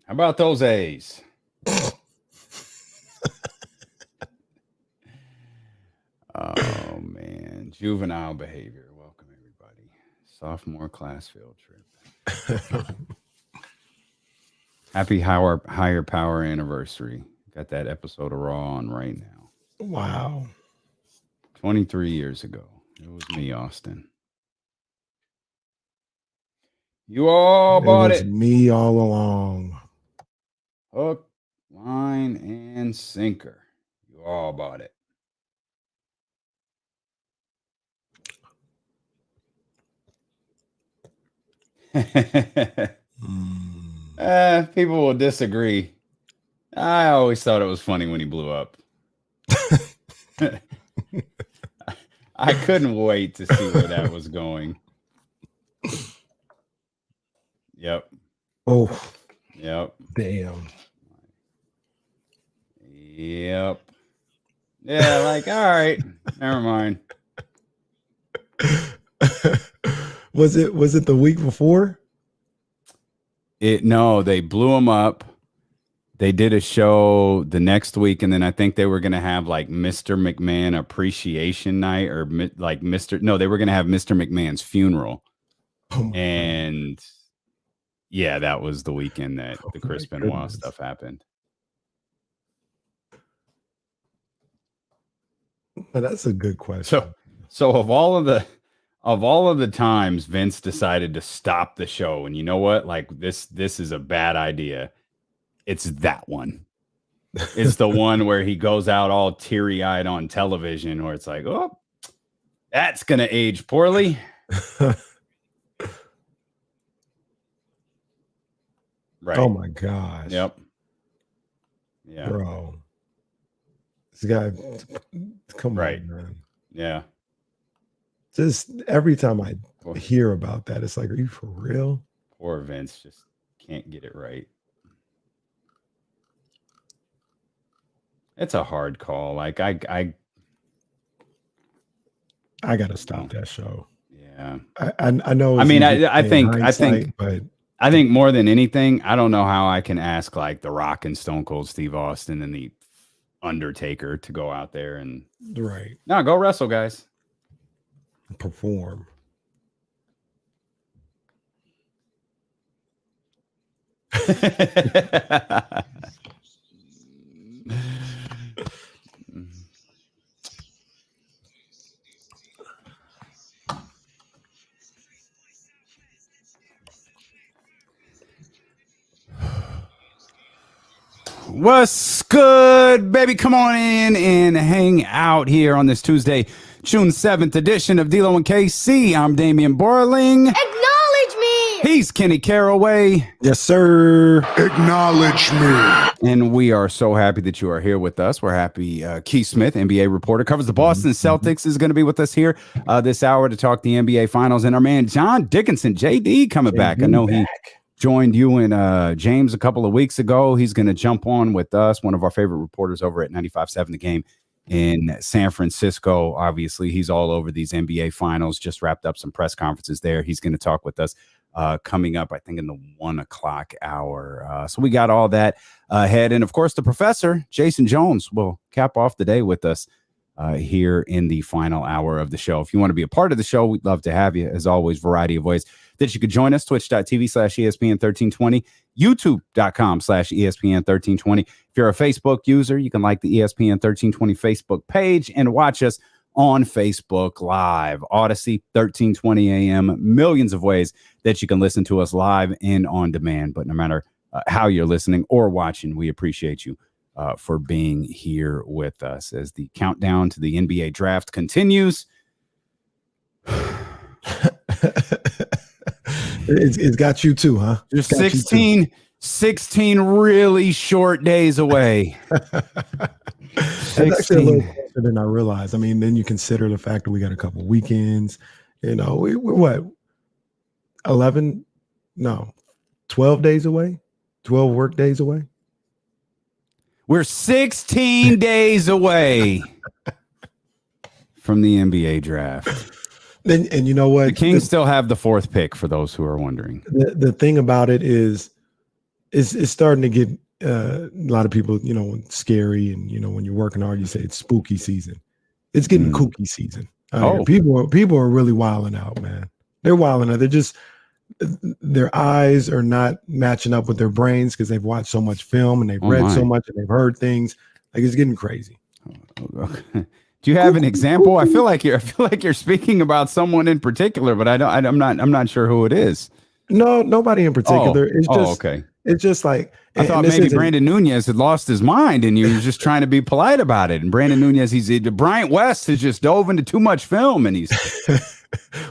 How about those A's? Oh, man. Juvenile behavior. Welcome, everybody. Sophomore class field trip. Happy higher power anniversary. Got that episode of Raw on right now. Wow. 23 years ago. It was me, Austin. You all bought it. It was me all along. Hook, line, and sinker. You all bought it. People will disagree. I always thought it was funny when he blew up. I couldn't wait to see where that was going. Yep. Oh. Yep. Damn. Yep. Yeah, like, all right. Never mind. Was it the week before? No, they blew him up. They did a show the next week, and then I think they were going to have like Mr. McMahon appreciation night, or like they were going to have Mr. McMahon's funeral. And yeah, that was the weekend that the Chris Benoit stuff happened. That's a good question. So of all of the times Vince decided to stop the show, and you know what? Like this is a bad idea. It's that one. It's the one where he goes out all teary-eyed on television, where it's like, oh, that's gonna age poorly. Right. Oh my gosh. Yep. Yeah. Bro. This guy, come on, man. Yeah. Just every time I hear about that, it's like, are you for real? Poor Vince just can't get it right. It's a hard call. Like I gotta stop that show. Yeah. I know. I mean, I think more than anything, I don't know how I can ask like The Rock and Stone Cold Steve Austin and the Undertaker to go out there and go wrestle, guys. Perform. What's good, baby? Come on in and hang out here on this Tuesday, June 7th edition of D-Lo and KC. I'm Damian Borling. Acknowledge me! He's Kenny Caraway. Yes, sir. Acknowledge me. And we are so happy that you are here with us. We're happy. Keith Smith, NBA reporter, covers the Boston Celtics, is going to be with us here this hour to talk the NBA Finals. And our man, John Dickinson, JD, coming back. I know he joined you and James a couple of weeks ago. He's going to jump on with us, one of our favorite reporters over at 95.7 The Game in San Francisco. Obviously, he's all over these NBA Finals, just wrapped up some press conferences there. He's going to talk with us coming up, I think, in the 1 o'clock hour. So we got all that ahead. And, of course, the professor, Jason Jones, will cap off the day with us here in the final hour of the show. If you want to be a part of the show, we'd love to have you. As always, variety of ways that you could join us: twitch.tv/ESPN1320, youtube.com/ESPN1320. If you're a Facebook user, you can like the ESPN1320 Facebook page and watch us on Facebook Live. Odyssey, 1320 a.m. Millions of ways that you can listen to us live and on demand. But no matter how you're listening or watching, we appreciate you for being here with us as the countdown to the NBA draft continues. It's got you too, huh? There's 16 really short days away. That's actually a little closer than I realized. I mean, then you consider the fact that we got a couple weekends. You know, we're what? 12 days away? 12 work days away? We're 16 days away from the NBA draft. And you know what? The Kings still have the 4th pick, for those who are wondering. The thing about it is it's starting to get a lot of people, scary, and when you're working hard, you say it's spooky season. It's getting kooky season. People are really wilding out, man. They're wilding out. They're just their eyes are not matching up with their brains because they've watched so much film and they've read so much and they've heard things. Like, it's getting crazy. Do you have an example? I feel like you're speaking about someone in particular, but I'm not sure who it is. No, nobody in particular. It's just okay. It's just like, I thought maybe Brandon Nunez had lost his mind and you were just trying to be polite about it. And Brandon Nunez, Bryant West has just dove into too much film and he's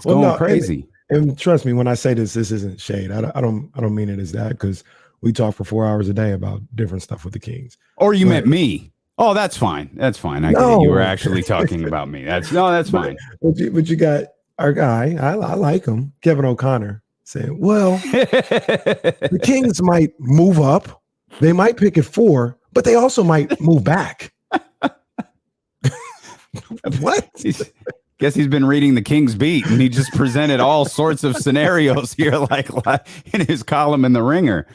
going crazy. And trust me, when I say this isn't shade. I don't mean it as that, because we talk for 4 hours a day about different stuff with the Kings. Or you meant me. Oh, that's fine. That's fine. I get it. You were actually talking about me. That's fine. But you got our guy. I like him, Kevin O'Connor, saying, well, the Kings might move up. They might pick at 4, but they also might move back. What? Guess he's been reading the Kings Beat, and he just presented all sorts of scenarios here, like in his column in the Ringer.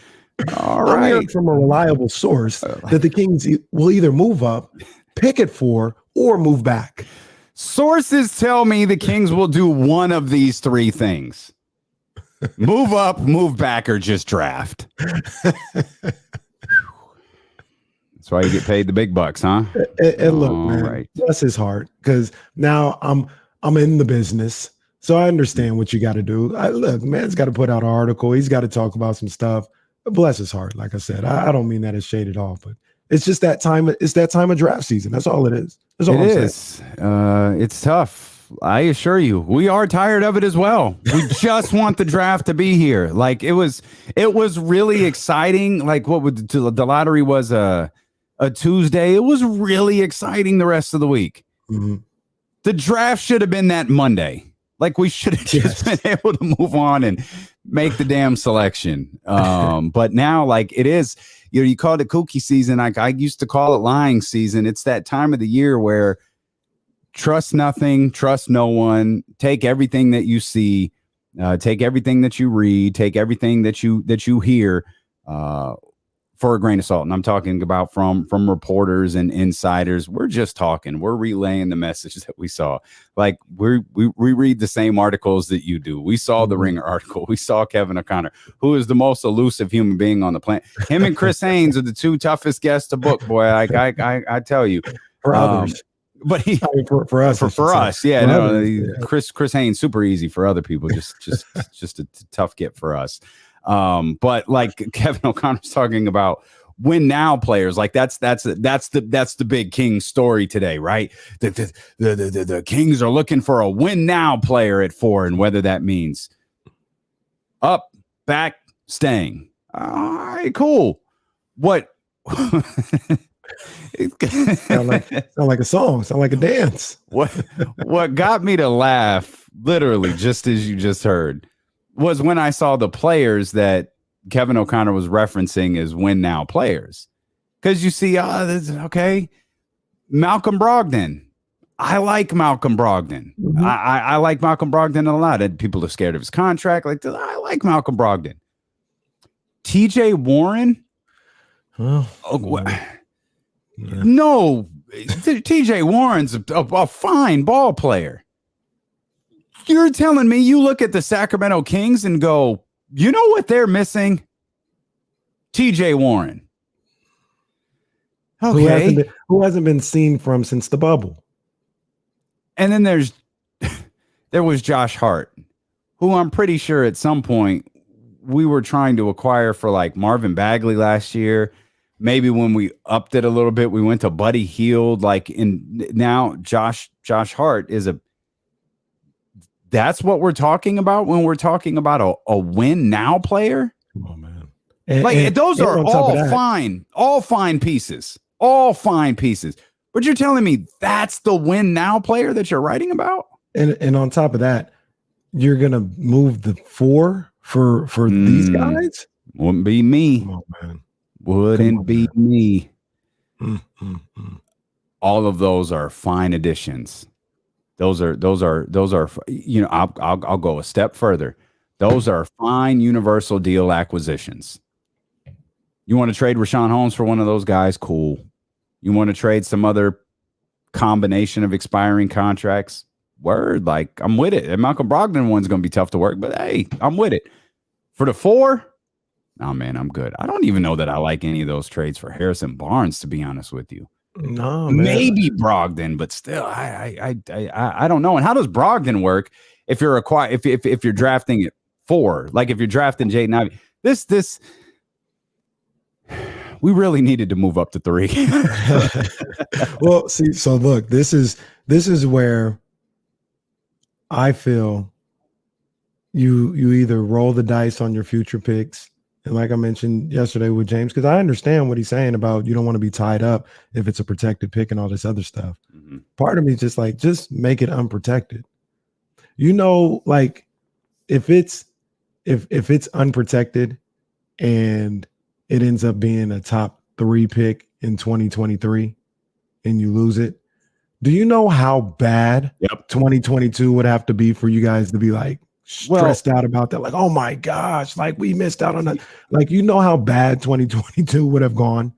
All right. I'm hearing from a reliable source that the Kings will either move up, pick at 4, or move back. Sources tell me the Kings will do one of these 3 things. Move up, move back, or just draft. That's why you get paid the big bucks, huh? And look, man, bless his heart, because now I'm in the business, so I understand what you got to do. Look, man's got to put out an article. He's got to talk about some stuff. Bless his heart. Like I said, I don't mean that as shade at all, but it's just that time. It's that time of draft season. That's all it is. That's all it is. It's tough. I assure you, we are tired of it as well. We just want the draft to be here. Like it was really exciting. Like the lottery was a Tuesday. It was really exciting the rest of the week. Mm-hmm. The draft should have been that Monday. Like we should have just been able to move on and make the damn selection. But now, like it is, you called it kooky season. Like I used to call it lying season. It's that time of the year where trust nothing, trust no one, take everything that you see, take everything that you read, take everything that you hear for a grain of salt. And I'm talking about from reporters and insiders. We're just talking. We're relaying the message that we saw. Like we read the same articles that you do. We saw the Ringer article. We saw Kevin O'Connor, who is the most elusive human being on the planet. Him and Chris Haynes are the 2 toughest guests to book, boy. I tell you. For others. But for us, yeah. No, Chris Haynes, super easy for other people. Just a tough get for us. But like Kevin O'Connor's talking about win now players, like that's the big Kings story today, right? The Kings are looking for a win now player at 4, and whether that means up, back, staying. All right, cool. What? sound like a song, sound like a dance. What got me to laugh, literally, just as you just heard, was when I saw the players that Kevin O'Connor was referencing as win now players. Because you see, okay, Malcolm Brogdon. I like Malcolm Brogdon. Mm-hmm. I like Malcolm Brogdon a lot. And people are scared of his contract. Like, I like Malcolm Brogdon. TJ Warren. No, TJ Warren's a fine ball player. You're telling me you look at the Sacramento Kings and go, you know what they're missing? TJ Warren. Okay. Who hasn't been seen from since the bubble. And then there was Josh Hart, who I'm pretty sure at some point we were trying to acquire for like Marvin Bagley last year. Maybe when we upped it a little bit, we went to Buddy Hield. Now Josh Hart is that's what we're talking about when we're talking about a win now player. Come on, man. Those are all fine pieces. But you're telling me that's the win now player that you're writing about? And on top of that, you're gonna move the 4 for these guys? Wouldn't be me. Come on, man. Wouldn't be me. All of those are fine additions. Those are, I'll go a step further. Those are fine universal deal acquisitions. You want to trade Rashawn Holmes for one of those guys? Cool. You want to trade some other combination of expiring contracts? Word. Like, I'm with it. And Malcolm Brogdon one's going to be tough to work, but hey, I'm with it. For the 4, oh man, I'm good. I don't even know that I like any of those trades for Harrison Barnes, to be honest with you. No, man. Maybe Brogdon, but still, I don't know. And how does Brogdon work if you're if you're drafting at 4? Like if you're drafting Jaden Ivey, this we really needed to move up to 3. Well, see, so look, this is where I feel you either roll the dice on your future picks. And like I mentioned yesterday with James, because I understand what he's saying about you don't want to be tied up if it's a protected pick and all this other stuff. Mm-hmm. Part of me is just like, just make it unprotected. Like if it's unprotected and it ends up being a top 3 pick in 2023 and you lose it, do you know how bad 2022 would have to be for you guys to be like stressed out about that? Like, oh my gosh, like we missed out on that. Like, how bad 2022 would have gone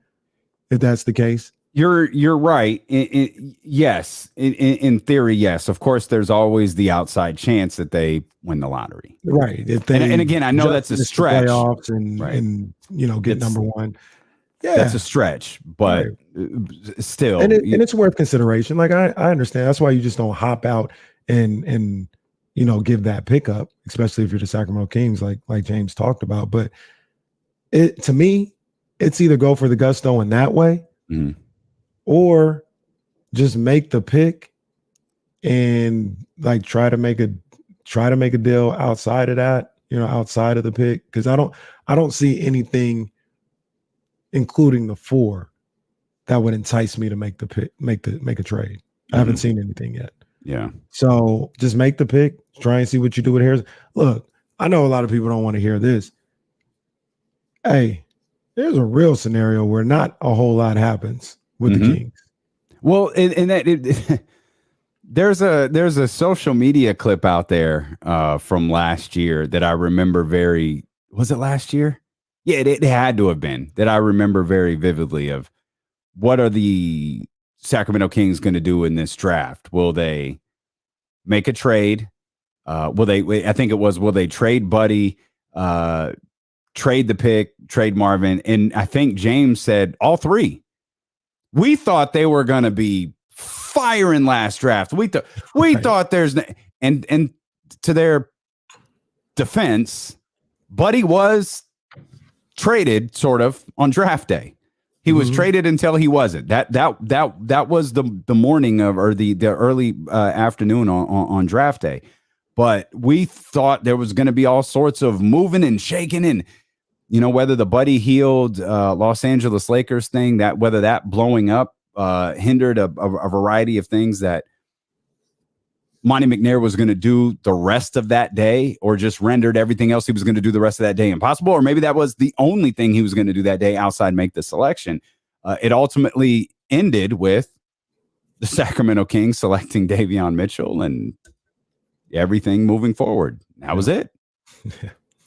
if that's the case? You're right. Yes. In theory, yes. Of course, there's always the outside chance that they win the lottery. Right. And again, I know that's a stretch. Playoffs and get number 1. Yeah, that's a stretch, but still, and it's worth consideration. Like I understand. That's why you just don't hop out and give that pickup, especially if you're the Sacramento Kings, like James talked about. But to me, it's either go for the gusto in that way, or just make the pick and like try to make a deal outside of that, outside of the pick, because I don't see anything, including the 4, that would entice me to make the pick, make a trade. I haven't seen anything yet. Yeah. So just make the pick, try and see what you do with Harrison. Look, I know a lot of people don't want to hear this. Hey, there's a real scenario where not a whole lot happens with the Kings. Well, there's a social media clip out there from last year that I remember was it last year? Yeah, it had to have been, that I remember very vividly, of what are the Sacramento Kings going to do in this draft? Will they make a trade? Will they trade Buddy, trade the pick, trade Marvin? And I think James said all 3. We thought they were going to be firing last draft. We thought there's and to their defense, Buddy was traded sort of on draft day. He was traded until he wasn't. That was the morning of, or the early afternoon on draft day. But we thought there was going to be all sorts of moving and shaking, and whether the Buddy Hield Los Angeles Lakers thing, that whether that blowing up hindered a variety of things that Monty McNair was going to do the rest of that day, or just rendered everything else he was going to do the rest of that day impossible, or maybe that was the only thing he was going to do that day outside make the selection. It ultimately ended with the Sacramento Kings selecting Davion Mitchell and everything moving forward. That was it.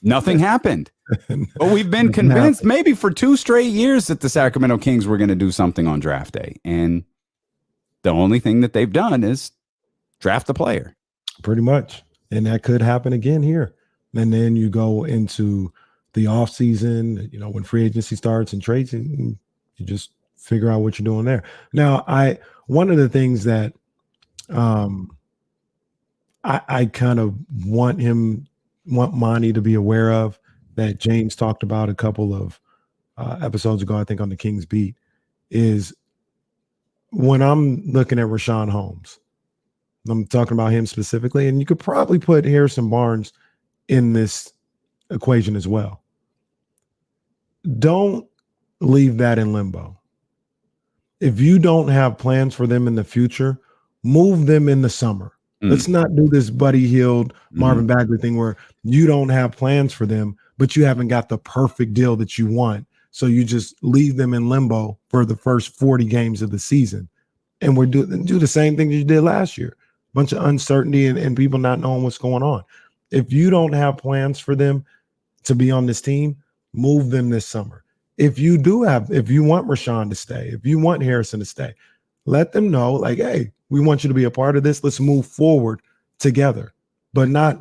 Nothing happened. But we've been convinced maybe for 2 straight years that the Sacramento Kings were going to do something on draft day. And the only thing that they've done is draft a player. Pretty much. And that could happen again here. And then you go into the offseason, when free agency starts and trades, and you just figure out what you're doing there. Now, one of the things that I kind of want Monty to be aware of, that James talked about a couple of episodes ago, I think on the Kings Beat, is when I'm looking at Rashawn Holmes, I'm talking about him specifically, and you could probably put Harrison Barnes in this equation as well. Don't leave that in limbo. If you don't have plans for them in the future, move them in the summer. Let's not do this Buddy Hield, Marvin Bagley thing where you don't have plans for them, but you haven't got the perfect deal that you want. So you just leave them in limbo for the first 40 games of the season. And do the same thing that you did last year. Bunch of uncertainty and people not knowing what's going on. If you don't have plans for them to be on this team, move them this summer. if you want Rashawn to stay, if you want Harrison to stay, let them know, like, hey, we want you to be a part of this. Let's move forward together. But not,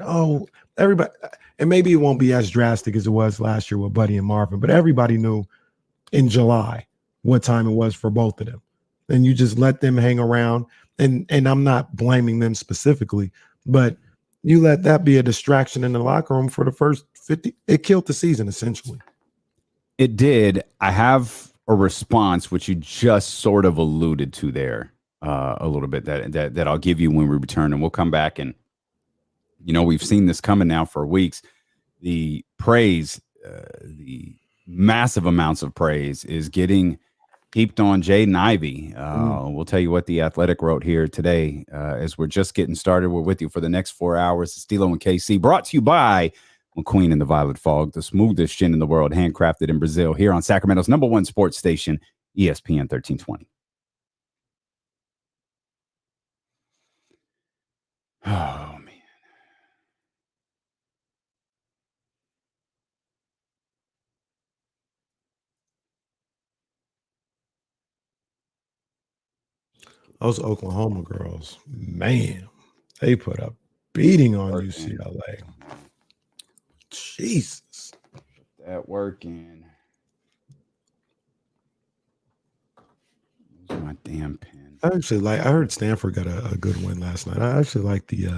everybody, and maybe it won't be as drastic as it was last year with Buddy and Marvin, but everybody knew in July what time it was for both of them. And you just let them hang around. And I'm not blaming them specifically, but you let that be a distraction in the locker room for the first 50. It killed the season, essentially. It did. I have a response, which you just sort of alluded to there a little bit, that I'll give you when we return, and we'll come back. And, we've seen this coming now for weeks. The praise, the massive amounts of praise is getting heaped on Jaden Ivey. We'll tell you what The Athletic wrote here today as we're just getting started. We're with you for the next 4 hours. Stilo and KC, brought to you by McQueen and the Violet Fog, the smoothest gin in the world, handcrafted in Brazil, here on Sacramento's #1 sports station, ESPN 1320. Oh, man. Those Oklahoma girls, man, they put a beating on UCLA. Jesus. That working. My damn pen. I heard Stanford got a good win last night. I actually like the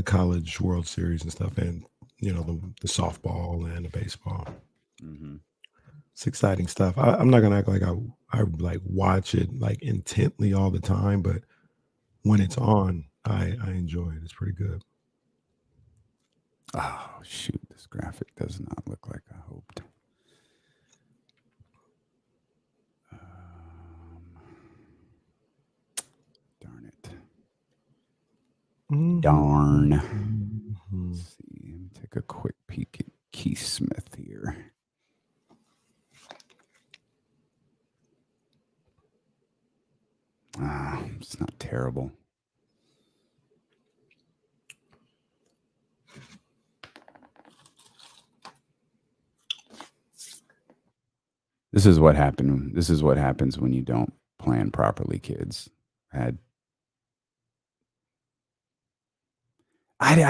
College World Series and stuff, and the softball and the baseball. Mm-hmm. It's exciting stuff. I'm not gonna act like I like watch it like intently all the time, but when it's on, I enjoy it. It's pretty good. Oh shoot! This graphic does not look like I hoped. Darn it! Mm-hmm. Darn. Mm-hmm. Let's see. Let me take a quick peek at Keith Smith here. It's not terrible. This is what happened. This is what happens when you don't plan properly, kids. I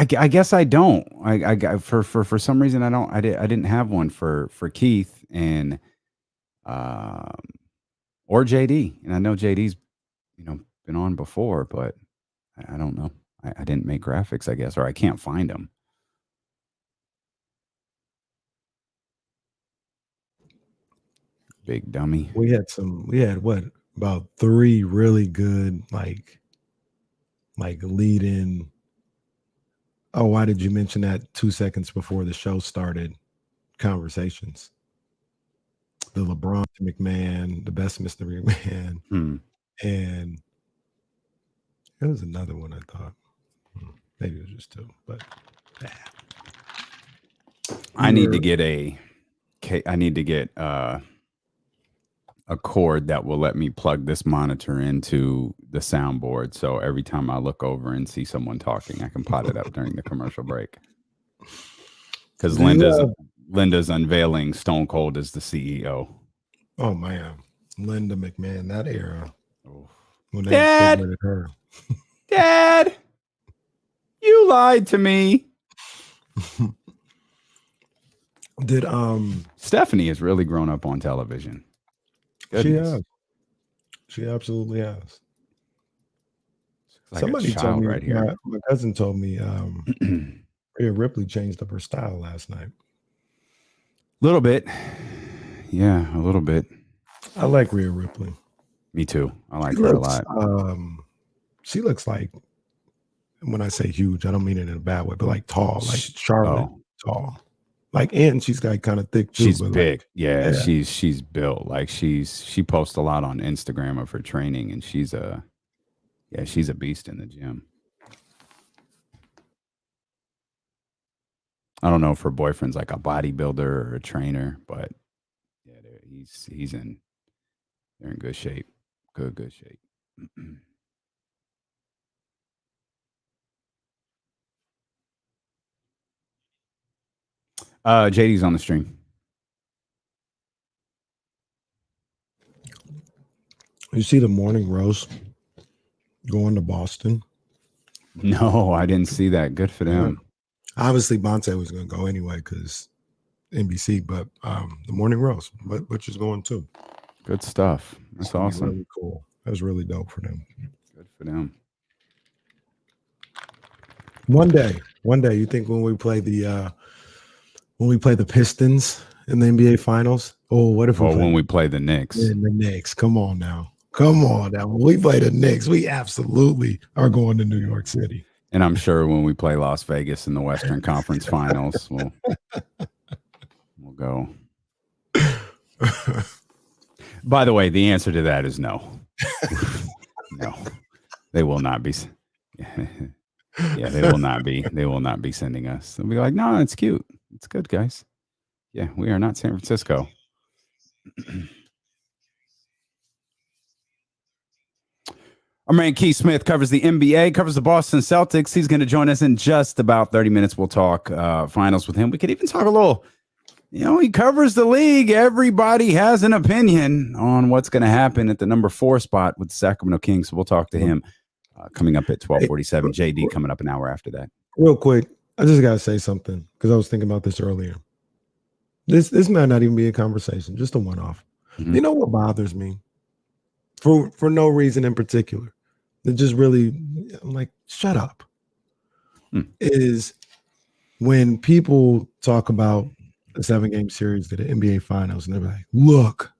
guess I don't. I for some reason I don't. I didn't have one for Keith and or JD. And I know JD's been on before, but I don't know. I didn't make graphics, I guess, or I can't find them. Big dummy. We had what, about 3 really good like lead in. Oh, why did you mention that 2 seconds before the show started? Conversations. The LeBron to McMahon, the best Mr. McMahon, and there was another one I thought. Maybe it was just 2, but I need to get a cord that will let me plug this monitor into the soundboard. So every time I look over and see someone talking, I can pot it up during the commercial break. Because Linda's unveiling Stone Cold as the CEO. Oh man, Linda McMahon, that era. Oh. When they incorporated her. Dad, you lied to me. Did Stephanie has really grown up on television. Goodness. She absolutely has. Like somebody told me right here. My cousin told me Rhea Ripley changed up her style last night. A little bit. Yeah, a little bit. I like Rhea Ripley. Me too. I like her a lot. She looks like, when I say huge, I don't mean it in a bad way, but like tall, like Charlotte tall. Like, and she's got kind of thick too. She's big. Yeah, she's built. Like she posts a lot on Instagram of her training, and she's a beast in the gym. I don't know if her boyfriend's like a bodybuilder or a trainer, but yeah, they're in good shape. Good shape. JD's on the stream. You see the morning roast going to Boston? No, I didn't see that. Good for them. Yeah. Obviously, Bonte was going to go anyway because NBC, but the morning roast, which is going too. Good stuff. That's awesome. Really cool. That was really dope for them. Good for them. One day, you think when we play the Pistons in the NBA Finals? Oh, what if when we play the Knicks? In the Knicks, come on now. When we play the Knicks, we absolutely are going to New York City. And I'm sure when we play Las Vegas in the Western Conference Finals, we'll go. By the way, the answer to that is no. No, they will not be. Yeah, they will not be. They will not be sending us. They'll be like, no, it's cute. It's good, guys. Yeah, we are not San Francisco. Our man Keith Smith covers the NBA, covers the Boston Celtics. He's going to join us in just about 30 minutes. We'll talk finals with him. We could even talk a little, he covers the league. Everybody has an opinion on what's going to happen at the number 4 spot with the Sacramento Kings. So we'll talk to him coming up at 12:47. JD coming up an hour after that. Real quick, I just got to say something because I was thinking about this earlier. This might not even be a conversation, just a one-off. Mm-hmm. You know what bothers me? For no reason in particular. It just really, I'm like, shut up. Is when people talk about the 7-game series to the NBA Finals, and they're like, look,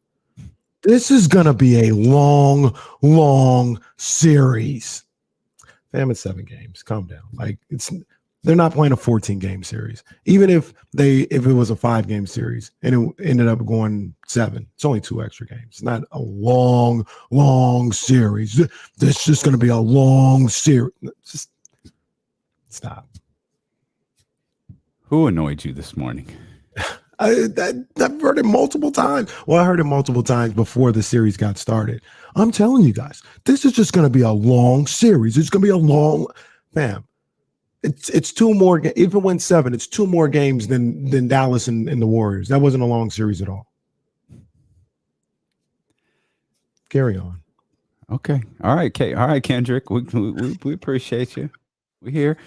this is going to be a long, long series. Damn, it's 7 games. Calm down. Like, they're not playing a 14-game series. Even if it was a 5-game series and it ended up going 7, it's only 2 extra games. It's not a long, long series. This is just going to be a long series. Just stop. Who annoyed you this morning? I've heard it multiple times. Well, I heard it multiple times before the series got started. I'm telling you guys, this is just going to be a long series. It's going to be a long, fam. It's 2 more. If it went 7, it's 2 more games than Dallas and the Warriors. That wasn't a long series at all. Carry on. Okay. All right. All right, Kendrick. We appreciate you. We're here.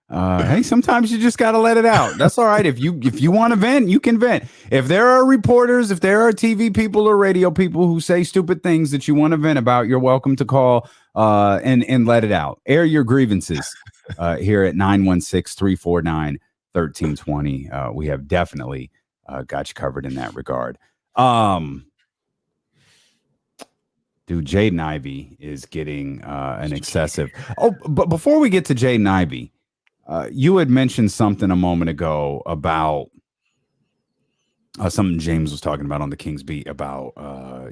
Hey, sometimes you just got to let it out. That's all right. If you want to vent, you can vent. If there are reporters, if there are TV people or radio people who say stupid things that you want to vent about, you're welcome to call and let it out. Air your grievances here at 916-349-1320. We have definitely got you covered in that regard. Dude, Jaden Ivey is getting an excessive. Oh, but before we get to Jaden Ivey, you had mentioned something a moment ago about something James was talking about on the Kings beat about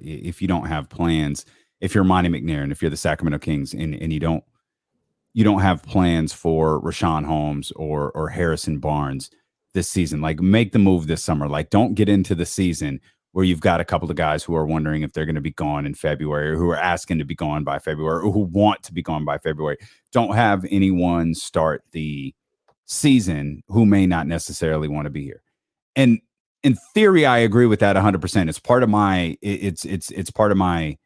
if you don't have plans, if you're Monty McNair and if you're the Sacramento Kings and you don't have plans for Rashawn Holmes or Harrison Barnes this season, like make the move this summer. Like don't get into the season where you've got a couple of guys who are wondering if they're going to be gone in February or who are asking to be gone by February or who want to be gone by February. Don't have anyone start the season who may not necessarily want to be here. And in theory, I agree with that 100%. It's part of it's part of my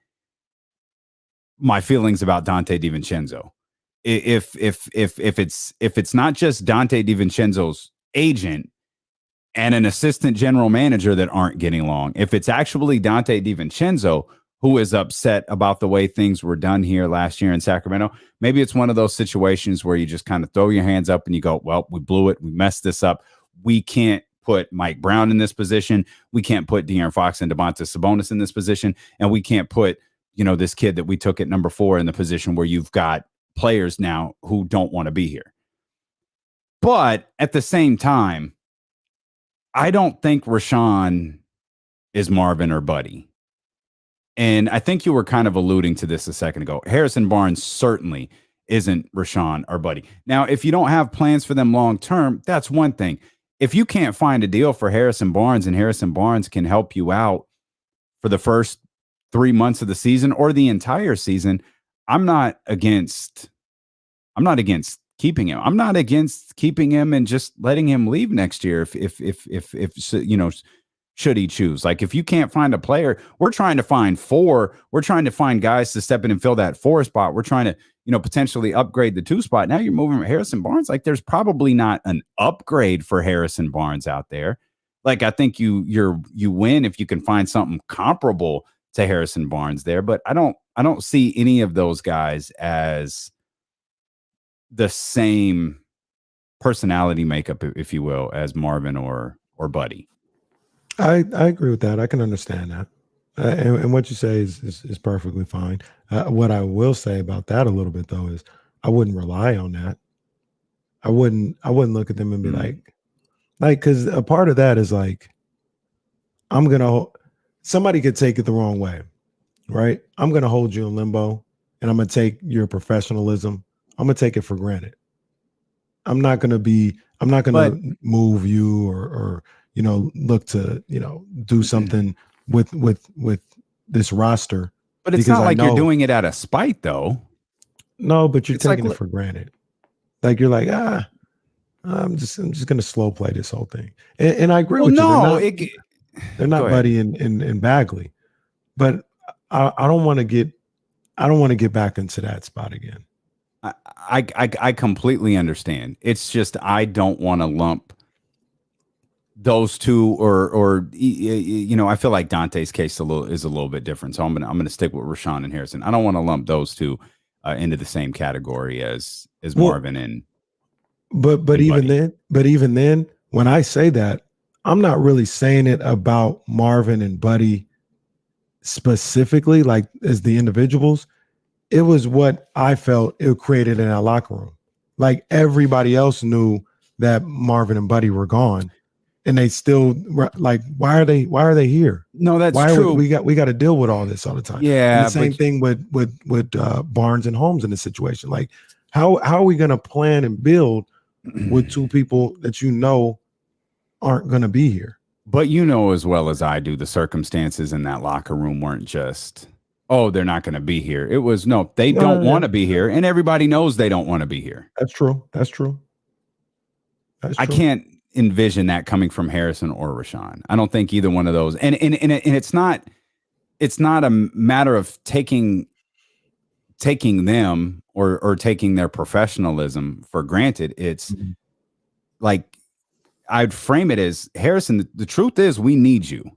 feelings about Dante DiVincenzo. If it's not just Dante DiVincenzo's agent and an assistant general manager that aren't getting along, if it's actually Dante DiVincenzo who is upset about the way things were done here last year in Sacramento, maybe it's one of those situations where you just kind of throw your hands up and you go, well, we blew it. We messed this up. We can't put Mike Brown in this position. We can't put De'Aaron Fox and Domantas Sabonis in this position. And we can't put, this kid that we took at number 4 in the position where you've got players now who don't want to be here. But at the same time, I don't think Rashawn is Marvin or Buddy. And I think you were kind of alluding to this a second ago. Harrison Barnes certainly isn't Rashawn or Buddy. Now, if you don't have plans for them long term, that's one thing. If you can't find a deal for Harrison Barnes and Harrison Barnes can help you out for the first 3 months of the season or the entire season, I'm not against keeping him. I'm not against keeping him and just letting him leave next year. If should he choose? Like, if you can't find a player, we're trying to find four. We're trying to find guys to step in and fill that 4 spot. We're trying to, potentially upgrade the 2 spot. Now you're moving Harrison Barnes. Like, there's probably not an upgrade for Harrison Barnes out there. Like, I think you win if you can find something comparable to Harrison Barnes there. But I don't see any of those guys as the same personality makeup, if you will, as Marvin or Buddy. I agree with that. I can understand that. And what you say is perfectly fine. What I will say about that a little bit though is I wouldn't rely on that. I wouldn't look at them and be like, because a part of that is like, somebody could take it the wrong way, right? I'm gonna hold you in limbo, and I'm gonna take your professionalism. I'm gonna take it for granted. I'm not gonna move you or look to do something with this roster. But it's not like you're doing it out of spite, though. No, but you're taking it for granted. Like you're like, I'm just gonna slow play this whole thing. And I agree with you. No, they're not Buddy and Bagley, but I don't want to get back into that spot again. I completely understand. It's just I don't want to lump those two, or I feel like Dante's case is a little bit different. So I'm gonna stick with Rashawn and Harrison. I don't want to lump those two into the same category as Marvin and. But even then, when I say that, I'm not really saying it about Marvin and Buddy specifically, like as the individuals. It was what I felt it created in our locker room. Like everybody else knew that Marvin and Buddy were gone, and they still like, why are they here? No, that's true. We got to deal with all this all the time. Yeah. And the same thing with Barnes and Holmes in this situation. Like, how are we going to plan and build with two people that aren't going to be here? But as well as I do, the circumstances in that locker room weren't just, they're not going to be here. It was, they don't want to be here, and everybody knows they don't want to be here. That's true. I can't envision that coming from Harrison or Rashawn. I don't think either one of those. And it's not a matter of taking them or taking their professionalism for granted. It's like, I'd frame it as, Harrison, the truth is we need you,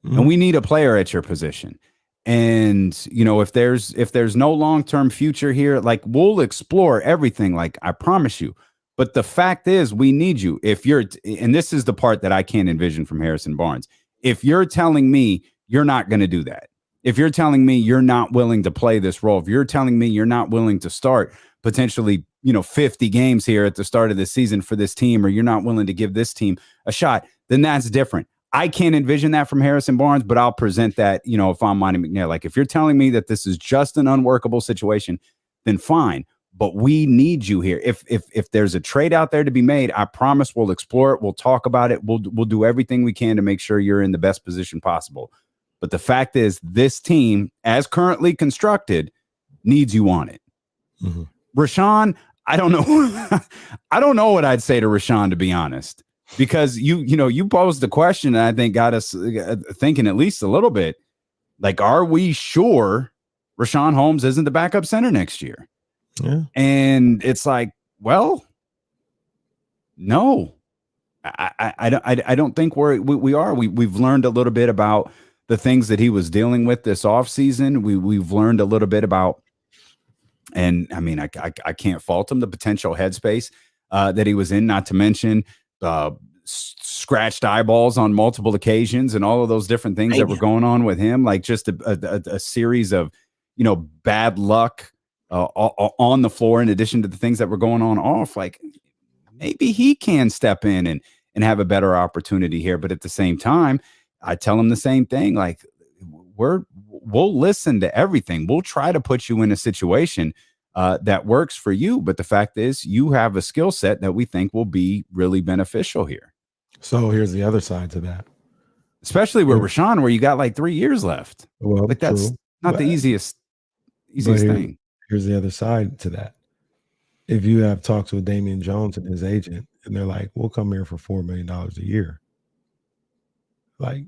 and we need a player at your position. And, if there's no long-term future here, like, we'll explore everything. Like, I promise you. But the fact is, we need you. And this is the part that I can't envision from Harrison Barnes. If you're telling me you're not going to do that, if you're telling me you're not willing to play this role, if you're telling me you're not willing to start potentially, 50 games here at the start of the season for this team, or you're not willing to give this team a shot, then that's different. I can't envision that from Harrison Barnes, but I'll present that, if I'm Monty McNair. Like, if you're telling me that this is just an unworkable situation, then fine. But we need you here. If there's a trade out there to be made, I promise we'll explore it. We'll talk about it. We'll do everything we can to make sure you're in the best position possible. But the fact is, this team, as currently constructed, needs you on it. Mm-hmm. Rashawn, I don't know. I don't know what I'd say to Rashawn, to be honest, because you posed the question, and I think got us thinking at least a little bit. Like, are we sure Rashawn Holmes isn't the backup center next year? Yeah. And it's like, well, no, I don't think we are. We've learned a little bit about the things that he was dealing with this offseason. We've learned a little bit about, and I mean, I can't fault him, the potential headspace that he was in, not to mention scratched eyeballs on multiple occasions and all of those different things that were going on with him. Like, just a series of, bad luck on the floor, in addition to the things that were going on off. Like, maybe he can step in and have a better opportunity here. But at the same time, I tell him the same thing. Like, we'll listen to everything. We'll try to put you in a situation that works for you. But the fact is, you have a skill set that we think will be really beneficial here. So here's the other side to that. Especially with Rashawn, where you got like 3 years left. Well, like, that's not the easiest thing. Here's the other side to that. If you have talks with Damian Jones and his agent, and they're like, we'll come here for $4 million a year. Like,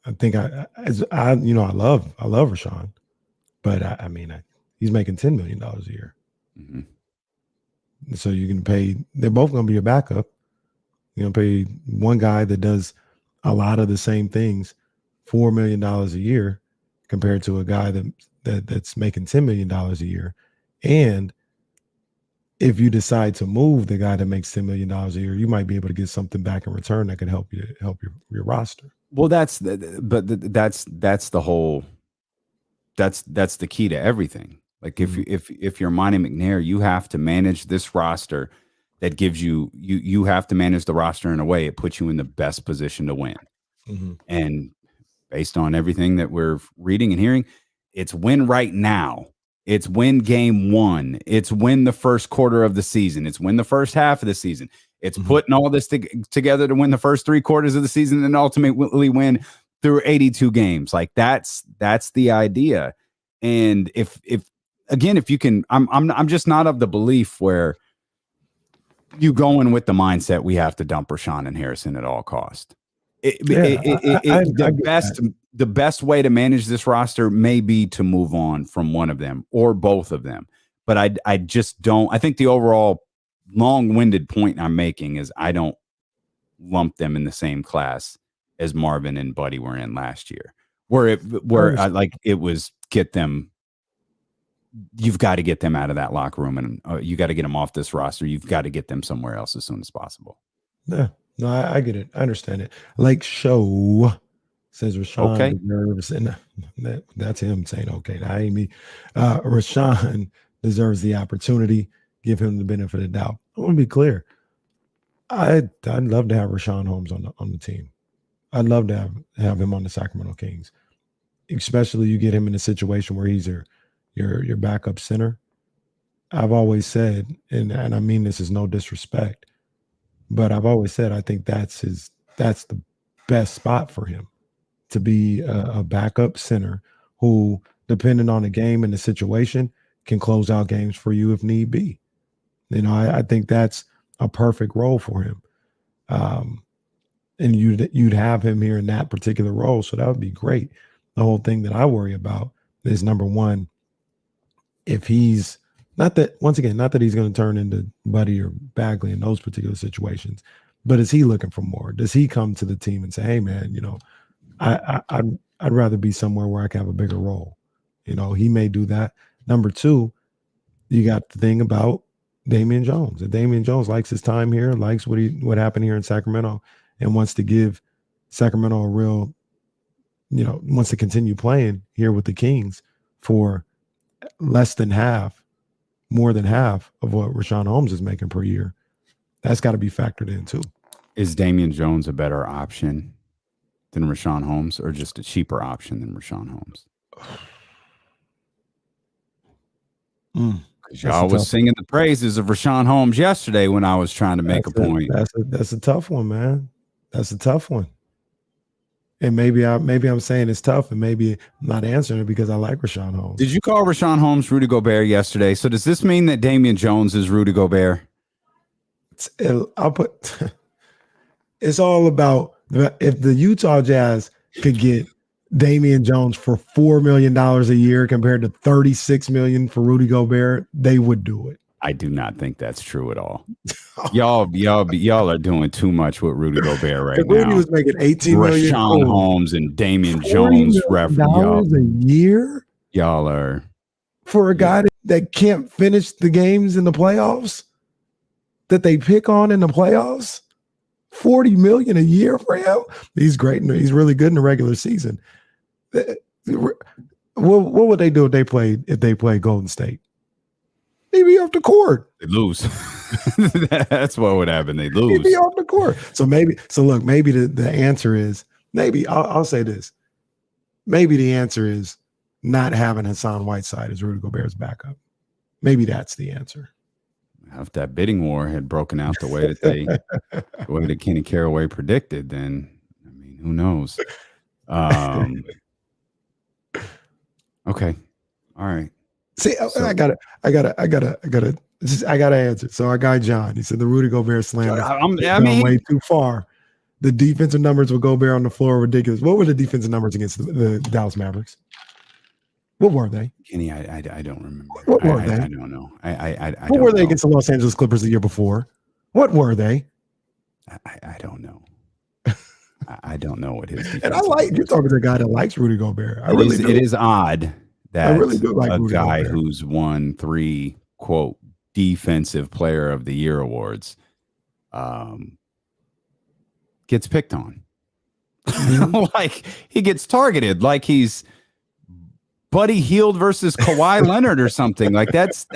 I think I love Rashawn, but he's making $10 million a year. Mm-hmm. So you can pay. They're both going to be a backup. You're going to pay one guy that does a lot of the same things, $4 million a year, compared to a guy that's making $10 million a year. And if you decide to move the guy that makes $10 million a year, you might be able to get something back in return that could help your roster. Well, that's the key to everything. Like if you're Monty McNair, you have to manage this roster that gives you have to manage the roster in a way it puts you in the best position to win. Mm-hmm. And based on everything that we're reading and hearing, it's win right now. It's win game one. It's win the first quarter of the season. It's win the first half of the season. It's putting all this together to win the first 3 quarters of the season and ultimately win through 82 games. Like that's the idea. And if you can, I'm just not of the belief where you go in with the mindset we have to dump Rashawn and Harrison at all cost. The best way to manage this roster may be to move on from one of them or both of them. But I just don't. I think the overall long-winded point I'm making is I don't lump them in the same class as Marvin and Buddy were in last year, it was get them. You've got to get them out of that locker room, and you got to get them off this roster. You've got to get them somewhere else as soon as possible. Yeah, no, I get it. I understand it. Like Show says Rashawn deserves, and that's him saying okay. That ain't me. Rashawn deserves the opportunity. Give him the benefit of the doubt. I want to be clear. I'd love to have Rashawn Holmes on the team. I'd love to have him on the Sacramento Kings, especially you get him in a situation where he's your backup center. I've always said, and I mean this is no disrespect, but I've always said I think that's the best spot for him, to be a backup center who, depending on the game and the situation, can close out games for you if need be. I think that's a perfect role for him. And you'd have him here in that particular role, so that would be great. The whole thing that I worry about is, number one, if he's not that he's going to turn into Buddy or Bagley in those particular situations, but is he looking for more? Does he come to the team and say, hey man, I'd rather be somewhere where I can have a bigger role? He may do that. Number two, you got the thing about Damian Jones. If Damian Jones likes his time here, likes what happened here in Sacramento, and wants to give Sacramento a real, wants to continue playing here with the Kings for more than half of what Rashawn Holmes is making per year, that's got to be factored in too. Is Damian Jones a better option than Rashawn Holmes, or just a cheaper option than Rashawn Holmes? Because y'all was singing the praises of Rashawn Holmes yesterday when I was trying to make a point. That's a tough one, man. That's a tough one. And maybe I'm saying it's tough, and maybe I'm not answering it because I like Rashawn Holmes. Did you call Rashawn Holmes Rudy Gobert yesterday? So does this mean that Damian Jones is Rudy Gobert? It's all about if the Utah Jazz could get Damian Jones for $4 million a year compared to $36 million for Rudy Gobert, they would do it. I do not think that's true at all. Y'all are doing too much with Rudy Gobert right now. Rudy was making $18 million. Rashawn Holmes and Damian Jones $40 a year. Y'all are for a guy that can't finish the games in the playoffs, that they pick on in the playoffs. $40 million a year for him. He's great. He's really good in the regular season. What would they do if they played Golden State? They'd be off the court. They lose. That's what would happen. They lose. They'd be off the court. So maybe the answer is, maybe I'll say this. Maybe the answer is not having Hassan Whiteside as Rudy Gobert's backup. Maybe that's the answer. If that bidding war had broken out the way that Kenny Caraway predicted, then who knows? Okay, all right. See, I gotta answer. So our guy John, he said the Rudy Gobert slander. Way too far. The defensive numbers with Gobert on the floor are ridiculous. What were the defensive numbers against the Dallas Mavericks? What were they? Kenny, I don't remember. What were they? I don't know. What were they against the Los Angeles Clippers the year before? What were they? I don't know. I don't know what his. And you're talking to a guy that likes Rudy Gobert. It is odd that I really do like a Rudy guy Gobert, who's won 3 quote defensive player of the year awards gets picked on. Like he gets targeted like he's Buddy Hield versus Kawhi Leonard or something. Like that's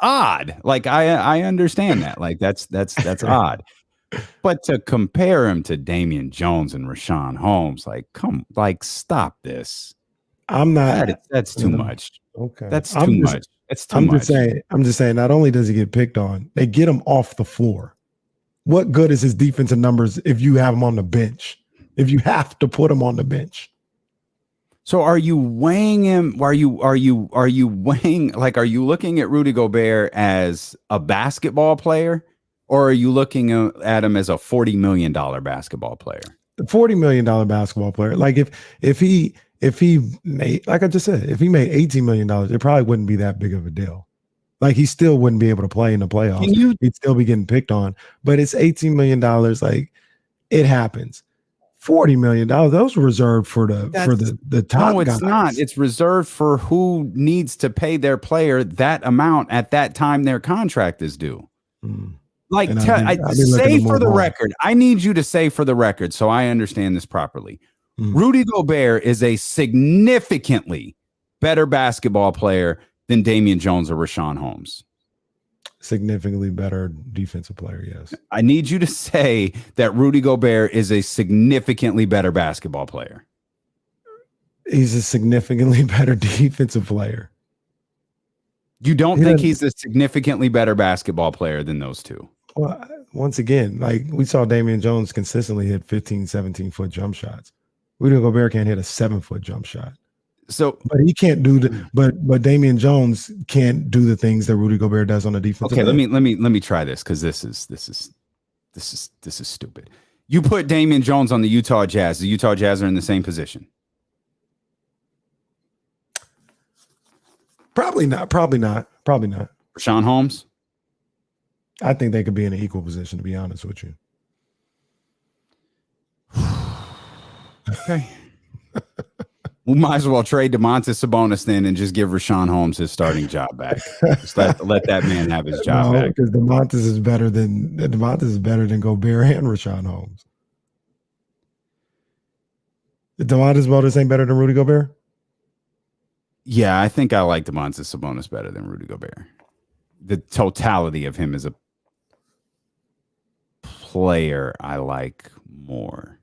odd. Like I understand that. Like that's odd. But to compare him to Damian Jones and Rashawn Holmes, stop this. I'm not. That's too much. Okay, that's too much. It's too much. I'm just saying. Not only does he get picked on, they get him off the floor. What good is his defensive numbers if you have him on the bench? If you have to put him on the bench. So are you weighing him? Are you weighing, like, are you looking at Rudy Gobert as a basketball player, or are you looking at him as a $40 million basketball player? $40 million basketball player. Like if he made, like I just said, if he made $18 million, it probably wouldn't be that big of a deal. Like he still wouldn't be able to play in the playoffs. He'd still be getting picked on. But it's $18 million. Like it happens. $40 million. Those were reserved for the top. No, it's guys. not. It's reserved for who needs to pay their player that amount at that time their contract is due. Like, say for the record, I need you to say for the record, so I understand this properly. Rudy Gobert is a significantly better basketball player than Damian Jones or Rashawn Holmes. Significantly better defensive player, yes. I need you to say that Rudy Gobert is a significantly better basketball player. He's a significantly better defensive player. You don't think he's a significantly better basketball player than those two? Well, once again, like we saw Damian Jones consistently hit 15, 17-foot jump shots. Rudy Gobert can't hit a 7-foot jump shot. So, but he can't do but Damian Jones can't do the things that Rudy Gobert does on the defense. Okay, let me try this because this is stupid. You put Damian Jones on the Utah Jazz. The Utah Jazz are in the same position. Probably not. Rashawn Holmes? I think they could be in an equal position, to be honest with you. Okay. We might as well trade Domantas Sabonis then and just give Rashawn Holmes his starting job back. Just let that man have his job back. Because Domantas is better than Gobert and Rashawn Holmes. Domantas Sabonis ain't better than Rudy Gobert? Yeah, I think I like Domantas Sabonis better than Rudy Gobert. The totality of him as a player I like more.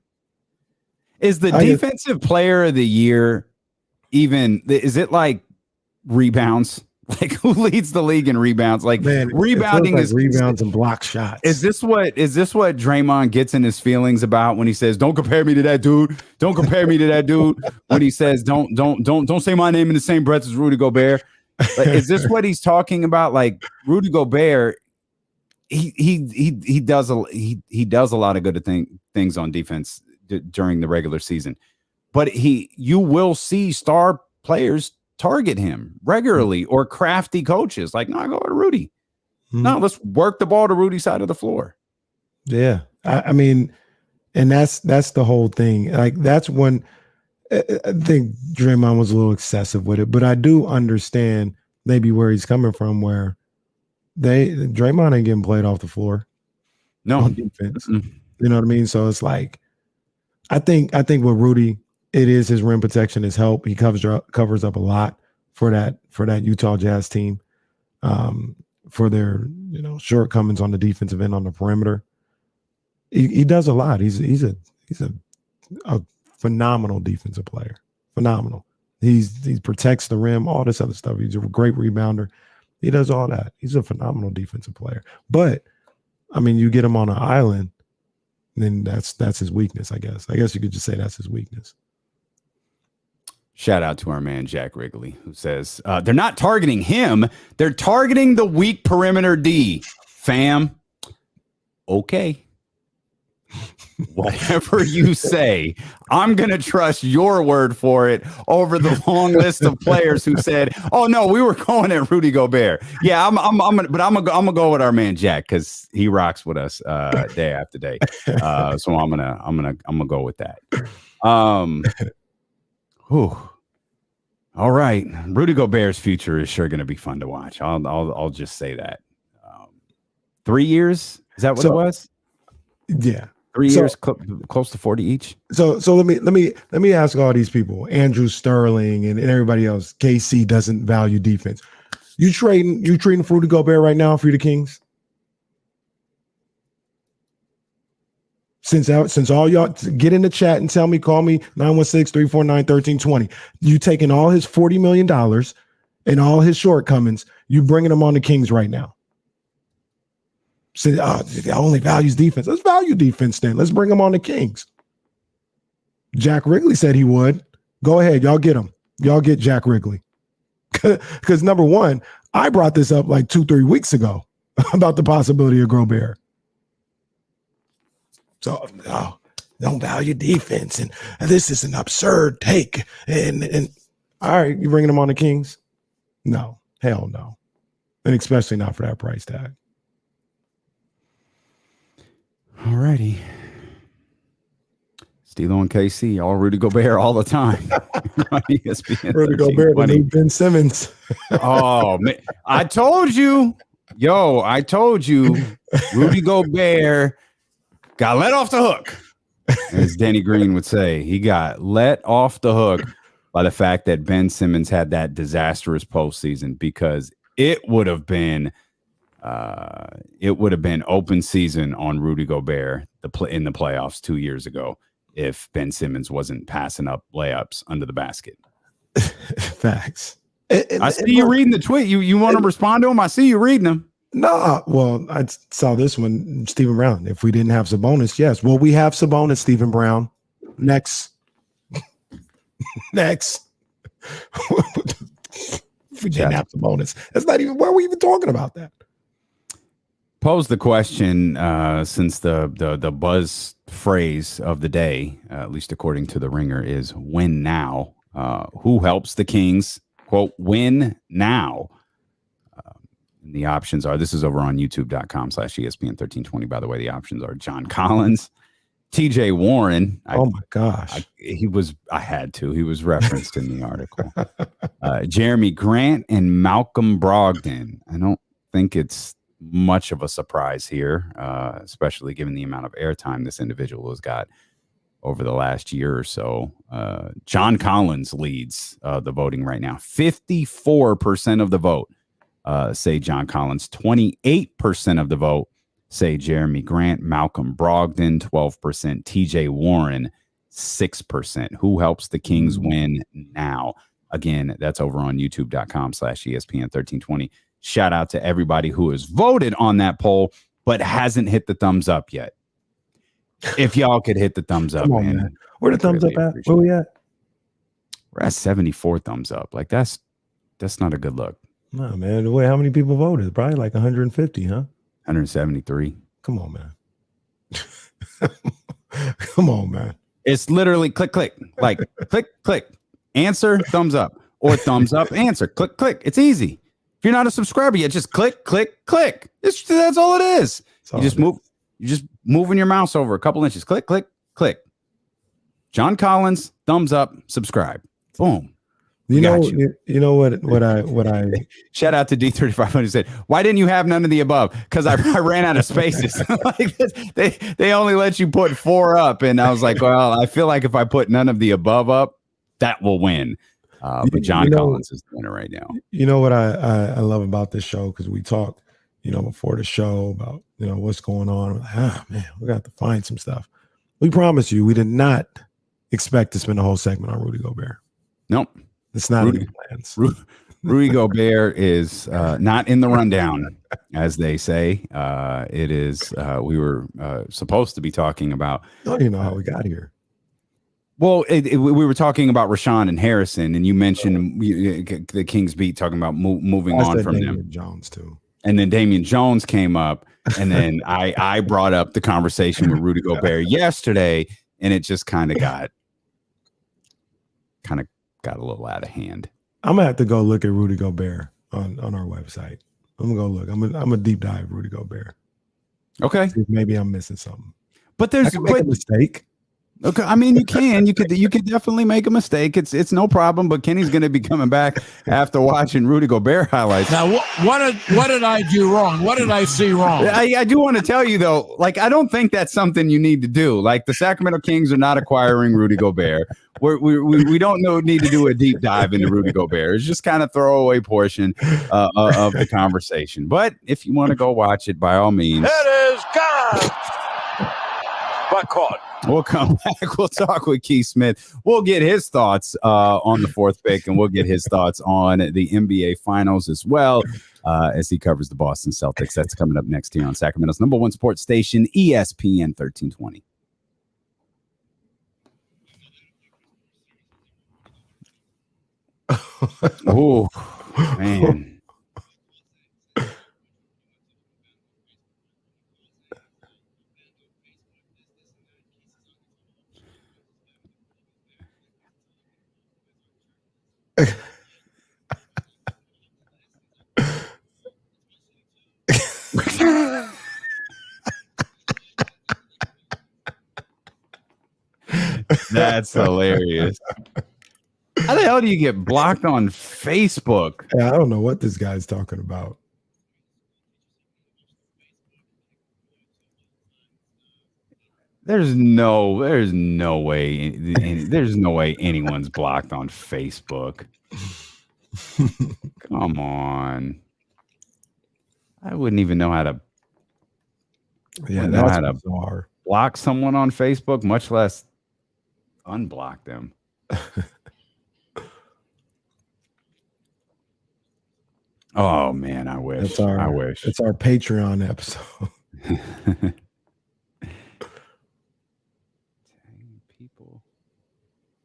Is the defensive player of the year is it like rebounds? Like who leads the league in rebounds? Like rebounding is rebounds and block shots. Is this what Draymond gets in his feelings about when he says, "Don't compare me to that dude. Don't compare me to that dude." When he says, "Don't say my name in the same breath as Rudy Gobert." Like, is this what he's talking about? Like Rudy Gobert, he does a lot of good things on defense during the regular season, but you will see star players target him regularly or crafty coaches like, no, go to Rudy. No, let's work the ball to Rudy's side of the floor. Yeah. I mean, and that's the whole thing. Like that's when I think Draymond was a little excessive with it, but I do understand maybe where he's coming from, where Draymond ain't getting played off the floor. No on defense. You know what I mean? So it's like, I think with Rudy, it is his rim protection, his help. He covers up a lot for that Utah Jazz team, for their shortcomings on the defensive end on the perimeter. He does a lot. He's a phenomenal defensive player. Phenomenal. He protects the rim, all this other stuff. He's a great rebounder. He does all that. He's a phenomenal defensive player. But I mean, you get him on an island, then that's his weakness, I guess. I guess you could just say that's his weakness. Shout out to our man, Jack Wrigley, who says, they're not targeting him. They're targeting the weak perimeter D. Fam. Okay. Whatever you say, I'm going to trust your word for it over the long list of players who said, "Oh no, we were going at Rudy Gobert." Yeah, I'm gonna go with our man Jack because he rocks with us day after day. So I'm gonna go with that. Whew. All right, Rudy Gobert's future is sure going to be fun to watch. I'll just say that. 3 years, is that what it was? Yeah. 3 years, close to 40 each. So let me ask all these people, Andrew Sterling and everybody else. KC doesn't value defense. You trading Rudy Gobert right now for the Kings? Since all y'all get in the chat and tell me, call me 916-349-1320. You taking all his $40 million and all his shortcomings, you bringing them on the Kings right now. Say, it only values defense. Let's value defense then. Let's bring him on the Kings. Jack Wrigley said he would. Go ahead. Y'all get him. Y'all get Jack Wrigley. Because number one, I brought this up like 2-3 weeks ago about the possibility of Gobert. So, don't value defense. And this is an absurd take. And all right, you bringing him on the Kings? No. Hell no. And especially not for that price tag. All righty. Stilo and KC, all Rudy Gobert all the time. Rudy Gobert, the new Ben Simmons. Oh, man. I told you. Rudy Gobert got let off the hook. As Danny Green would say, he got let off the hook by the fact that Ben Simmons had that disastrous postseason, because it would have been open season on Rudy Gobert in the playoffs 2 years ago if Ben Simmons wasn't passing up layups under the basket. Facts. I see you reading the tweet. You want to respond to him? I see you reading them. No, well, I saw this one, Stephen Brown. If we didn't have Sabonis, yes. Well, we have Sabonis, Stephen Brown. Next. If we didn't have Sabonis, that's not even, why are we even talking about that? Pose the question, since the buzz phrase of the day, at least according to the Ringer, is win now. Who helps the Kings, quote, win now? And the options are, this is over on youtube.com/ESPN1320. By the way, the options are John Collins, TJ Warren. Oh my gosh. He was referenced in the article. Jeremy Grant and Malcolm Brogdon. I don't think it's much of a surprise here, especially given the amount of airtime this individual has got over the last year or so. John Collins leads the voting right now. 54% of the vote say John Collins. 28% of the vote say Jeremy Grant. Malcolm Brogdon, 12%. TJ Warren, 6%. Who helps the Kings win now? Again, that's over on youtube.com/ESPN1320. Shout out to everybody who has voted on that poll but hasn't hit the thumbs up yet. If y'all could hit the thumbs up, man. Where the thumbs up at? Where we at? We're at 74 thumbs up. Like that's not a good look. No, man. Wait, how many people voted? Probably like 150, huh? 173. Come on, man. Come on, man. It's literally click, click, like click, click, answer, thumbs up, or thumbs up, answer, click, click. It's easy. If you're not a subscriber yet, just click, click, click. That's all it is. You just move. You're just moving your mouse over a couple inches. Click, click, click. John Collins, thumbs up, subscribe. Boom. You know what I shout out to D35 who said, why didn't you have none of the above? Because I ran out of spaces. Like they only let you put 4 up. And I was like, well, I feel like if I put none of the above up, that will win. But John Collins is the winner right now. You know what I love about this show? Because we talked, before the show about, what's going on. Like, man, we got to find some stuff. We promise you, we did not expect to spend a whole segment on Rudy Gobert. Nope. It's not in the plans. Rudy Gobert is not in the rundown, as they say. It is. We were supposed to be talking about. I don't even know how we got here. Well, we were talking about Rashawn and Harrison, and you mentioned the Kings beat, talking about moving on from them. Jones too. and then Damian Jones came up, and then I brought up the conversation with Rudy Gobert yesterday, and it just kind of got a little out of hand. I'm gonna have to go look at Rudy Gobert on our website. I'm gonna go look. I'm gonna deep dive Rudy Gobert. Okay, see if maybe I'm missing something. But there's a mistake. Okay, I mean you could definitely make a mistake. It's no problem. But Kenny's going to be coming back after watching Rudy Gobert highlights. Now, what did I do wrong? What did I see wrong? I do want to tell you though, like I don't think that's something you need to do. Like the Sacramento Kings are not acquiring Rudy Gobert. We don't need to do a deep dive into Rudy Gobert. It's just kind of throwaway portion of the conversation. But if you want to go watch it, by all means. It is gone. But caught. We'll come back. We'll talk with Keith Smith. We'll get his thoughts on the fourth pick, and we'll get his thoughts on the NBA Finals as well as he covers the Boston Celtics. That's coming up next here on Sacramento's #1 sports station, ESPN 1320. Oh, man. That's hilarious. How the hell do you get blocked on Facebook? Yeah, I don't know what this guy's talking about. There's no way anyone's blocked on Facebook. Come on. I wouldn't even know how to bizarre. Block someone on Facebook, much less unblock them. Oh man, I wish. I wish. It's our Patreon episode.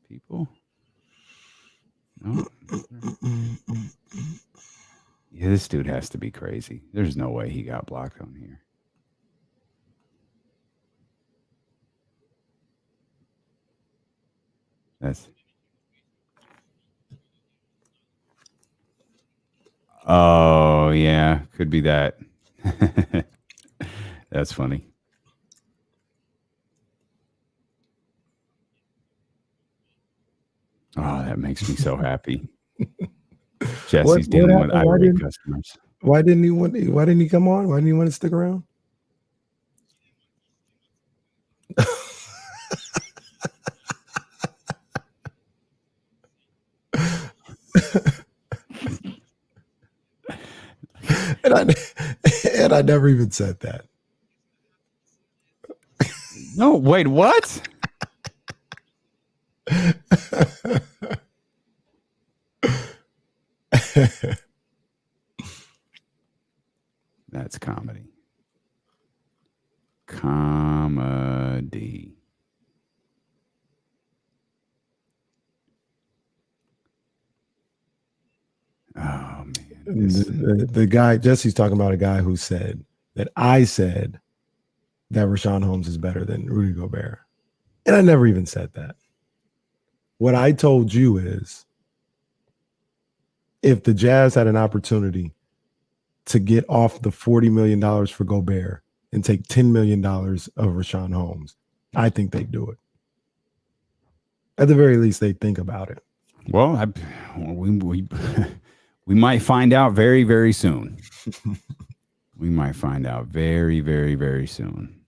People. No. Yeah, this dude has to be crazy. There's no way he got blocked on here. Oh yeah, could be that. That's funny. Oh, that makes me so happy. Jesse's dealing with irate customers. Why didn't he come on? Why didn't he want to stick around? and I never even said that. No, wait, what? That's comedy. Comedy. Oh man. The guy Jesse's talking about a guy who said that I said that Rashawn Holmes is better than Rudy Gobert. And I never even said that. What I told you is if the Jazz had an opportunity to get off the $40 million for Gobert and take $10 million of Rashawn Holmes, I think they'd do it. At the very least, they'd think about it. Well, we might find out very, very soon. We might find out very, very, very soon.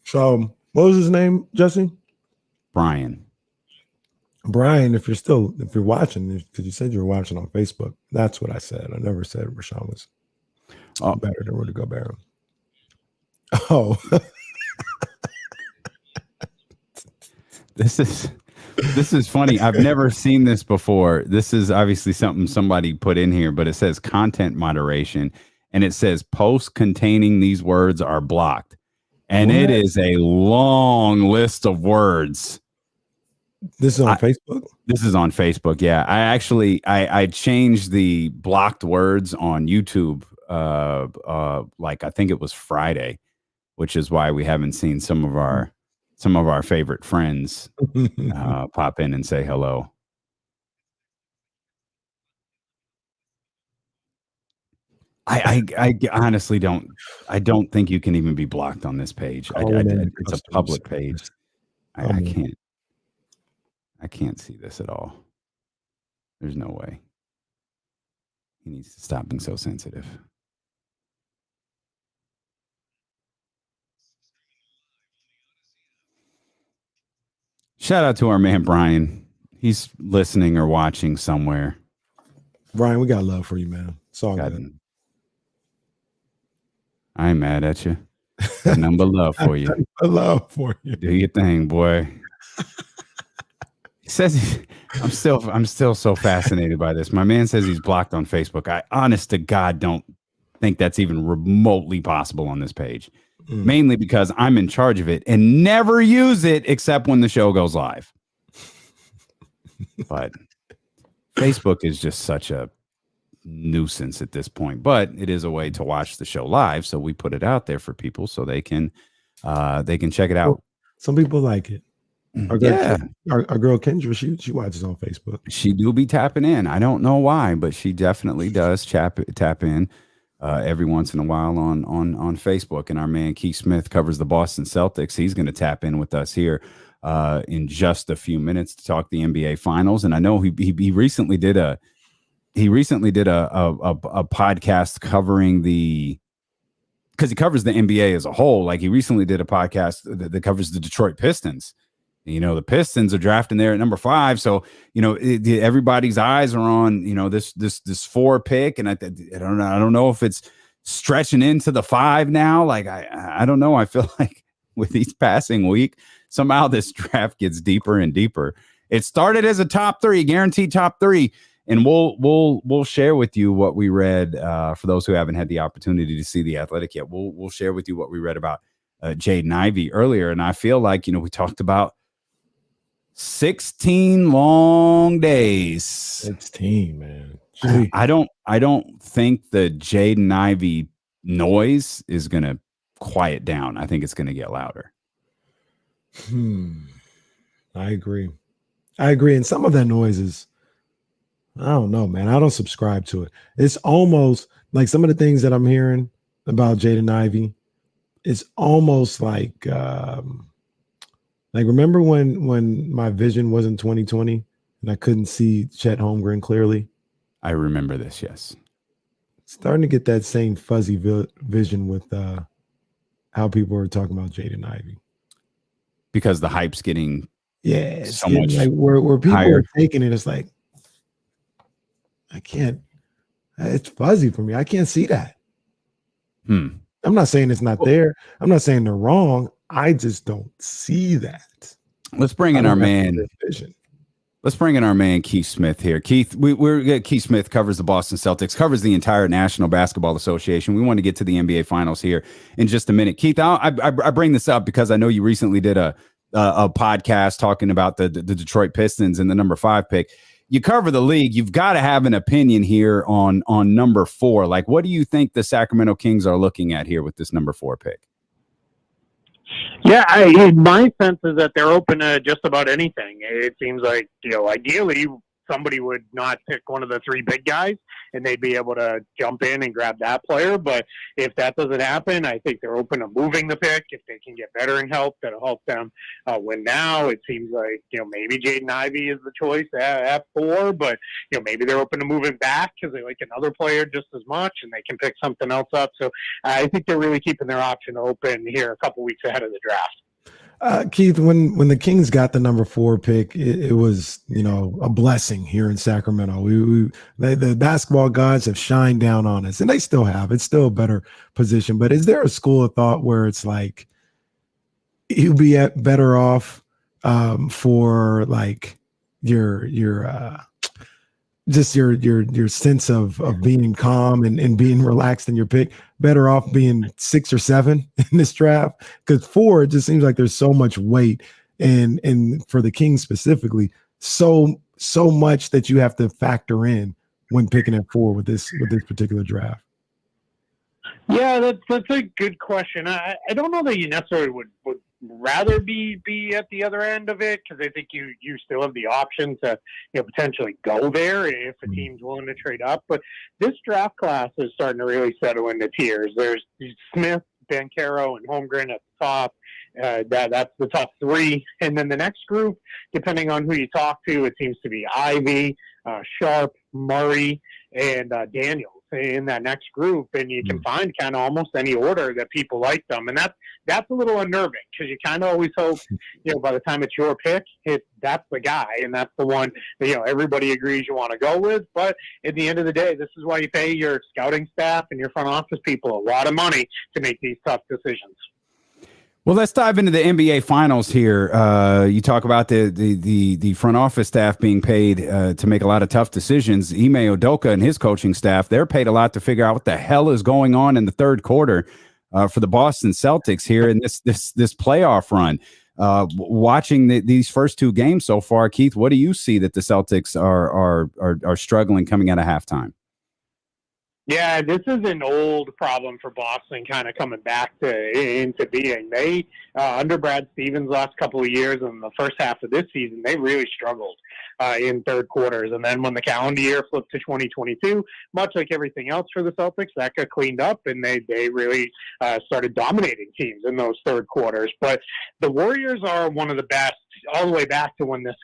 So, what was his name, Jesse? Brian, if you're watching, because you said you were watching on Facebook, that's what I said. I never said Rashawn was better than Rudy Gobert. Oh, this is funny. I've never seen this before. This is obviously something somebody put in here, but it says content moderation, and it says posts containing these words are blocked, and It is a long list of words. This is on Facebook? This is on Facebook, yeah. I changed the blocked words on YouTube like I think it was Friday, which is why we haven't seen some of our favorite friends pop in and say hello. I honestly don't think you can even be blocked on this page. It's a public page. I can't see this at all. There's no way. He needs to stop being so sensitive. Shout out to our man Brian. He's listening or watching somewhere. Brian, we got love for you, man. It's all good. I ain't mad at you. Number love for you. Love for you. Do your thing, boy. He says I'm still so fascinated by this. My man says he's blocked on Facebook. I honest to God don't think that's even remotely possible on this page. Mainly because I'm in charge of it and never use it except when the show goes live. But Facebook is just such a nuisance at this point, but it is a way to watch the show live. So we put it out there for people so they can check it out. Well, some people like it. Our girl Kendra, she watches on Facebook. She do be tapping in. I don't know why, but she definitely does tap in every once in a while on Facebook. And our man Keith Smith covers the Boston Celtics. He's going to tap in with us here in just a few minutes to talk the NBA Finals. And I know he recently did a podcast covering because he covers the NBA as a whole. Like he recently did a podcast that covers the Detroit Pistons. You know, the Pistons are drafting there at number 5. So, you know, everybody's eyes are on, you know, this 4 pick. And I don't know if it's stretching into the 5 now. Like, I don't know. I feel like with each passing week, somehow this draft gets deeper and deeper. It started as a top 3, guaranteed top 3. And we'll share with you what we read for those who haven't had the opportunity to see The Athletic yet. We'll share with you what we read about Jaden Ivey earlier. And I feel like, you know, we talked about 16 long days. 16, man. I don't think the Jaden Ivey noise is going to quiet down. I think it's going to get louder. I agree. And some of that noise is, I don't know, man. I don't subscribe to it. It's almost like some of the things that I'm hearing about Jaden Ivey. It's almost like remember when my vision was in 2020 and I couldn't see Chet Holmgren clearly? I remember this, yes. Starting to get that same fuzzy vision with how people are talking about Jaden Ivey. Because the hype's getting so much like where people higher. Are taking it, it's like, I can't, it's fuzzy for me. I can't see that. I'm not saying it's not there. I'm not saying they're wrong. I just don't see that. Let's bring in our man. Let's bring in our man Keith Smith here. Keith, Keith Smith covers the Boston Celtics, covers the entire National Basketball Association. We want to get to the NBA Finals here in just a minute. Keith, I bring this up because I know you recently did a podcast talking about the Detroit Pistons and the number 5 pick. You cover the league. You've got to have an opinion here on number 4. Like, what do you think the Sacramento Kings are looking at here with this number 4 pick? Yeah, my sense is that they're open to just about anything. It seems like, you know, ideally somebody would not pick one of the 3 big guys and they'd be able to jump in and grab that player. But if that doesn't happen, I think they're open to moving the pick. If they can get veteran help, that'll help them win now. It seems like, you know, maybe Jaden Ivey is the choice at 4, but, you know, maybe they're open to moving back because they like another player just as much and they can pick something else up. So I think they're really keeping their option open here a couple weeks ahead of the draft. Keith, when the Kings got the number 4 pick, it was, you know, a blessing here in Sacramento. The basketball gods have shined down on us, and they still have. It's still a better position. But is there a school of thought where it's like you'd be better off for like your sense of being calm and being relaxed in your pick, better off being 6 or 7 in this draft? Because 4, it just seems like there's so much weight and for the Kings specifically, so much that you have to factor in when picking at 4 with this particular draft. Yeah, that's a good question. I don't know that you necessarily would rather be at the other end of it, because I think you still have the option to potentially go there if a team's willing to trade up. But this draft class is starting to really settle into tiers. There's Smith, Banchero, and Holmgren at the top. That's the top 3, and then the next group, depending on who you talk to, it seems to be Ivy, Sharp, Murray, and Daniels in that next group, and you can find kind of almost any order that people like them, and that's a little unnerving, because you kind of always hope by the time it's your pick, that's the guy, and that's the one that everybody agrees you want to go with. But at the end of the day, this is why you pay your scouting staff and your front office people a lot of money to make these tough decisions. Well, let's dive into the NBA Finals here. You talk about the front office staff being paid to make a lot of tough decisions. Ime Udoka and his coaching staff, they're paid a lot to figure out what the hell is going on in the third quarter for the Boston Celtics here in this playoff run. Watching these first 2 games so far, Keith, what do you see that the Celtics are struggling coming out of halftime? Yeah, this is an old problem for Boston kind of coming back into being. They, under Brad Stevens last couple of years and the first half of this season, they really struggled in third quarters. And then when the calendar year flipped to 2022, much like everything else for the Celtics, that got cleaned up, and they really started dominating teams in those third quarters. But the Warriors are one of the best all the way back to when this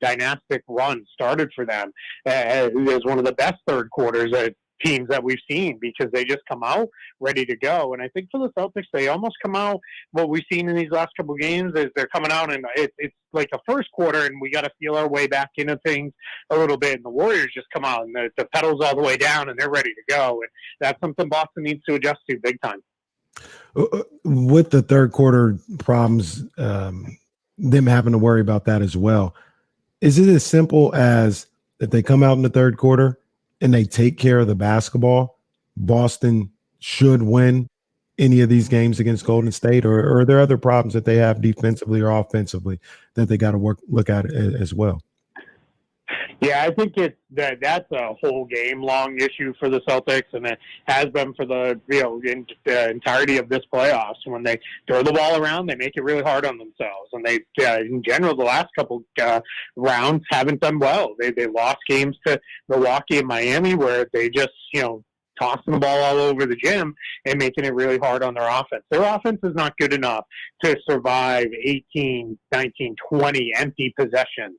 dynastic run started for them. It was one of the best third quarters teams that we've seen, because they just come out ready to go. And I think for the Celtics, they almost come out, what we've seen in these last couple of games is they're coming out and it's like a first quarter, and we got to feel our way back into things a little bit. And the Warriors just come out and the pedal's all the way down and they're ready to go. And that's something Boston needs to adjust to big time. With the third quarter problems, them having to worry about that as well. Is it as simple as if they come out in the third quarter and they take care of the basketball, Boston should win any of these games against Golden State, or are there other problems that they have defensively or offensively that they got to look at as well? Yeah, I think that's a whole game long issue for the Celtics, and it has been for the the entirety of this playoffs. When they throw the ball around, they make it really hard on themselves, and they in general the last couple rounds haven't done well. They lost games to Milwaukee and Miami where they just tossing the ball all over the gym and making it really hard on their offense. Their offense is not good enough to survive 18, 19, 20 empty possessions.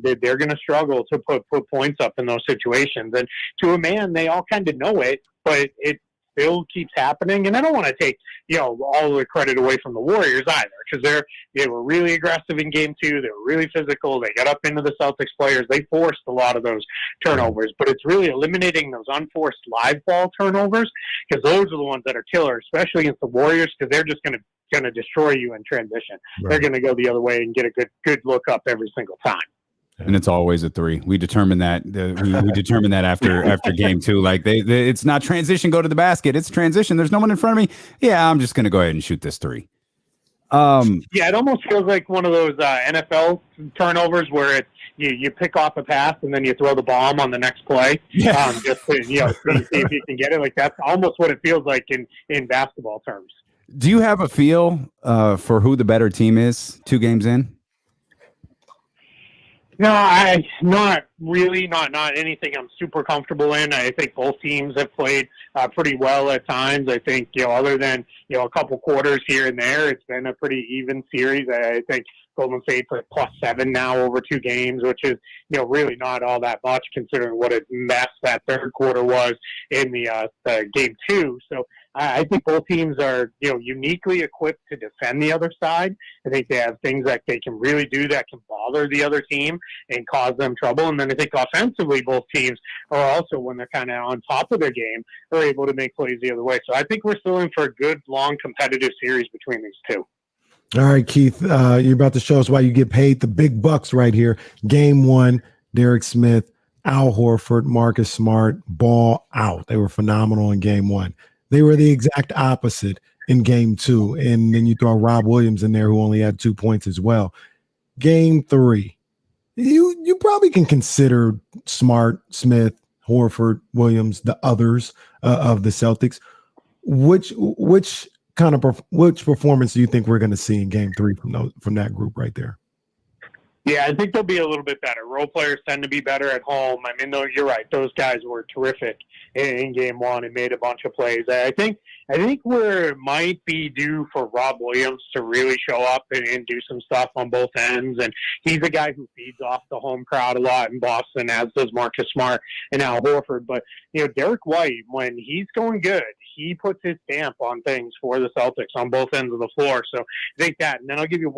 They're going to struggle to put points up in those situations. And to a man, they all kind of know it, but it still keeps happening. And I don't want to take, all the credit away from the Warriors either, because they were really aggressive in game 2. They were really physical. They got up into the Celtics players. They forced a lot of those turnovers, but it's really eliminating those unforced live ball turnovers, because those are the ones that are killer, especially against the Warriors, because they're just going to destroy you in transition. Right. They're going to go the other way and get a good look up every single time. And it's always a 3. We determined that. We determined that after game 2. Like it's not transition, go to the basket. It's transition. There's no one in front of me. Yeah, I'm just going to go ahead and shoot this 3. Yeah, it almost feels like one of those NFL turnovers where it's you pick off a pass and then you throw the bomb on the next play. Yeah. Just to see if you can get it. Like that's almost what it feels like in basketball terms. Do you have a feel for who the better team is 2 games in? No, not really. Not anything I'm super comfortable in. I think both teams have played pretty well at times. I think, other than, a couple quarters here and there, it's been a pretty even series. I think Golden State's like +7 now over 2 games, which is, really not all that much considering what a mess that third quarter was in the game 2. So I think both teams are, uniquely equipped to defend the other side. I think they have things that they can really do that can bother the other team and cause them trouble. And then I think offensively, both teams are also, when they're kind of on top of their game, are able to make plays the other way. So I think we're still in for a good, long, competitive series between these two. All right, Keith, you're about to show us why you get paid the big bucks right here. Game 1, Derek Smith, Al Horford, Marcus Smart, ball out. They were phenomenal in game 1. They were the exact opposite in game 2. And then you throw Rob Williams in there, who only had 2 points as well. Game 3, you probably can consider Smart, Smith, Horford, Williams, the others of the Celtics. Which performance do you think we're going to see in game 3 from that group right there? Yeah, I think they'll be a little bit better. Role players tend to be better at home. I mean, though, you're right. Those guys were terrific in game 1 and made a bunch of plays. I think where it might be due for Rob Williams to really show up and do some stuff on both ends. And he's a guy who feeds off the home crowd a lot in Boston, as does Marcus Smart and Al Horford. But, Derek White, when he's going good, he puts his stamp on things for the Celtics on both ends of the floor. So I think that. And then I'll give you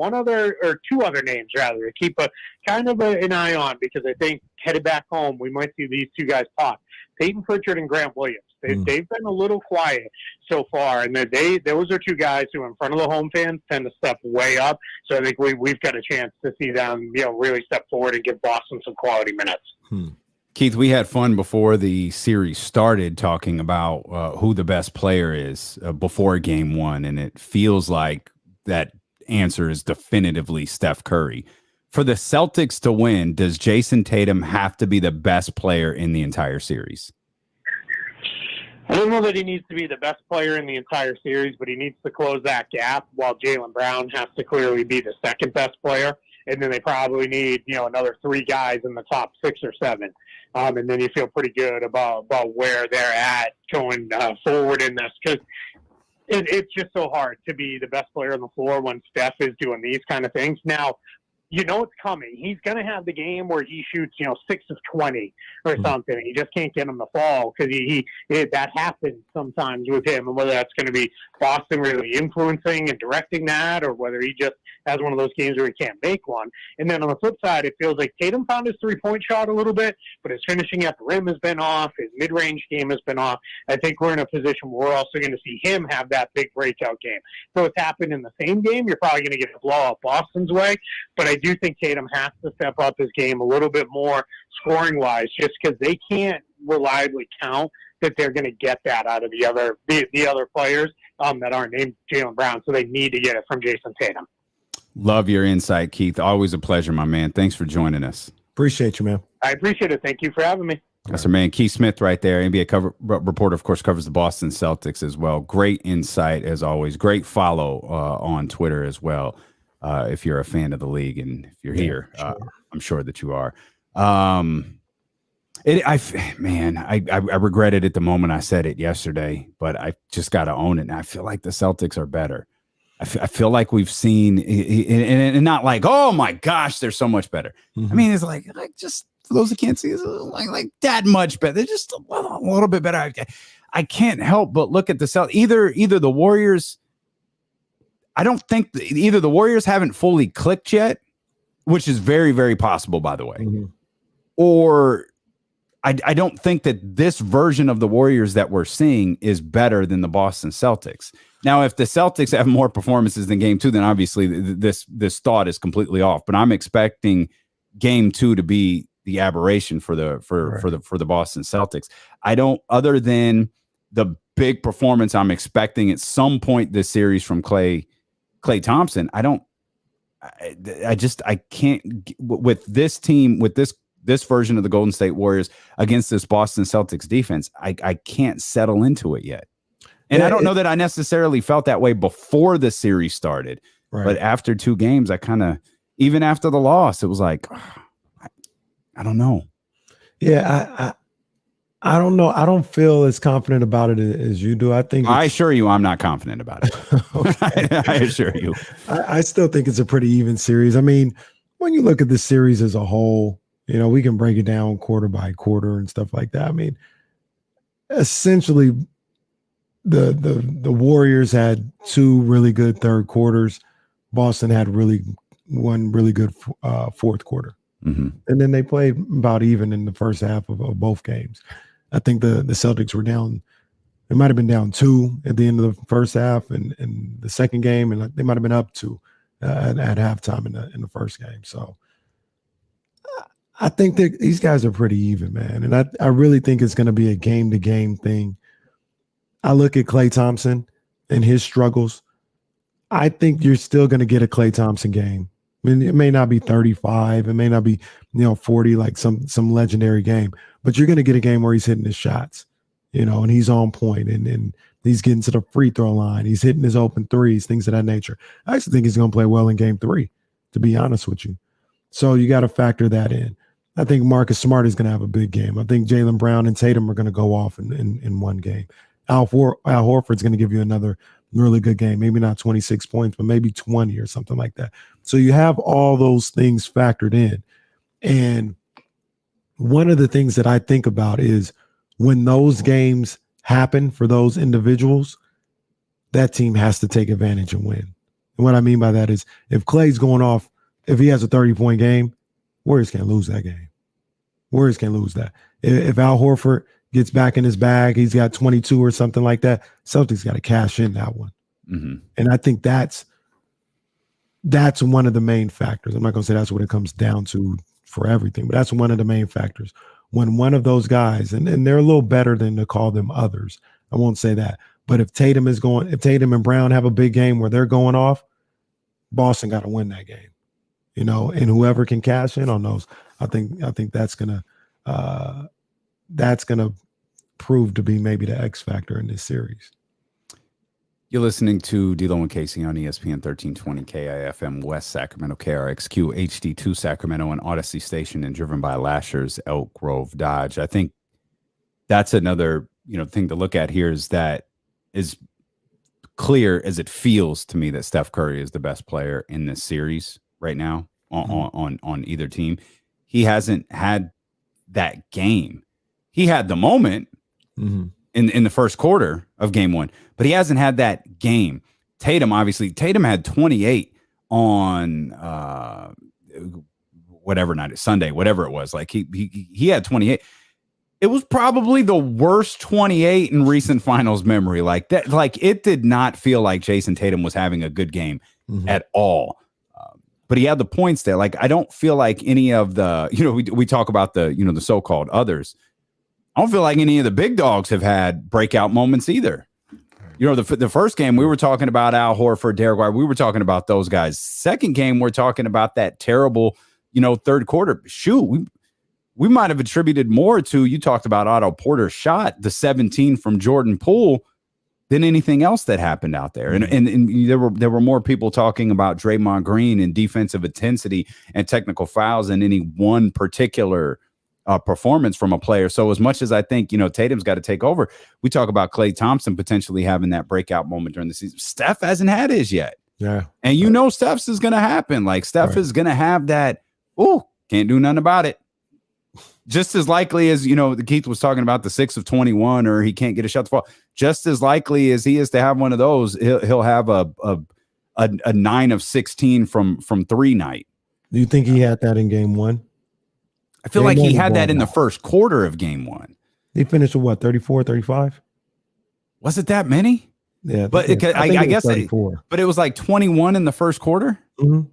two other names, rather, to keep an eye on, because I think headed back home, we might see these two guys pop. Peyton Pritchard and Grant Williams. They've been a little quiet so far, and those are two guys who, in front of the home fans, tend to step way up. So I think we've got a chance to see them, really step forward and give Boston some quality minutes. Keith, we had fun before the series started talking about who the best player is before game 1, and it feels like that answer is definitively Steph Curry. For the Celtics to win, does Jason Tatum have to be the best player in the entire series? I don't know that he needs to be the best player in the entire series, but he needs to close that gap, while Jaylen Brown has to clearly be the second best player. And then they probably need, another 3 guys in the top 6 or 7. And then you feel pretty good about where they're at going forward in this, because it's just so hard to be the best player on the floor when Steph is doing these kind of things. Now, it's coming. He's going to have the game where he shoots, 6 of 20 or something. He just can't get him to fall, because that happens sometimes with him. And whether that's going to be Boston really influencing and directing that, or whether he just has one of those games where he can't make one. And then on the flip side, it feels like Tatum found his 3-point shot a little bit, but his finishing at the rim has been off. His mid-range game has been off. I think we're in a position where we're also going to see him have that big breakout game. So it's happened in the same game. You're probably going to get a blowout Boston's way, but I do think Tatum has to step up his game a little bit more scoring-wise, just because they can't reliably count that they're going to get that out of the other players that aren't named Jaylen Brown. So they need to get it from Jason Tatum. Love your insight, Keith. Always a pleasure, my man. Thanks for joining us. Appreciate you, man. I appreciate it. Thank you for having me. That's our man, Keith Smith, right there. NBA reporter, of course, covers the Boston Celtics as well. Great insight, as always. Great follow on Twitter as well, if you're a fan of the league. And if you're here, sure. I'm sure that you are. I regretted it the moment I said it yesterday, but I just got to own it. And I feel like the Celtics are better. I feel like we've seen, and not like, oh my gosh, they're so much better. I mean, it's like just for those who can't see, it's like that much better. They're just a little bit better. I can't help but look at the Celtics. Either the Warriors. I don't think either the Warriors haven't fully clicked yet, which is very, very possible, by the way, or I don't think that this version of the Warriors that we're seeing is better than the Boston Celtics. Now, if the Celtics have more performances than game 2, then obviously this thought is completely off. But I'm expecting game 2 to be the aberration for the Boston Celtics. I don't, other than the big performance I'm expecting at some point this series from Klay Thompson. I can't with this team, with this version of the Golden State Warriors against this Boston Celtics defense. I can't settle into it yet. And I don't know that I necessarily felt that way before the series started, but after 2 games, I kind of, even after the loss, it was like, I don't know. Yeah, I don't know. I don't feel as confident about it as you do. I assure you, I'm not confident about it. I assure you. I still think it's a pretty even series. I mean, when you look at the series as a whole, we can break it down quarter by quarter and stuff like that. I mean, essentially, the Warriors had 2 really good third quarters. Boston had one really good fourth quarter. And then they played about even in the first half of both games. I think the Celtics were down. They might have been down 2 at the end of the first half and the second game, and they might have been up 2 at halftime in the first game. So I think that these guys are pretty even, man. And I really think it's going to be a game-to-game thing. I look at Klay Thompson. and his struggles, I think you're still going to get a Klay Thompson game. I mean, it may not be 35, it may not be 40 like some legendary game, but you're going to get a game where he's hitting his shots, and he's on point and he's getting to the free throw line. He's hitting his open threes, things of that nature. I actually think he's going to play well in game 3, to be honest with you. So you got to factor that in. I think Marcus Smart is going to have a big game. I think Jaylen Brown and Tatum are going to go off in one game. Al Horford's going to give you another really good game. Maybe not 26 points, but maybe 20 or something like that. So you have all those things factored in. And one of the things that I think about is when those games happen for those individuals, that team has to take advantage and win. And what I mean by that is if Klay's going off, if he has a 30-point game, Warriors can't lose that game. Warriors can't lose that. If Al Horford gets back in his bag, he's got 22 or something like that, Celtics got to cash in that one. Mm-hmm. And I think that's one of the main factors. I'm not going to say that's what it comes down to for everything, but that's one of the main factors. When one of those guys, and they're a little better than to call them others, I won't say that, but if Tatum and Brown have a big game where they're going off, Boston got to win that game. And whoever can cash in on those, I think that's gonna prove to be maybe the X factor in this series. You're listening to D'Lo and Casey on ESPN 1320 KIFM West Sacramento, KRXQ HD2 Sacramento, and Odyssey Station, and driven by Lashers Elk Grove Dodge. I think that's another thing to look at here is that is clear as it feels to me that Steph Curry is the best player in this series right now on either team. He hasn't had that game. He had the moment in the first quarter of game 1, but he hasn't had that game. Tatum had 28 on whatever night, Sunday, whatever it was. Like he had 28. It was probably the worst 28 in recent finals memory. Like that, like it did not feel like Jason Tatum was having a good game at all. But he had the points there. Like, I don't feel like any of the, we talk about the, the so-called others. I don't feel like any of the big dogs have had breakout moments either. The first game we were talking about Al Horford, Derek White. We were talking about those guys. Second game, we're talking about that terrible, third quarter. Shoot, we might have attributed more to, you talked about Otto Porter's shot, the 17 from Jordan Poole, than anything else that happened out there. And there were more people talking about Draymond Green and defensive intensity and technical fouls than any one particular performance from a player. So as much as I think, Tatum's got to take over, we talk about Klay Thompson potentially having that breakout moment during the season. Steph hasn't had his yet. Yeah. And Steph's is going to happen. Like Steph is going to have that, can't do nothing about it. Just as likely as, Keith was talking about the 6 of 21, or he can't get a shot to fall. Just as likely as he is to have one of those, he'll have a 9 of 16 from 3 night. Do you think he had that in game 1? I feel like he had that in the first quarter of game 1. He finished with what, 34, 35? Was it that many? Yeah, but I guess 34. But it was like 21 in the first quarter. Mm-hmm.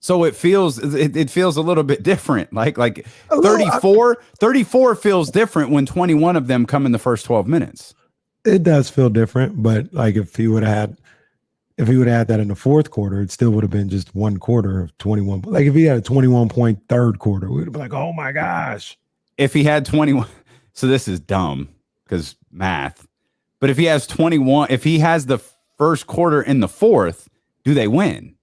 So it feels a little bit different. Like 34 feels different when 21 of them come in the first 12 minutes. It does feel different, but like if he would have had that in the fourth quarter, it still would have been just one quarter of 21. Like if he had a 21-point third quarter, we'd be like, oh my gosh. If he had 21, so this is dumb because math. But if he has 21, if he has the first quarter in the fourth, do they win?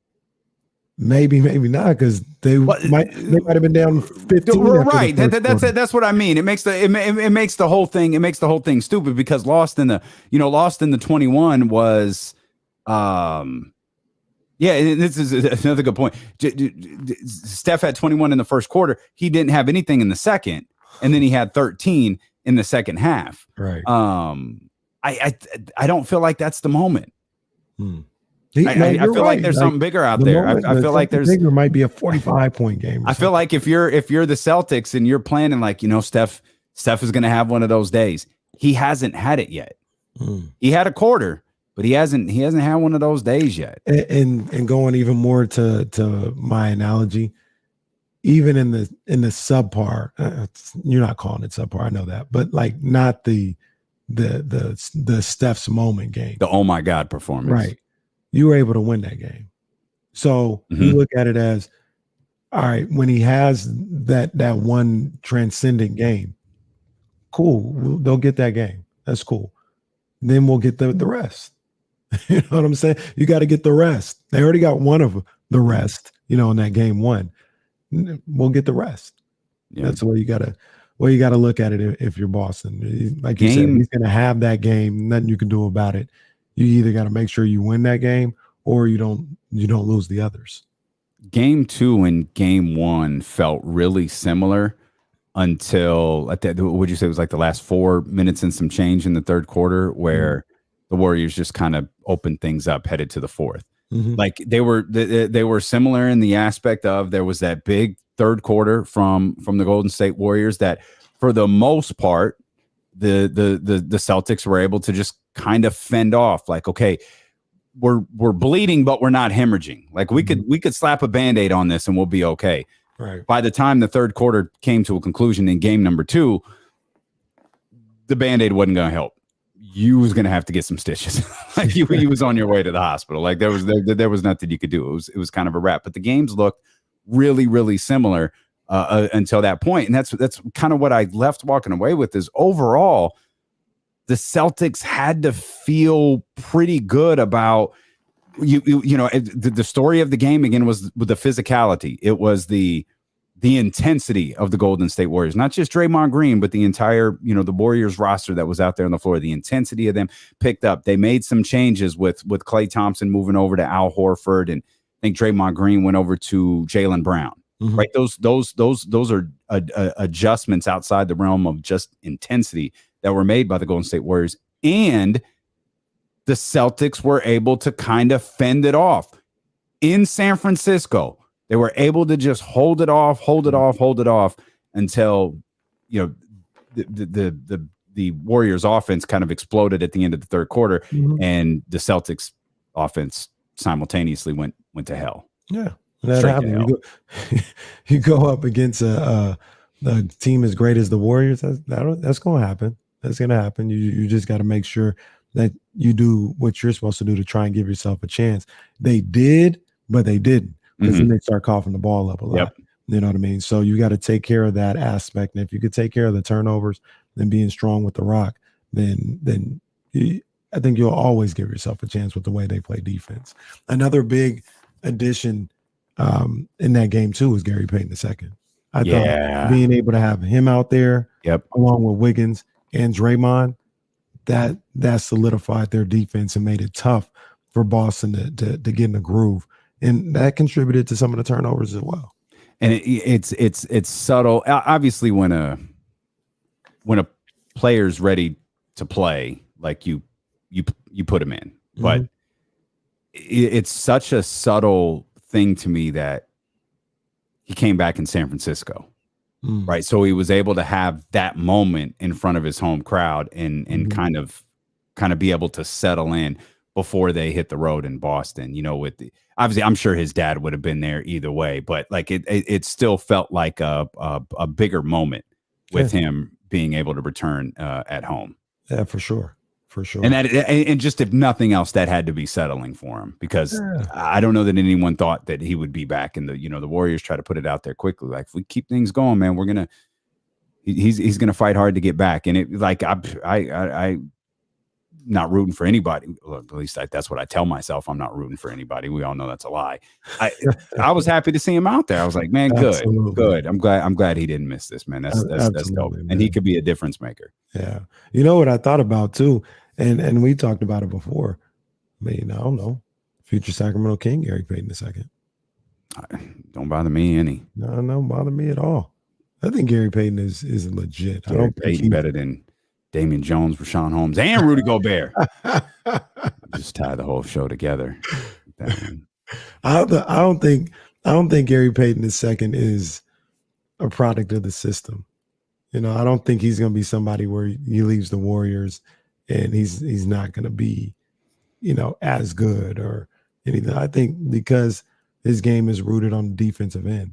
Maybe not, because they might have been down 15. Right. That's what I mean. It makes the whole thing stupid, because lost in the 21 was this is another good point. Steph had 21 in the first quarter. He didn't have anything in the second, and then he had 13 in the second half. Right. I don't feel like that's the moment. I feel like there's something bigger out there. I feel like there's bigger might be a 45-point game. I feel like if you're the Celtics and you're planning like, Steph is going to have one of those days. He hasn't had it yet. He had a quarter, but he hasn't had one of those days yet. And going even more to my analogy, even in the subpar, you're not calling it subpar, I know that, but like not the the Steph's moment game. The oh my God performance. Right. You were able to win that game. So you look at it as, all right, when he has that one transcendent game, cool. They'll get that game. That's cool. Then we'll get the rest. You know what I'm saying? You got to get the rest. They already got one of the rest, in that game one. We'll get the rest. Yeah. That's the way you gotta look at it if you're Boston. Like you said, he's gonna have that game. Nothing you can do about it. You either got to make sure you win that game or you don't lose the others. Game 2 and game 1 felt really similar until would you say it was like the last 4 minutes and some change in the third quarter where the Warriors just kind of opened things up headed to the fourth. Like they were similar in the aspect of there was that big third quarter from the Golden State Warriors that for the most part the Celtics were able to just kind of fend off, like, okay, we're bleeding but we're not hemorrhaging, like we could slap a Band-Aid on this and we'll be okay. Right. By the time the third quarter came to a conclusion in game number 2, the Band-Aid wasn't going to help. You was going to have to get some stitches. Like you was on your way to the hospital. Like there was nothing you could do. It was kind of a wrap. But the games looked really, really similar until that point. And that's kind of what I left walking away with is overall, the Celtics had to feel pretty good about the story of the game again was with the physicality. It was the intensity of the Golden State Warriors, not just Draymond Green, but the entire, the Warriors roster that was out there on the floor. The intensity of them picked up. They made some changes with Klay Thompson moving over to Al Horford, and I think Draymond Green went over to Jaylen Brown. Right? Those are adjustments outside the realm of just intensity that were made by the Golden State Warriors, and the Celtics were able to kind of fend it off in San Francisco. They were able to just hold it off until, the Warriors offense kind of exploded at the end of the third quarter, and the Celtics offense simultaneously went to hell. Yeah, that happened. You go up against a team as great as the Warriors. That's going to happen. That's going to happen. You just got to make sure that you do what you're supposed to do to try and give yourself a chance. They did, but they didn't. Because then they start coughing the ball up a lot. Yep. You know what I mean? So you got to take care of that aspect. And if you could take care of the turnovers and being strong with the rock, then I think you'll always give yourself a chance with the way they play defense. Another big addition in that game, too, is Gary Payton II. I thought being able to have him out there along with Wiggins and Draymond, that solidified their defense and made it tough for Boston to get in the groove. And that contributed to some of the turnovers as well. And it's subtle. Obviously, when a player's ready to play, like you put him in. But it's such a subtle thing to me that he came back in San Francisco, right? So he was able to have that moment in front of his home crowd and kind of be able to settle in before they hit the road in Boston. Obviously, I'm sure his dad would have been there either way, but like it still felt like a bigger moment with him being able to return at home. Yeah, for sure. And just if nothing else, that had to be settling for him, because I don't know that anyone thought that he would be back. And the Warriors try to put it out there quickly, like, if we keep things going, man, he's gonna fight hard to get back. And it, like, I not rooting for anybody. Well, at least that's what I tell myself. I'm not rooting for anybody. We all know that's a lie. I was happy to see him out there. I was like, man, good. I'm glad he didn't miss this, man. That's dope. Man. And he could be a difference maker. Yeah. You know what I thought about too, and we talked about it before. I mean, I don't know. Future Sacramento King, Gary Payton II. Don't bother me any. No, don't bother me at all. I think Gary Payton is legit. Gary I don't think Payton better than Damian Jones, Rashawn Holmes, and Rudy Gobert. Just tie the whole show together. I don't think Gary Payton II is a product of the system. I don't think he's going to be somebody where he leaves the Warriors and he's not going to be, as good or anything. I think because his game is rooted on the defensive end,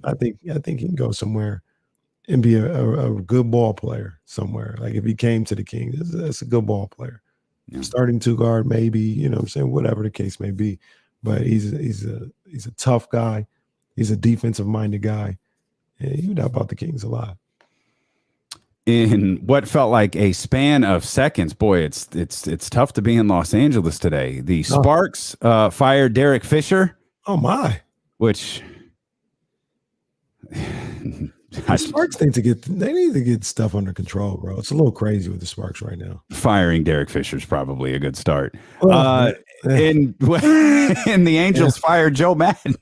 I think he can go somewhere and be a good ball player somewhere. Like if he came to the Kings, that's a good ball player. Yeah. Starting 2 guard, maybe, you know what I'm saying, whatever the case may be. But he's a tough guy. He's a defensive minded guy. And he would help out the Kings a lot. In what felt like a span of seconds, boy, it's tough to be in Los Angeles today. The Sparks fired Derek Fisher. Oh my! Which the Sparks need to get stuff under control, bro. It's a little crazy with the Sparks right now. Firing Derek Fisher is probably a good start. And the Angels fired Joe Madden.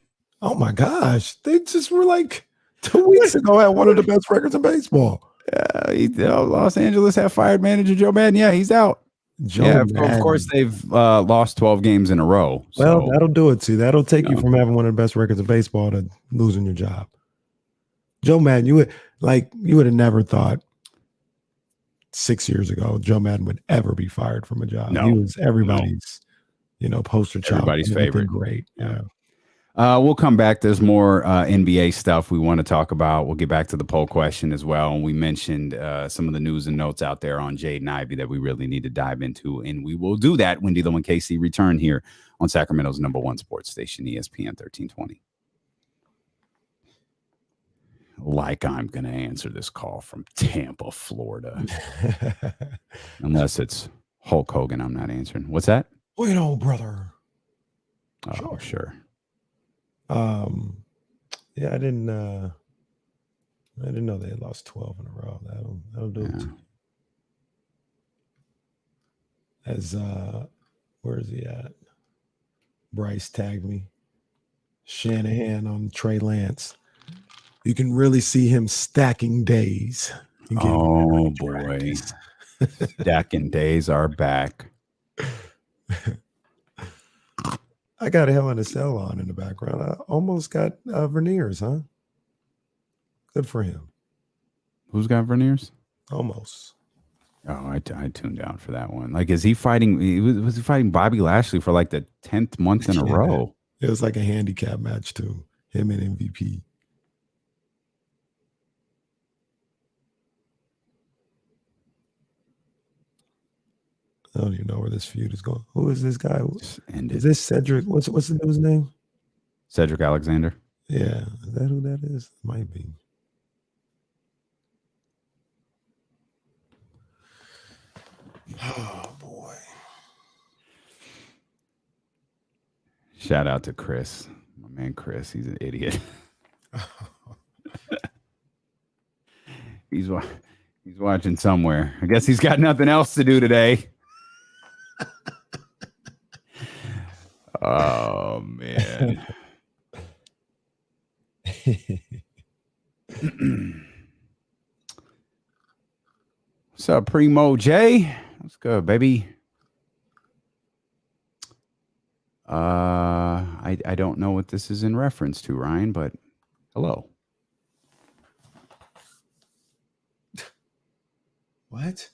Oh my gosh, they just were like 2 weeks ago had one of the best records in baseball. Los Angeles have fired manager Joe Madden. Yeah, he's out. Of course, they've lost 12 games in a row. Well, that'll do it. See, that'll take you from having one of the best records in baseball to losing your job. Joe Madden, you would have never thought 6 years ago Joe Madden would ever be fired from a job. No, he was everybody's, poster child. Everybody's favorite. Great. Yeah. We'll come back. There's more NBA stuff we want to talk about. We'll get back to the poll question as well. And we mentioned some of the news and notes out there on Jaden Ivey that we really need to dive into. And we will do that when D'Lo and KC return here on Sacramento's #1 sports station, ESPN 1320. Like I'm going to answer this call from Tampa, Florida. Unless it's Hulk Hogan, I'm not answering. What's that? Wait, brother. Oh, sure. Yeah, I didn't know they had lost 12 in a row. That'll do it. As where is he at? Bryce tagged me. Shanahan on Trey Lance. You can really see him stacking days. Oh boy. Stacking days are back. I got a Hell in a Cell on in the background. I almost got Verniers, huh? Good for him. Who's got Verniers? Almost. Oh, I tuned out for that one. Like, is he fighting? Was he fighting Bobby Lashley for like the 10th month in a row? It was like a handicap match too. Him and MVP. I don't even know where this feud is going. Who is this guy? Is this Cedric? What's the dude's name? Cedric Alexander. Yeah. Is that who that is? Might be. Oh, boy. Shout out to Chris. My man Chris. He's an idiot. He's watching somewhere. I guess he's got nothing else to do today. Oh man. What's up, Primo J? What's good, baby? I don't know what this is in reference to, Ryan, but hello. What?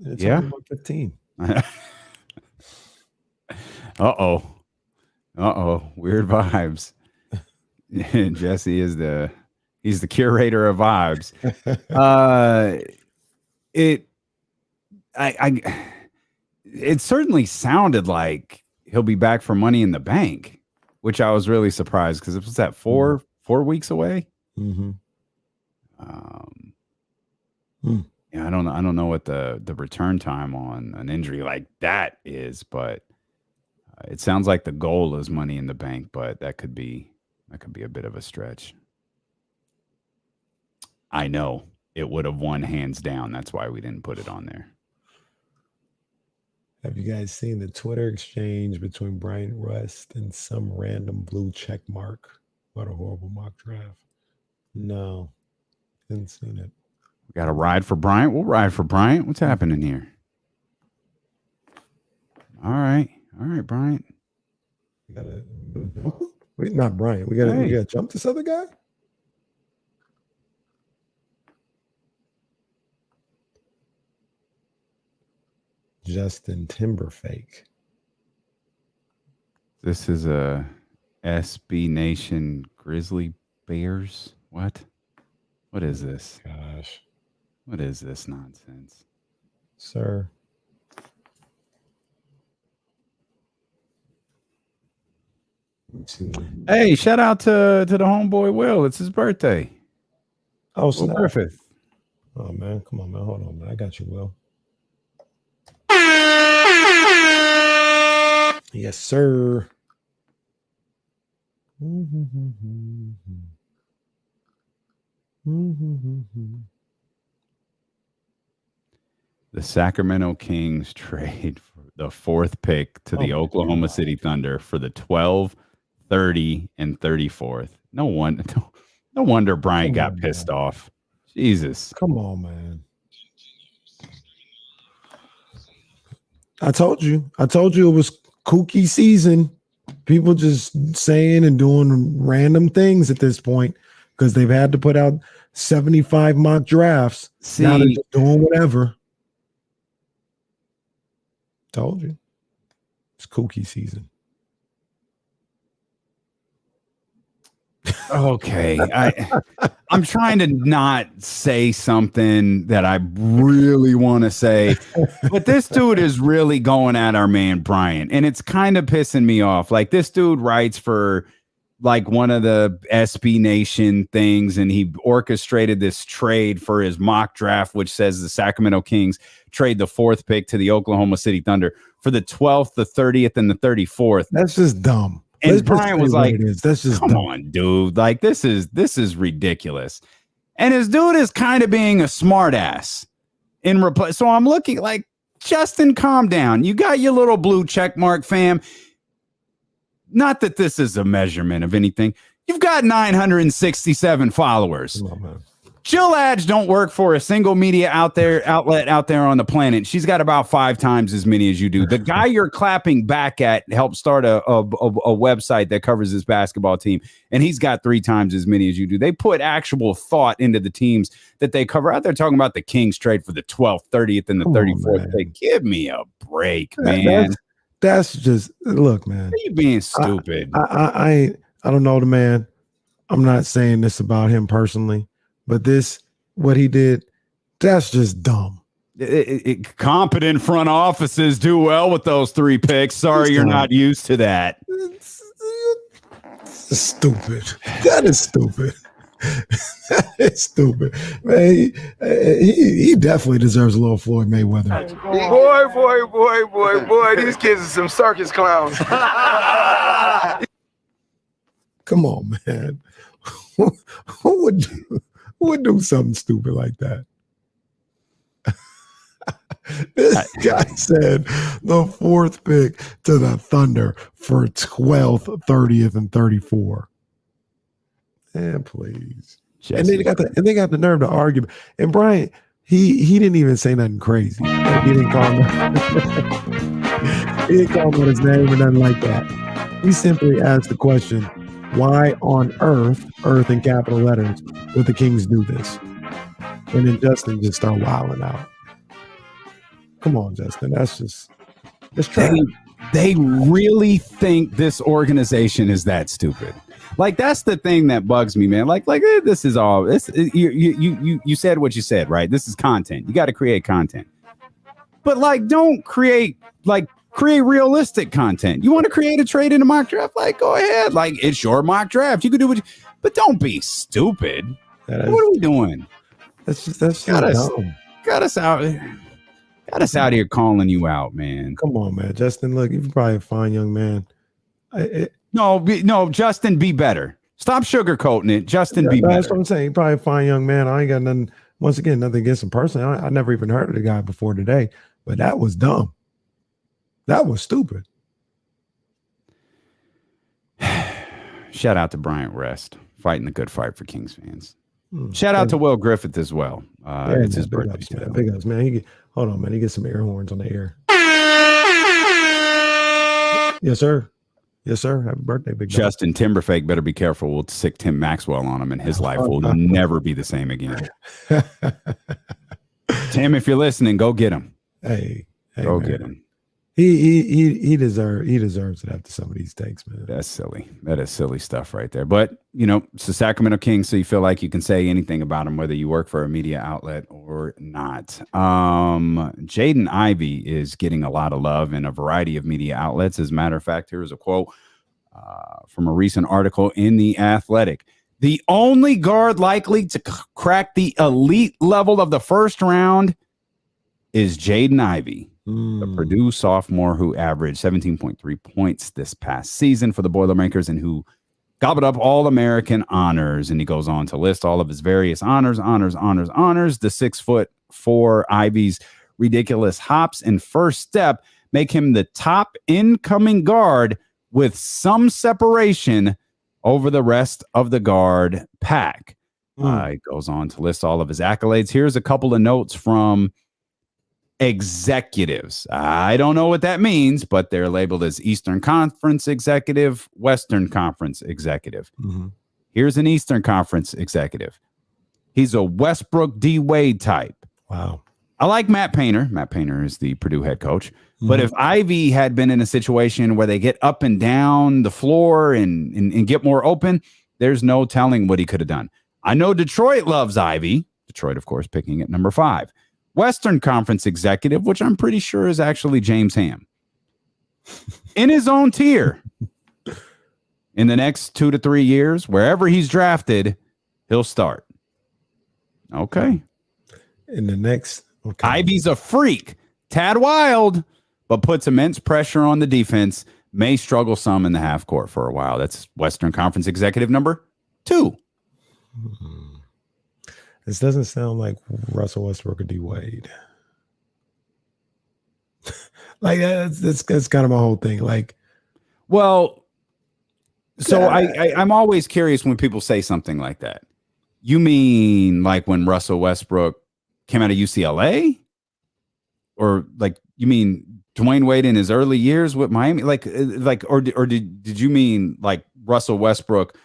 It's only 1:15. Uh-oh. Weird vibes. Jesse is he's the curator of vibes. It certainly sounded like he'll be back for Money in the Bank, which I was really surprised because it was that 4 weeks away. Mm-hmm. Yeah, I don't know what the return time on an injury like that is, but it sounds like the goal is Money in the Bank, but that could be a bit of a stretch. I know it would have won hands down. That's why we didn't put it on there. Have you guys seen the Twitter exchange between Bryant Rust and some random blue check mark? What a horrible mock draft. No, haven't seen it. We got a ride for Bryant. We'll ride for Bryant. What's happening here? All right, Bryant. We gotta wait, not Bryant. We gotta jump this other guy. Justin Timberfake. This is a SB Nation Grizzly Bears. What? What is this? Gosh. What is this nonsense? Sir. Hey, shout out to the homeboy Will. It's his birthday. Oh, Will snap. Griffith. Oh, man. Come on, man. Hold on, man. I got you, Will. Yes, sir. The Sacramento Kings trade for the 4th pick to the Oklahoma City Thunder for the 12, 30, and 34th. No wonder Bryant got pissed off. Jesus. Come on, man. I told you it was kooky season. People just saying and doing random things at this point because they've had to put out 75 mock drafts. Now they're just doing whatever. Told you. It's kooky season. Okay. I'm trying to not say something that I really want to say, but this dude is really going at our man Bryant, and it's kind of pissing me off. Like, this dude writes for like one of the SB Nation things, and he orchestrated this trade for his mock draft, which says the Sacramento Kings trade the 4th pick to the Oklahoma City Thunder for the 12th, the 30th, and the 34th. That's just dumb. And Bryant was like, "That's just come dumb. on, dude! Like, this is ridiculous." And his dude is kind of being a smartass in reply. So I'm looking like, Justin, calm down. You got your little blue check mark, fam. Not that this is a measurement of anything. You've got 967 followers. Come on, man. Jill Adge don't work for a single media outlet out there on the planet. She's got about 5 times as many as you do. The guy you're clapping back at helped start a website that covers this basketball team, and he's got 3 times as many as you do. They put actual thought into the teams that they cover. Out there talking about the Kings trade for the 12th, 30th, and the 34th pick. Give me a break, man. That's just, look, man. Are you being stupid? I don't know the man. I'm not saying this about him personally. But what he did, that's just dumb. Competent front offices do well with those 3 picks. Sorry, you're not used to that. It's stupid. That is stupid. That is stupid. Man, he definitely deserves a little Floyd Mayweather. Boy. These kids are some circus clowns. Come on, man. Who would do something stupid like that? This guy said the 4th pick to the Thunder for 12th, 30th, and 34. And please. And they got the nerve to argue. And Bryant, he didn't even say nothing crazy. Like, he didn't call him his name or nothing like that. He simply asked the question, why on earth in capital letters, would the Kings do this? And then Justin just started wilding out. Come on, Justin. That's trash. They really think this organization is that stupid. Like, that's the thing that bugs me, man. Like this is all this. You said what you said, right? This is content. You got to create content, but like, don't create realistic content. You want to create a trade in a mock draft? Like, go ahead. Like, it's your mock draft. You can do but don't be stupid. What are we doing? That's dumb. Got us out here calling you out, man. Come on, man. Justin, look, you're probably a fine young man. No, Justin, be better. Stop sugarcoating it. Justin, be better. That's what I'm saying. You're probably a fine young man. I ain't got nothing, once again, nothing against him personally. I never even heard of the guy before today, but that was dumb. That was stupid. Shout out to Bryant Rest, fighting the good fight for Kings fans. Shout out to Will Griffith as well. It's his birthday today. Big ups, man. Hold on, man. He gets some air horns on the air. Yes, sir. Yes, sir. Happy birthday, big dog. Justin Timberfake better be careful. We'll sick Tim Maxwell on him, and his life will never be the same again. Tim, if you're listening, go get him. Hey, Go get him. He deserves it after some of these takes, man. That's silly. That is silly stuff right there. But it's the Sacramento Kings, so you feel like you can say anything about them, whether you work for a media outlet or not. Jaden Ivey is getting a lot of love in a variety of media outlets. As a matter of fact, here's a quote from a recent article in The Athletic. The only guard likely to crack the elite level of the first round is Jaden Ivey. The Purdue sophomore who averaged 17.3 points this past season for the Boilermakers and who gobbled up All-American honors. And he goes on to list all of his various honors. The 6'4" Ivey's ridiculous hops and first step make him the top incoming guard with some separation over the rest of the guard pack. He goes on to list all of his accolades. Here's a couple of notes from executives. I don't know what that means, but they're labeled as Eastern Conference executive, Western Conference executive. Here's an Eastern Conference executive. He's a Westbrook D. Wade type. Wow. I like Matt Painter. Matt Painter is the Purdue head coach. But if Ivey had been in a situation where they get up and down the floor and get more open, there's no telling what he could have done. I know Detroit loves Ivey. Detroit, of course, picking at number 5. Western Conference executive, which I'm pretty sure is actually James Ham, in his own tier. In the next 2 to 3 years, wherever he's drafted, he'll start. Okay. Ivey's a freak. Tad wild, but puts immense pressure on the defense. May struggle some in the half court for a while. That's Western Conference executive number 2. This doesn't sound like Russell Westbrook or D. Wade. Like that's kind of my whole thing. Like, well, so I'm always curious when people say something like that. You mean like when Russell Westbrook came out of UCLA, or like you mean Dwayne Wade in his early years with Miami? Or did you mean like Russell Westbrook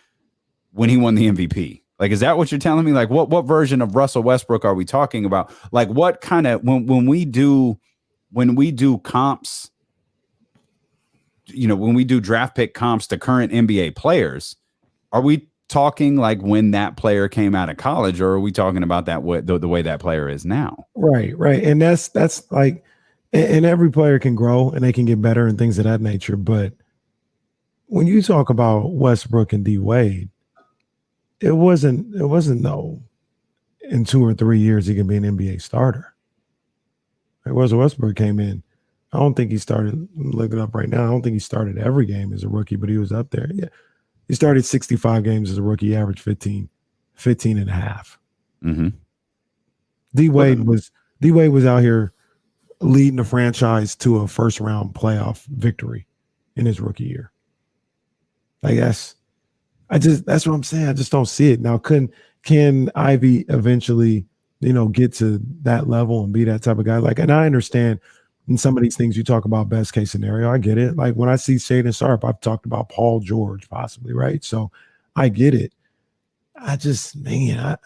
when he won the MVP? Like, is that what you're telling me? Like, what version of Russell Westbrook are we talking about? Like, what kind of when we do comps, when we do draft pick comps to current NBA players, are we talking like when that player came out of college, or are we talking about that the way that player is now? Right, and that's like, and every player can grow and they can get better and things of that nature. But when you talk about Westbrook and D. Wade, it wasn't no in 2 or 3 years he could be an NBA starter. Russell Westbrook came in. I don't think he started, I'm looking it up right now, I don't think he started every game as a rookie, but he was up there. Yeah. He started 65 games as a rookie, averaged 15 and a half. D. Wade was out here leading the franchise to a first round playoff victory in his rookie year. Like that's what I'm saying. I just don't see it. Now, can Ivey eventually, get to that level and be that type of guy? Like, and I understand in some of these things you talk about best case scenario. I get it. Like when I see Shaedon Sharpe, I've talked about Paul George possibly, right? So I get it. I just, like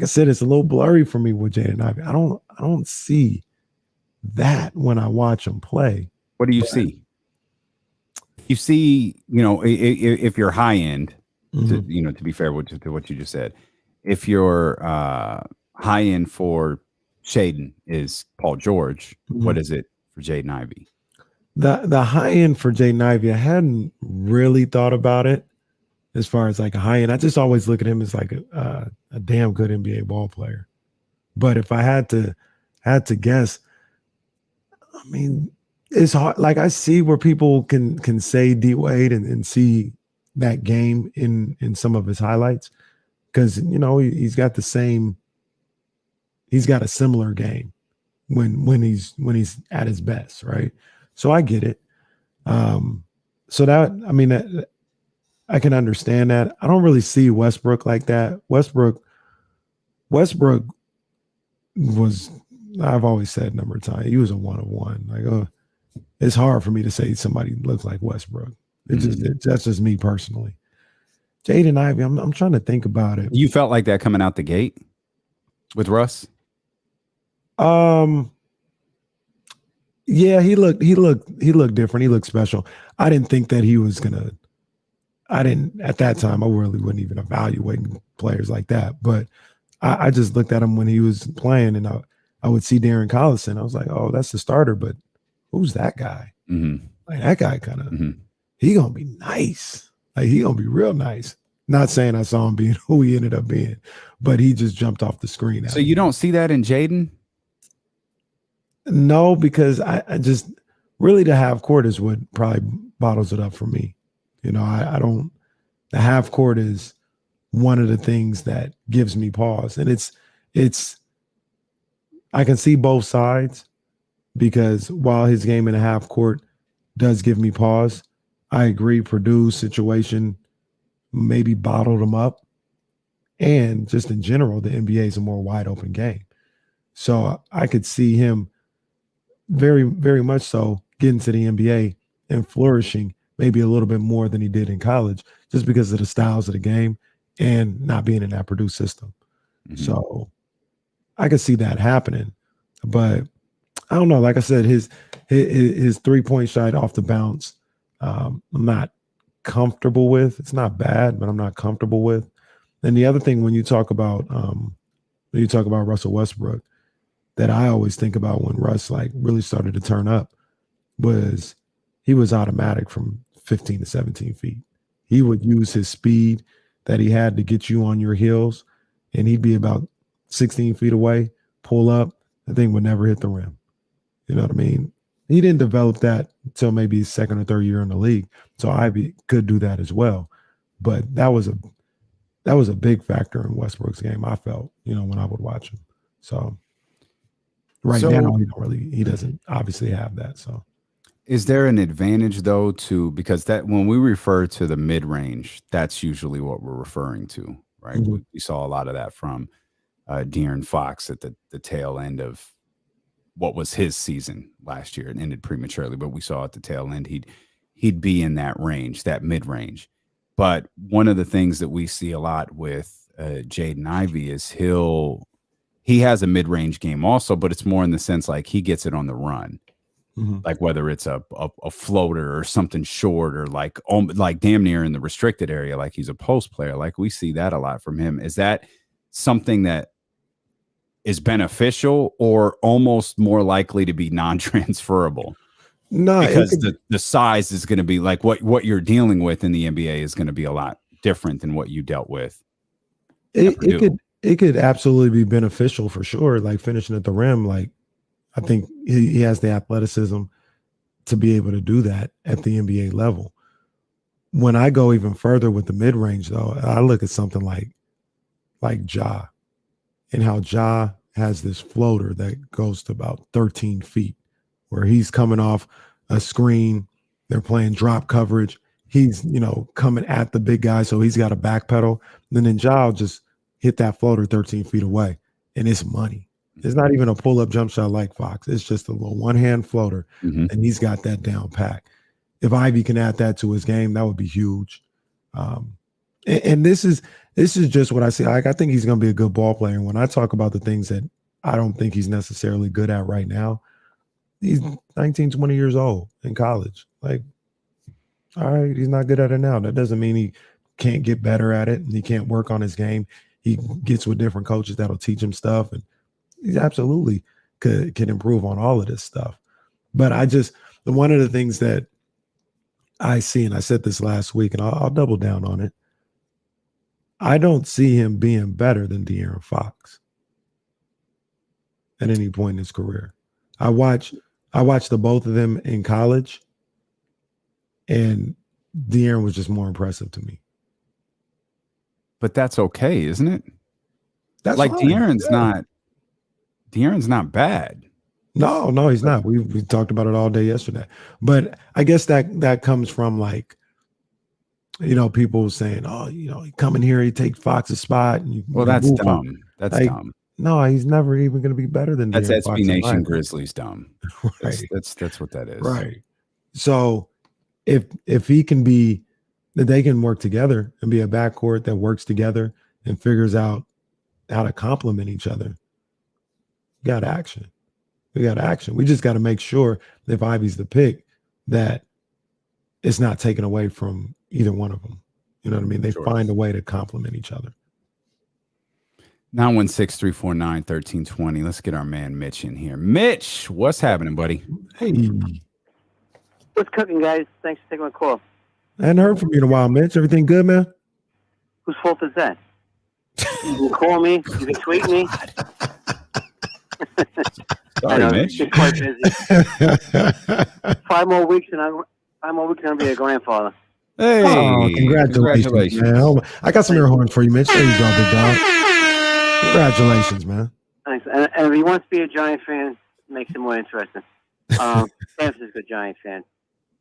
I said, it's a little blurry for me with Jaden Ivey. I don't see that when I watch him play. What do you see? You see, if you're high end, to be fair to what you just said, if you're high end for Shaedon is Paul George, what is it for Jaden Ivey? The high end for Jaden Ivey, I hadn't really thought about it as far as like a high end. I just always look at him as like a damn good NBA ball player. But if I had to guess, I mean, it's hard. Like I see where people can say D Wade and see that game in some of his highlights, because he's got a similar game when he's at his best, right? So I get it. So that, I mean, that, I can understand that. I don't really see Westbrook like that. Westbrook was, I've always said a number of times, he was a one-of-one. Like, it's hard for me to say somebody looks like Westbrook. That's just me personally. Jaden Ivey, I'm trying to think about it. You felt like that coming out the gate with Russ? Yeah, he looked different. He looked special. I didn't think that he was gonna. I didn't at that time. I really wasn't even evaluating players like that. But I just looked at him when he was playing, and I would see Darren Collison. I was like, oh, that's the starter, but who's that guy? Mm-hmm. Like that guy kind of he gonna be nice. Like he gonna be real nice. Not saying I saw him being who he ended up being, but he just jumped off the screen. So you don't see that in Jaden? No, because I just really the half court is what probably bottles it up for me. You know, I don't. The half court is one of the things that gives me pause, and it's. I can see both sides because while his game in the half court does give me pause, I agree. Purdue's situation maybe bottled him up, and just in general, the NBA is a more wide open game. So I could see him very, very much so getting to the NBA and flourishing maybe a little bit more than he did in college, just because of the styles of the game and not being in that Purdue system. Mm-hmm. So I could see that happening, but I don't know. Like I said, his 3-point shot off the bounce, I'm not comfortable with. It's not bad, but I'm not comfortable with. And the other thing, when you talk about Russell Westbrook, that I always think about when Russ like really started to turn up was he was automatic from 15 to 17 feet. He would use his speed that he had to get you on your heels, and he'd be about 16 feet away, pull up, the thing would never hit the rim. You know what I mean? He didn't develop that until maybe his second or third year in the league. So Ivy could do that as well. But that was a big factor in Westbrook's game, I felt, when I would watch him. So now he doesn't obviously have that. So is there an advantage though because that when we refer to the mid-range, that's usually what we're referring to, right? Mm-hmm. We saw a lot of that from De'Aaron Fox at the tail end of what was his season last year. It ended prematurely, but we saw at the tail end he'd be in that range, that mid-range. But one of the things that we see a lot with Jaden Ivey is he has a mid-range game also, but it's more in the sense like he gets it on the run. Mm-hmm. Like whether it's a floater or something short or like damn near in the restricted area, like he's a post player. Like we see that a lot from him. Is that something that is beneficial or almost more likely to be non-transferable? No, because the size is going to be like what you're dealing with in the NBA is going to be a lot different than what you dealt with. It could absolutely be beneficial for sure. Like finishing at the rim, like I think he has the athleticism to be able to do that at the NBA level. When I go even further with the mid-range, though, I look at something like Ja, and how Ja has this floater that goes to about 13 feet, where he's coming off a screen. They're playing drop coverage. He's, coming at the big guy, so he's got a backpedal. And then Ja will just hit that floater 13 feet away, and it's money. It's not even a pull-up jump shot like Fox. It's just a little one-hand floater, and he's got that down pat. If Ivy can add that to his game, that would be huge. And this is just what I see. I think he's going to be a good ball player. And when I talk about the things that I don't think he's necessarily good at right now, he's 19, 20 years old in college. Like, all right, he's not good at it now. That doesn't mean he can't get better at it and he can't work on his game. He gets with different coaches that'll teach him stuff, and he absolutely can improve on all of this stuff. But one of the things that I see, and I said this last week, and I'll double down on it, I don't see him being better than De'Aaron Fox at any point in his career. I watched the both of them in college, and De'Aaron was just more impressive to me. But that's okay, isn't it? That's like fine. De'Aaron's not bad. No, he's not. We talked about it all day yesterday. But I guess that comes from like, people saying, oh, he come in here, he take Fox's spot. And that's dumb. That's dumb. No, he's never even going to be better than that's De'Aaron SB Nation Grizzlies dumb. Right. That's what that is. Right. So if he can be, that they can work together and be a backcourt that works together and figures out how to complement each other, got action. We got action. We just got to make sure that if Ivey's the pick, that it's not taken away from either one of them. You know what I mean? They find a way to complement each other. 916-349-1320. Let's get our man Mitch in here. Mitch, what's happening, buddy? Hey. What's cooking, guys? Thanks for taking my call. I hadn't heard from you in a while, Mitch. Everything good, man? Whose fault is that? You can call me. You can tweet me. Sorry, Mitch. It's quite busy. 5 more weeks and I'll be a grandfather. Hey, congratulations, man. Oh, I got some air horns for you, Mitch. There you go, big dog. Congratulations, man. Thanks. And if he wants to be a Giant fan, it makes it more interesting. Sam's is a good Giant fan.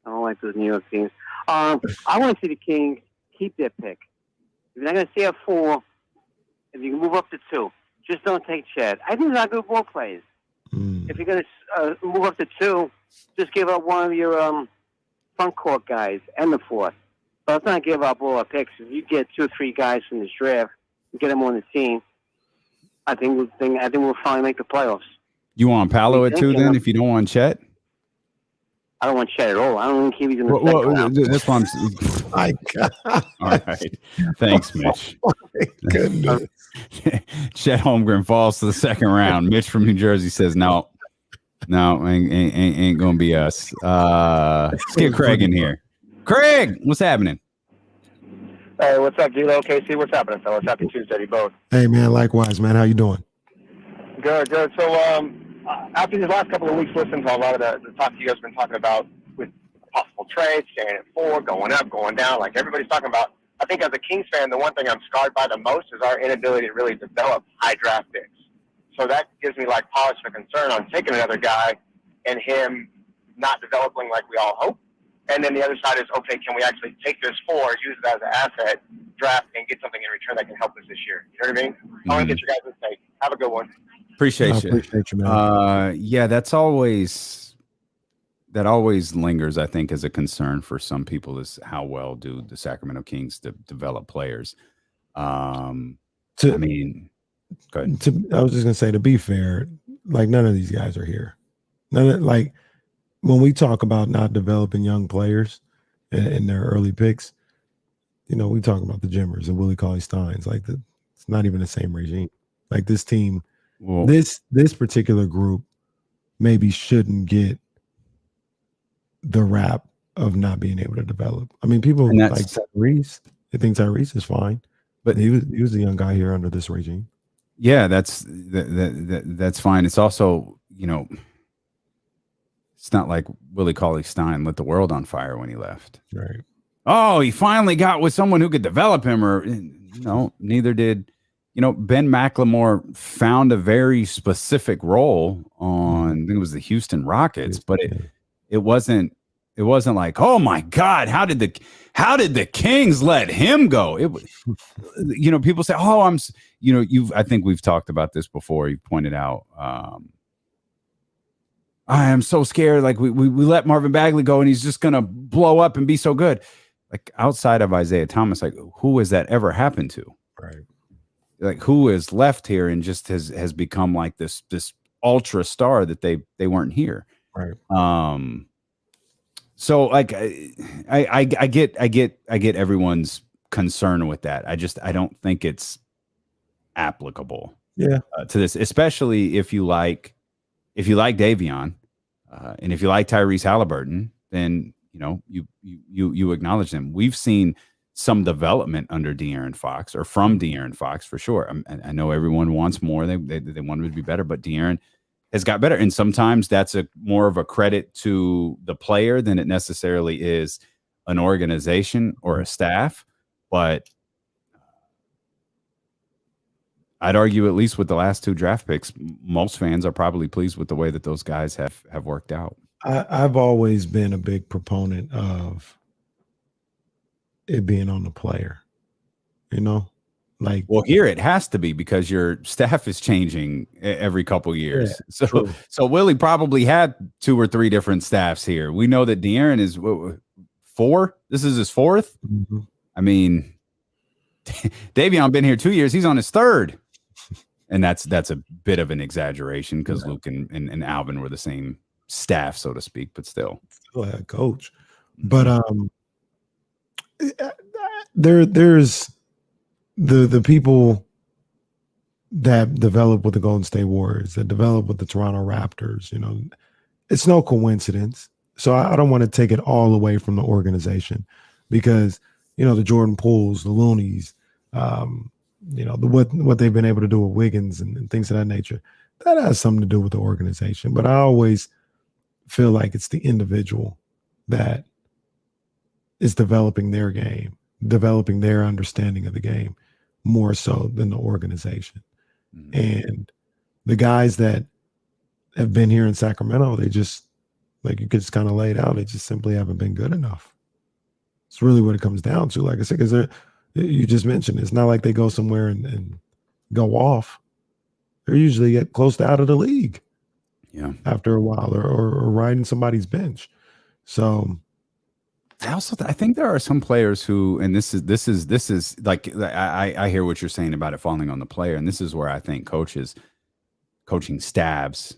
I don't like those New York teams. I want to see the Kings keep their pick. If you're not going to stay at 4, if you can move up to 2, just don't take Chad. I think they're not good ball players. If you're going to move up to 2, just give up one of your front court guys and the 4th. But let's not give up all our picks. If you get 2 or 3 guys from this draft and get them on the team, I think we'll finally make the playoffs. You want Paolo at 2 then if you don't want Chet? I don't want Chet at all. I don't think he's in the second round. That's why I'm. My God. All right. Thanks, Mitch. Oh, my goodness. Chet Holmgren falls to the second round. Mitch from New Jersey says no, ain't gonna be us. Let's get Craig in here. Craig, what's happening? Hey, what's up, D-Lo? Casey, what's happening, fellas? Happy Tuesday to you both. Hey, man, likewise, man. How you doing? Good. So, after these last couple of weeks listening to a lot of the talk you guys have been talking about with possible trades, staying at 4, going up, going down, like everybody's talking about, I think as a Kings fan, the one thing I'm scarred by the most is our inability to really develop high draft picks. So that gives me like pause for concern on taking another guy and him not developing like we all hope. And then the other side is, okay, can we actually take this 4, use it as an asset, draft, and get something in return that can help us this year? You know what I mean? I want to get your guys' take. Have a good one. Appreciate you, man. Yeah, that always lingers, I think, as a concern for some people is how well do the Sacramento Kings develop players. I mean, go ahead. I was just gonna say, to be fair, like none of these guys are here. Like when we talk about not developing young players in their early picks, you know, we talk about the Jimmers and Willie Cauley-Steins. Like it's not even the same regime. Like this team. Well, this particular group maybe shouldn't get the rap of not being able to develop. I mean, people like Tyrese, they think Tyrese is fine, but he was a young guy here under this regime. Yeah, that's fine. It's also, you know, it's not like Willie Cauley-Stein lit the world on fire when he left. Right. Oh, he finally got with someone who could develop him, or no, neither did. You know, Ben McLemore found a very specific role on, I think it was the Houston Rockets, but it wasn't like, oh my God, how did the Kings let him go? It was, you know, people say, oh, I think we've talked about this before. You pointed out, I am so scared. Like we let Marvin Bagley go and he's just going to blow up and be so good. Like outside of Isaiah Thomas, like who has that ever happened to? Right. Like who is left here and just has become like this ultra star that they weren't here. Right. So like I get everyone's concern with that. I don't think it's applicable. Yeah. To this, especially if you like Davion, and if you like Tyrese Halliburton, then you know you acknowledge them. We've seen some development under De'Aaron Fox, or from De'Aaron Fox for sure. I know everyone wants more. They want him to be better, but De'Aaron has got better. And sometimes that's more of a credit to the player than it necessarily is an organization or a staff. But I'd argue, at least with the last 2 draft picks, most fans are probably pleased with the way that those guys have worked out. I've always been a big proponent of it being on the player, you know, like, well, here it has to be because your staff is changing every couple years. Yeah, so Willie probably had 2 or 3 different staffs here. We know that De'Aaron is 4. This is his 4th. Mm-hmm. I mean, Davion been here 2 years. He's on his 3rd. And that's a bit of an exaggeration because Luke and Alvin were the same staff, so to speak, but still head coach. But there's the people that develop with the Golden State Warriors, that develop with the Toronto Raptors. It's no coincidence. So I don't want to take it all away from the organization because the Jordan Pooles, the Loonies, what they've been able to do with Wiggins and things of that nature, that has something to do with the organization. But I always feel like it's the individual that is developing their game, developing their understanding of the game more so than the organization. And the guys that have been here in Sacramento, they just, like you could just kind of lay it out, they just simply haven't been good enough. It's really what it comes down to. Like I said, because you just mentioned, it's not like they go somewhere and go off. They're usually get close to out of the league after a while or riding somebody's bench. So I think there are some players who, and this is like, I hear what you're saying about it falling on the player. And this is where I think coaching staffs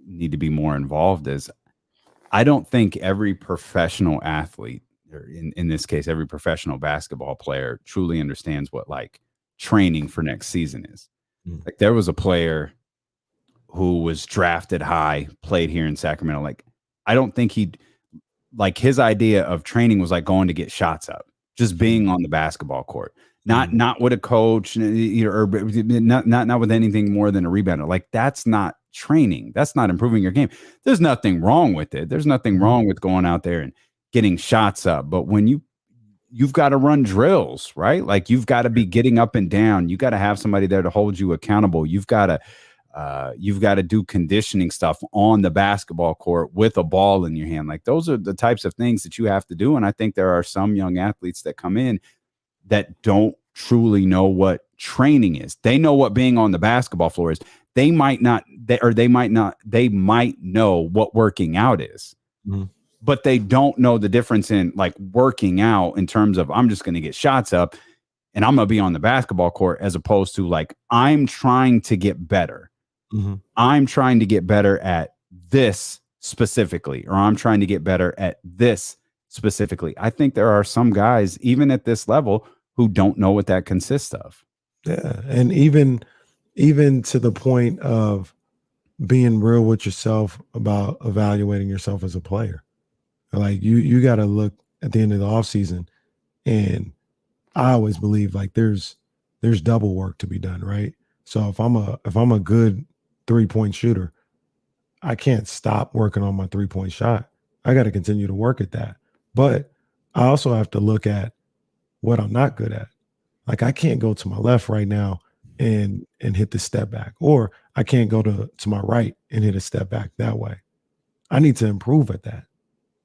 need to be more involved. I don't think every professional athlete, or in this case, every professional basketball player truly understands what like training for next season is. Like there was a player who was drafted high, played here in Sacramento. Like, I don't think his idea of training was like going to get shots up, just being on the basketball court, not with a coach, or not with anything more than a rebounder. Like that's not training. That's not improving your game. There's nothing wrong with it. There's nothing wrong with going out there and getting shots up. But when you've got to run drills, right? Like you've got to be getting up and down. You got to have somebody there to hold you accountable. You've got to do conditioning stuff on the basketball court with a ball in your hand. Like those are the types of things that you have to do. And I think there are some young athletes that come in that don't truly know what training is. They know what being on the basketball floor is. They might know what working out is, but they don't know the difference in like working out in terms of I'm just going to get shots up and I'm going to be on the basketball court, as opposed to like, I'm trying to get better. I'm trying to get better at this specifically, or I'm trying to get better at this specifically. I think there are some guys, even at this level, who don't know what that consists of. Yeah. And even to the point of being real with yourself about evaluating yourself as a player. Like you got to look at the end of the offseason, and I always believe like there's double work to be done, right? So if I'm a good 3-point shooter, I can't stop working on my 3-point shot. I got to continue to work at that. But I also have to look at what I'm not good at. Like I can't go to my left right now and hit the step back, or I can't go to my right and hit a step back that way. I need to improve at that.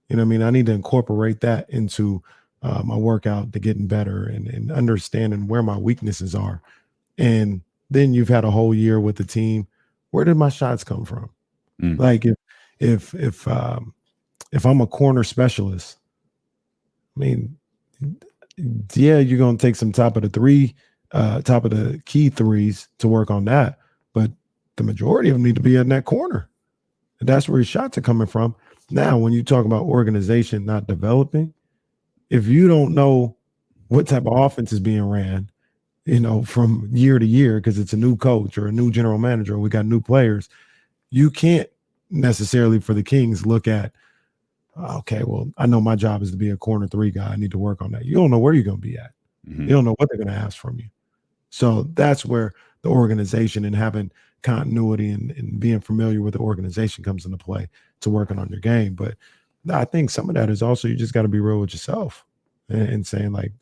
You know what I mean? I need to incorporate that into my workout to getting better and understanding where my weaknesses are. And then you've had a whole year with the team. Where did my shots come from? Like if I'm a corner specialist, I mean, yeah, you're going to take some top of the key threes to work on that. But the majority of them need to be in that corner. And that's where your shots are coming from. Now, when you talk about organization not developing, if you don't know what type of offense is being ran, from year to year, because it's a new coach or a new general manager, or we got new players, you can't necessarily, for the Kings, look at, okay, well, I know my job is to be a corner 3 guy. I need to work on that. You don't know where you're going to be at. You don't know what they're going to ask from you. So that's where the organization and having continuity and being familiar with the organization comes into play to working on your game. But I think some of that is also, you just got to be real with yourself and saying like,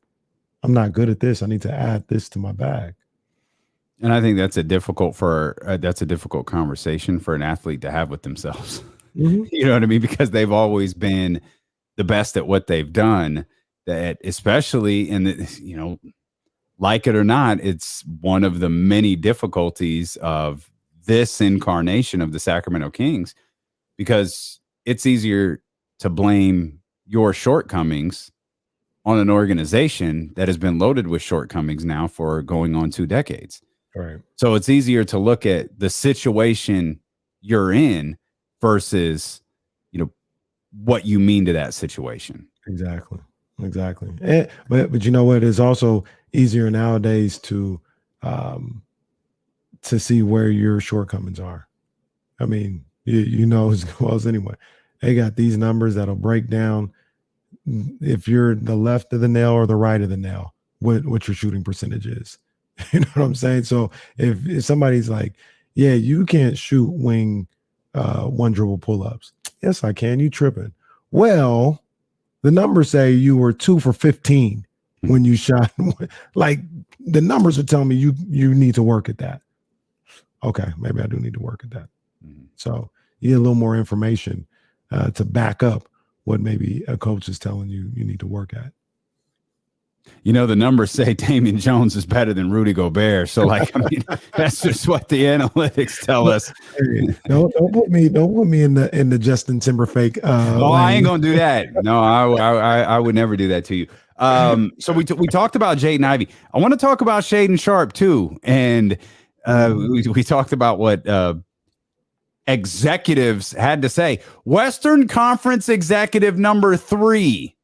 I'm not good at this. I need to add this to my bag. And I think that's a difficult conversation for an athlete to have with themselves. You know what I mean? Because they've always been the best at what they've done. That especially in the, like it or not, it's one of the many difficulties of this incarnation of the Sacramento Kings, because it's easier to blame your shortcomings on an organization that has been loaded with shortcomings now for going on 2 decades. Right. So it's easier to look at the situation you're in versus, what you mean to that situation. Exactly. But you know what? It's also easier nowadays to see where your shortcomings are. I mean, you know as well as anyone. They got these numbers that'll break down if you're the left of the nail or the right of the nail, what your shooting percentage is. You know what I'm saying? So if somebody's like, yeah, you can't shoot wing one dribble pull-ups. Yes, I can. You tripping. Well, the numbers say you were 2 for 15 when you shot. Like the numbers are telling me you need to work at that. Okay, maybe I do need to work at that. So you get a little more information to back up what maybe a coach is telling you need to work at. The numbers say Damian Jones is better than Rudy Gobert. So, that's just what the analytics tell us. Hey, don't put me in the Justin Timberlake. I ain't gonna do that. No, I would never do that to you. So we talked about Jaden Ivey. I want to talk about Shaedon Sharpe too, and we talked about what executives had to say. Western Conference executive number 3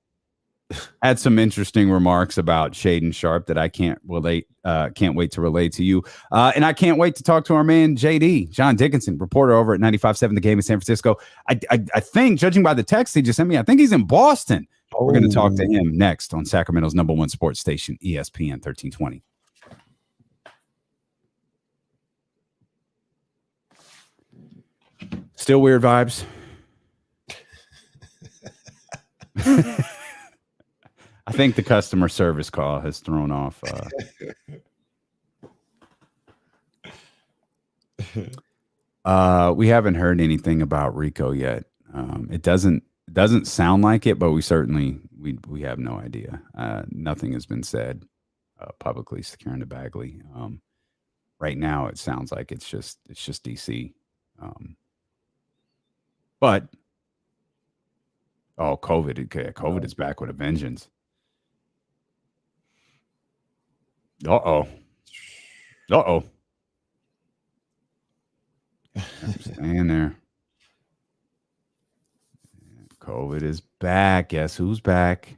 had some interesting remarks about Shaedon Sharpe that I can't wait to relay to you. And I can't wait to talk to our man, JD, John Dickinson, reporter over at 95.7 The Game in San Francisco. I think, judging by the text he just sent me, I think he's in Boston. We're going to talk to him next on Sacramento's #1 sports station, ESPN 1320. Still weird vibes. I think the customer service call has thrown off. We haven't heard anything about Rico yet. It doesn't sound like it, but we have no idea. Nothing has been said publicly securing the Bagley. Right now, it sounds like it's just DC. But COVID is back with a vengeance. Uh-oh. Staying there. COVID is back. Guess who's back?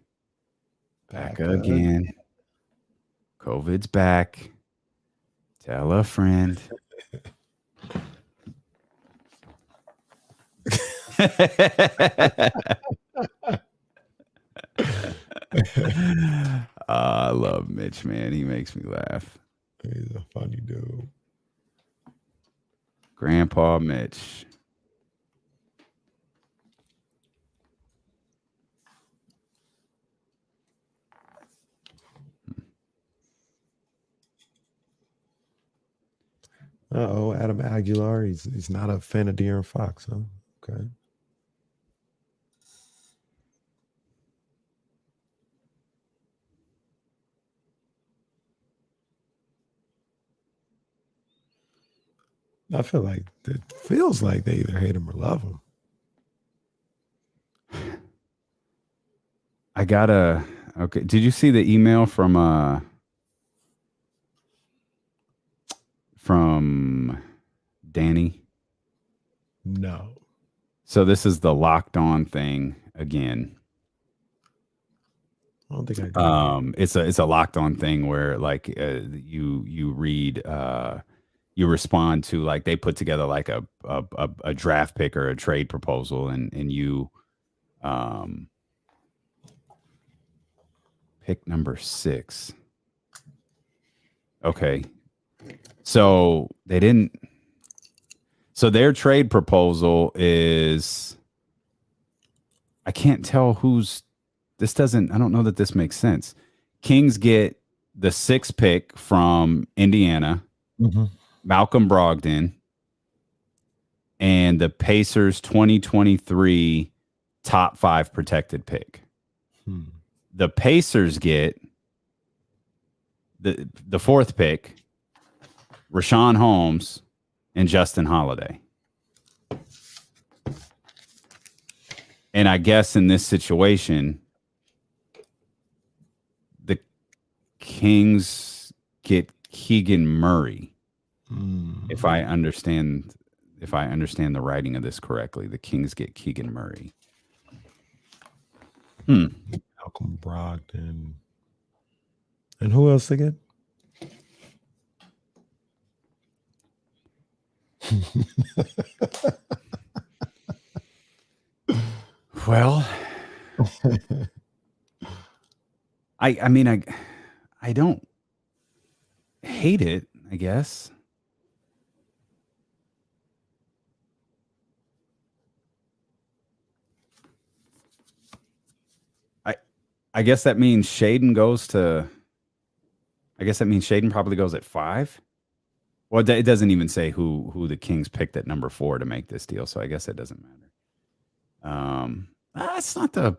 Back again. COVID's back. Tell a friend. I love Mitch, man. He makes me laugh. He's a funny dude. Grandpa Mitch. Adam Aguilar. He's not a fan of De'Aaron Fox, huh? Okay. I feel like it feels like they either hate him or love him. Okay. Did you see the email from Danny? No. So this is the Locked On thing again. I don't think I do. It's a Locked On thing where you read you respond to, like, they put together like a draft pick or a trade proposal, and you pick number 6. Okay. So their trade proposal is, I can't tell I don't know that this makes sense. Kings get the 6th pick from Indiana, Malcolm Brogdon, and the Pacers 2023 top 5 protected pick. The Pacers get the 4th pick, Rashawn Holmes, and Justin Holiday. And I guess in this situation, the Kings get Keegan Murray. if I understand the writing of this correctly, the Kings get Keegan Murray. Malcolm Brogdon. And who else again? Well, I mean, I don't hate it, I guess. I guess that means Shaden probably goes at 5. Well, it doesn't even say who the Kings picked at number 4 to make this deal, so I guess it doesn't matter. It's not the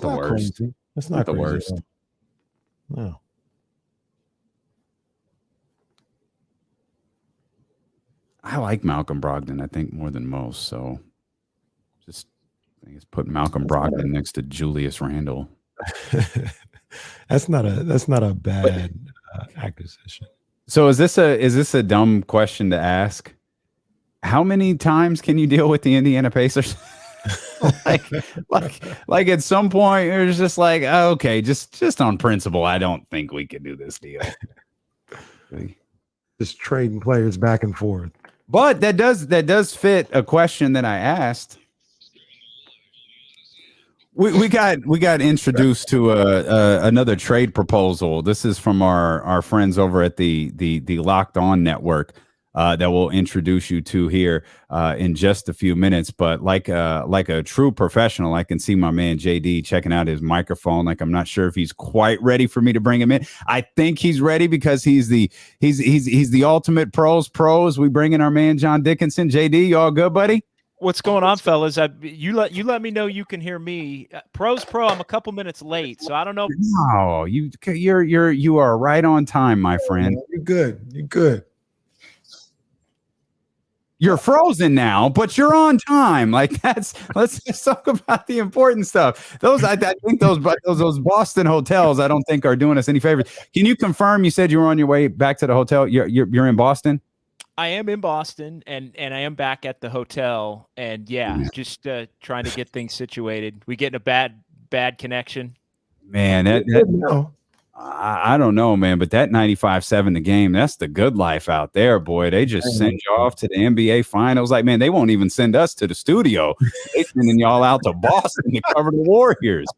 worst. Crazy. It's not the worst. No. I like Malcolm Brogdon, I think, more than most. So just put Malcolm Brogdon next to Julius Randle. That's not a bad acquisition. So is this a dumb question to ask? How many times can you deal with the Indiana Pacers? like at some point you're just like, oh, okay, just on principle, I don't think we can do this deal. Just trading players back and forth. But that does fit a question that I asked. We got introduced to another trade proposal. This is from our friends over at the Locked On Network that we'll introduce you to here in just a few minutes. But like a true professional, I can see my man JD checking out his microphone. Like, I'm not sure if he's quite ready for me to bring him in. I think he's ready because he's the ultimate pros. We bring in our man John Dickinson. JD, you all good, buddy? What's going on, fellas? You let me know you can hear me. Pro's pro. I'm a couple minutes late, so I don't know. No, you are right on time, my friend. You're good. You're frozen now, but you're on time. Like let's talk about the important stuff. I think those Boston hotels, I don't think are doing us any favors. Can you confirm? You said you were on your way back to the hotel. You're in Boston. I am in Boston, and I am back at the hotel, and just trying to get things situated. We getting a bad connection. Man, I don't know, man, but that 95-7 the game, that's the good life out there, boy. They just send you off to the NBA Finals. Like, man, they won't even send us to the studio. They sending y'all out to Boston to cover the Warriors.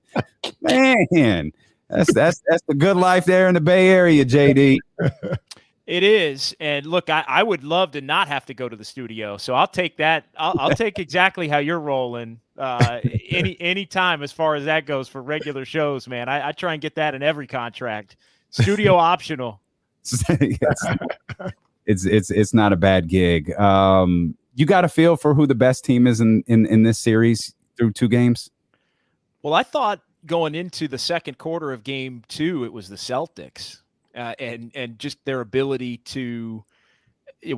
Man, that's the good life there in the Bay Area, JD. It is. And look, I would love to not have to go to the studio. So I'll take that. I'll take exactly how you're rolling any time as far as that goes for regular shows, man. I try and get that in every contract. Studio optional. It's not a bad gig. You got a feel for who the best team is in this series through 2 games? Well, I thought going into the second quarter of game 2, it was the Celtics. And just their ability to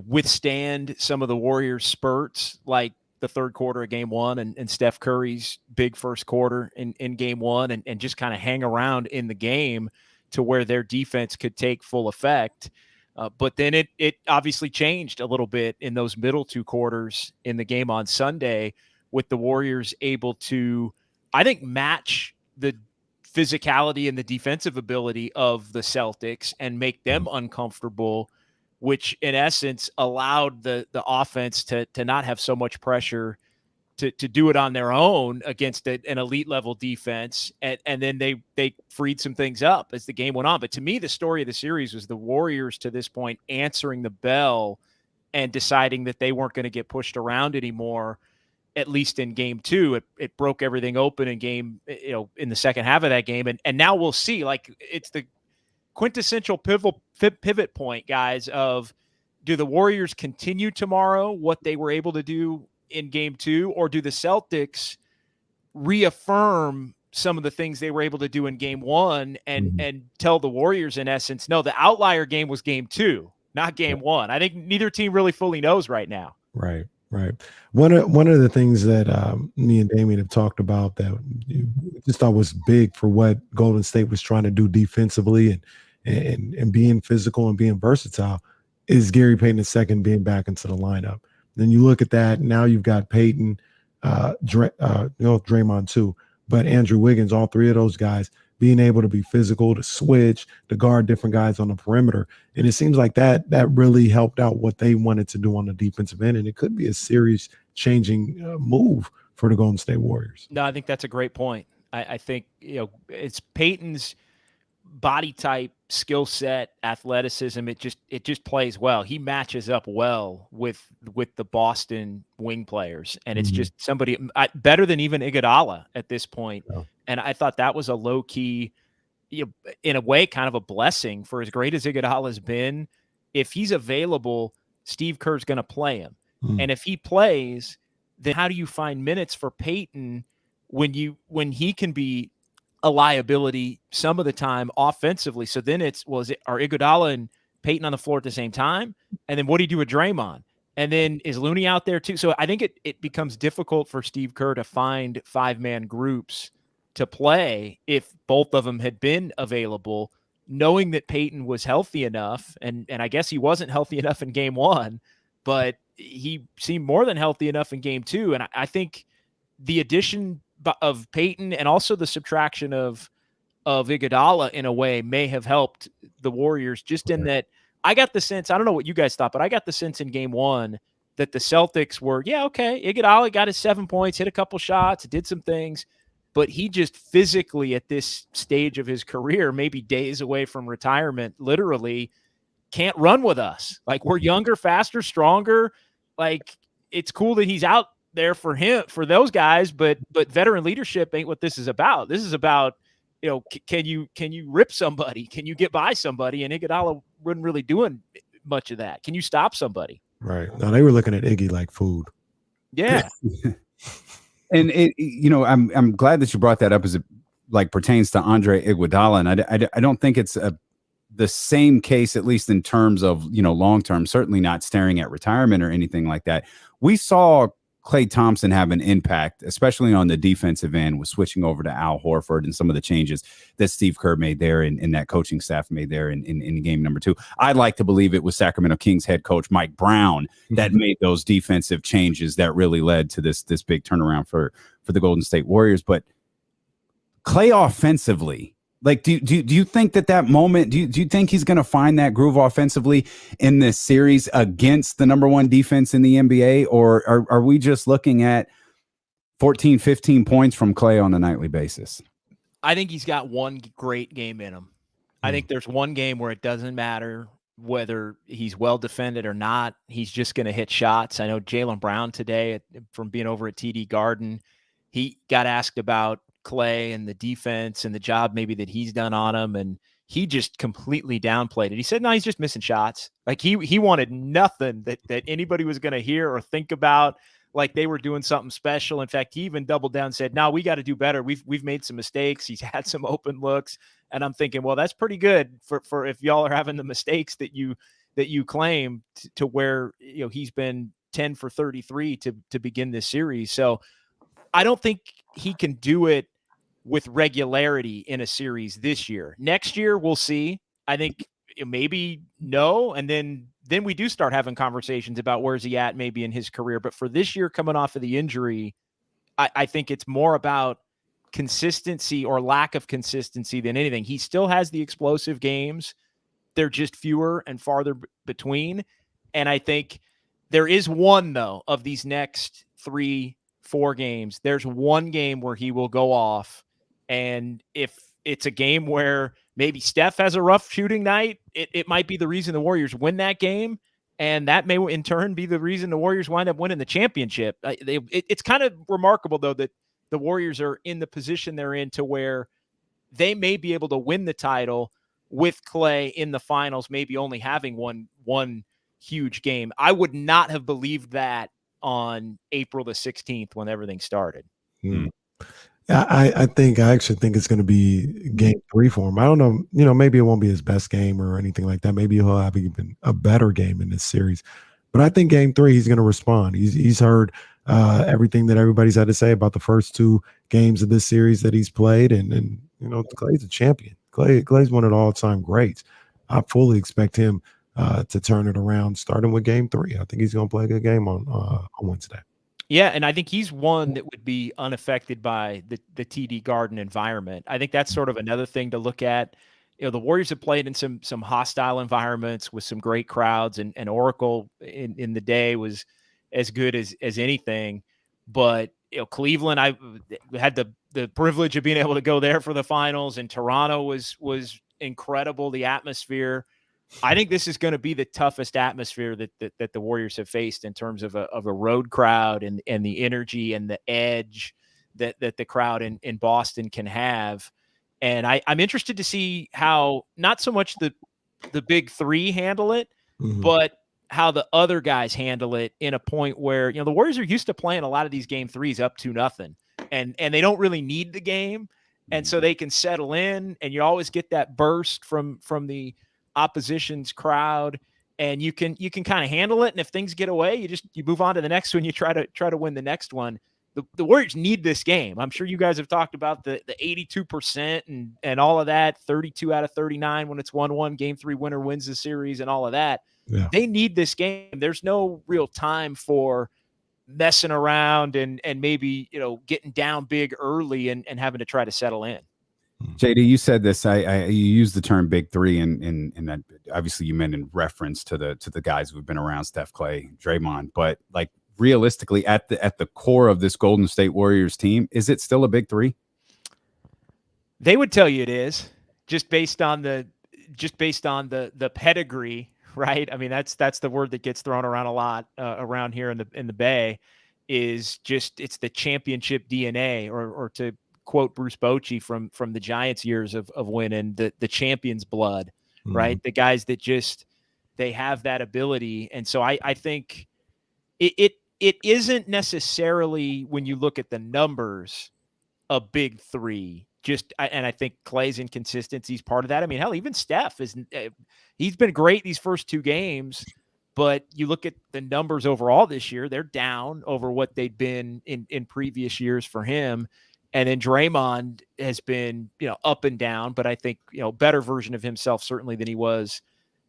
withstand some of the Warriors' spurts, like the third quarter of game 1 and Steph Curry's big first quarter in game 1, and just kind of hang around in the game to where their defense could take full effect. But then it obviously changed a little bit in those middle 2 quarters in the game on Sunday, with the Warriors able to, I think, match the physicality and the defensive ability of the Celtics and make them uncomfortable, which in essence allowed the offense to not have so much pressure to do it on their own against an elite level defense. And then they freed some things up as the game went on. But to me, the story of the series was the Warriors to this point answering the bell and deciding that they weren't going to get pushed around anymore. At least in game 2, it broke everything open in the second half of that game. And now we'll see, like, it's the quintessential pivot point, guys, of do the Warriors continue tomorrow what they were able to do in game 2, or do the Celtics reaffirm some of the things they were able to do in game 1 and tell the Warriors, in essence, no, the outlier game was game 2, not game 1. I think neither team really fully knows right now. Right. One of the things that me and Damian have talked about that just thought was big for what Golden State was trying to do defensively and being physical and being versatile is Gary Payton II being back into the lineup. Then you look at that. Now you've got Payton, Draymond too, but Andrew Wiggins, all three of those guys being able to be physical, to switch, to guard different guys on the perimeter. And it seems like that really helped out what they wanted to do on the defensive end. And it could be a series changing move for the Golden State Warriors. No, I think that's a great point. I think, it's Peyton's body type, skill set, athleticism. It just plays well. He matches up well with the Boston wing players, and it's just somebody better than even Iguodala at this point. Yeah. And I thought that was a low key, in a way, kind of a blessing for as great as Iguodala has been. If he's available, Steve Kerr's going to play him, and if he plays, then how do you find minutes for Peyton when he can be a liability some of the time offensively? So then are Iguodala and Peyton on the floor at the same time? And then what do you do with Draymond? And then is Looney out there too? So I think it becomes difficult for Steve Kerr to find 5-man groups to play if both of them had been available, knowing that Peyton was healthy enough. And I guess he wasn't healthy enough in game 1, but he seemed more than healthy enough in game 2. And I think the addition of Peyton and also the subtraction of Iguodala in a way may have helped the Warriors, just in that I got the sense, I don't know what you guys thought, but I got the sense in game 1 that the Celtics were, Iguodala got his 7 points, hit a couple shots, did some things, but he just physically at this stage of his career, maybe days away from retirement, literally can't run with us. Like, we're younger, faster, stronger. Like, it's cool that he's out there for those guys, but veteran leadership ain't what this is about. This is about, can you rip somebody? Can you get by somebody? And Iguodala wasn't really doing much of that. Can you stop somebody? Right. Now they were looking at Iggy like food. Yeah. And I'm glad that you brought that up as it pertains to Andre Iguodala, and I don't think it's the same case, at least in terms of long term. Certainly not staring at retirement or anything like that. We saw Klay Thompson have an impact, especially on the defensive end, with switching over to Al Horford and some of the changes that Steve Kerr made there and that coaching staff made there in game number 2. I'd like to believe it was Sacramento Kings head coach Mike Brown that made those defensive changes that really led to this big turnaround for the Golden State Warriors. But Klay offensively, do you think that moment, do you think he's going to find that groove offensively in this series against the number 1 defense in the NBA? Or are we just looking at 14, 15 points from Klay on a nightly basis? I think he's got one great game in him. I think there's one game where it doesn't matter whether he's well defended or not. He's just going to hit shots. I know Jaylen Brown today, from being over at TD Garden, he got asked about Klay and the defense and the job maybe that he's done on him, and he just completely downplayed it. He said, no, he's just missing shots. Like, he wanted nothing that anybody was going to hear or think about, like they were doing something special. In fact, he even doubled down and said, no, we got to do better. We've made some mistakes. He's had some open looks. And I'm thinking, well, that's pretty good for if y'all are having the mistakes that you claim to where, he's been 10 for 33 to begin this series. So I don't think he can do it with regularity in a series this year. Next year, we'll see. I think maybe no. And then we do start having conversations about where's he at maybe in his career. But for this year, coming off of the injury, I think it's more about consistency or lack of consistency than anything. He still has the explosive games. They're just fewer and farther between. And I think there is one, though, of these next 3-4 games. There's one game where he will go off. And if it's a game where maybe Steph has a rough shooting night, it might be the reason the Warriors win that game. And that may in turn be the reason the Warriors wind up winning the championship. It's kind of remarkable, though, that the Warriors are in the position they're in to where they may be able to win the title with Klay in the finals, maybe only having one huge game. I would not have believed that on April the 16th when everything started. I actually think it's going to be game 3 for him. I don't know, maybe it won't be his best game or anything like that. Maybe he'll have even a better game in this series. But I think game 3, he's going to respond. He's heard everything that everybody's had to say about the first 2 games of this series that he's played. And Klay's a champion. Klay's one of the all-time greats. I fully expect him to turn it around, starting with Game 3. I think he's going to play a good game on Wednesday. Yeah, and I think he's one that would be unaffected by the TD Garden environment. I think that's sort of another thing to look at. The Warriors have played in some hostile environments with some great crowds, and Oracle in the day was as good as anything. But Cleveland, I had the privilege of being able to go there for the finals, and Toronto was incredible. The atmosphere. I think this is going to be the toughest atmosphere that the Warriors have faced in terms of a road crowd and the energy and the edge that the crowd in Boston can have. And I'm interested to see how not so much the big three handle it, but how the other guys handle it in a point where, the Warriors are used to playing a lot of these game threes up 2-0, and they don't really need the game. And so they can settle in, and you always get that burst from the opposition's crowd, and you can kind of handle it. And if things get away, you move on to the next one. You try to win the next one. The Warriors need this game. I'm sure you guys have talked about the 82% and all of that, 32 out of 39 when it's 1-1, game 3 winner wins the series and all of that. Yeah. They need this game. There's no real time for messing around and maybe, getting down big early and having to try to settle in. JD, you said this. You used the term "big three," and that obviously you meant in reference to the guys who've been around Steph, Clay, Draymond. But like realistically, at the core of this Golden State Warriors team, is it still a big three? They would tell you it is, just based on the pedigree, right? I mean, that's the word that gets thrown around a lot around here in the Bay. Is just it's the championship DNA, or to quote Bruce Bochy from the Giants years of winning, the champion's blood, right? The guys that they have that ability. And so I think it isn't necessarily, when you look at the numbers, a big three. And I think Clay's inconsistency is part of that. I mean, hell, even Steph he's been great these first 2 games, but you look at the numbers overall this year, they're down over what they'd been in previous years for him. And then Draymond has been, up and down, but I think, better version of himself certainly than he was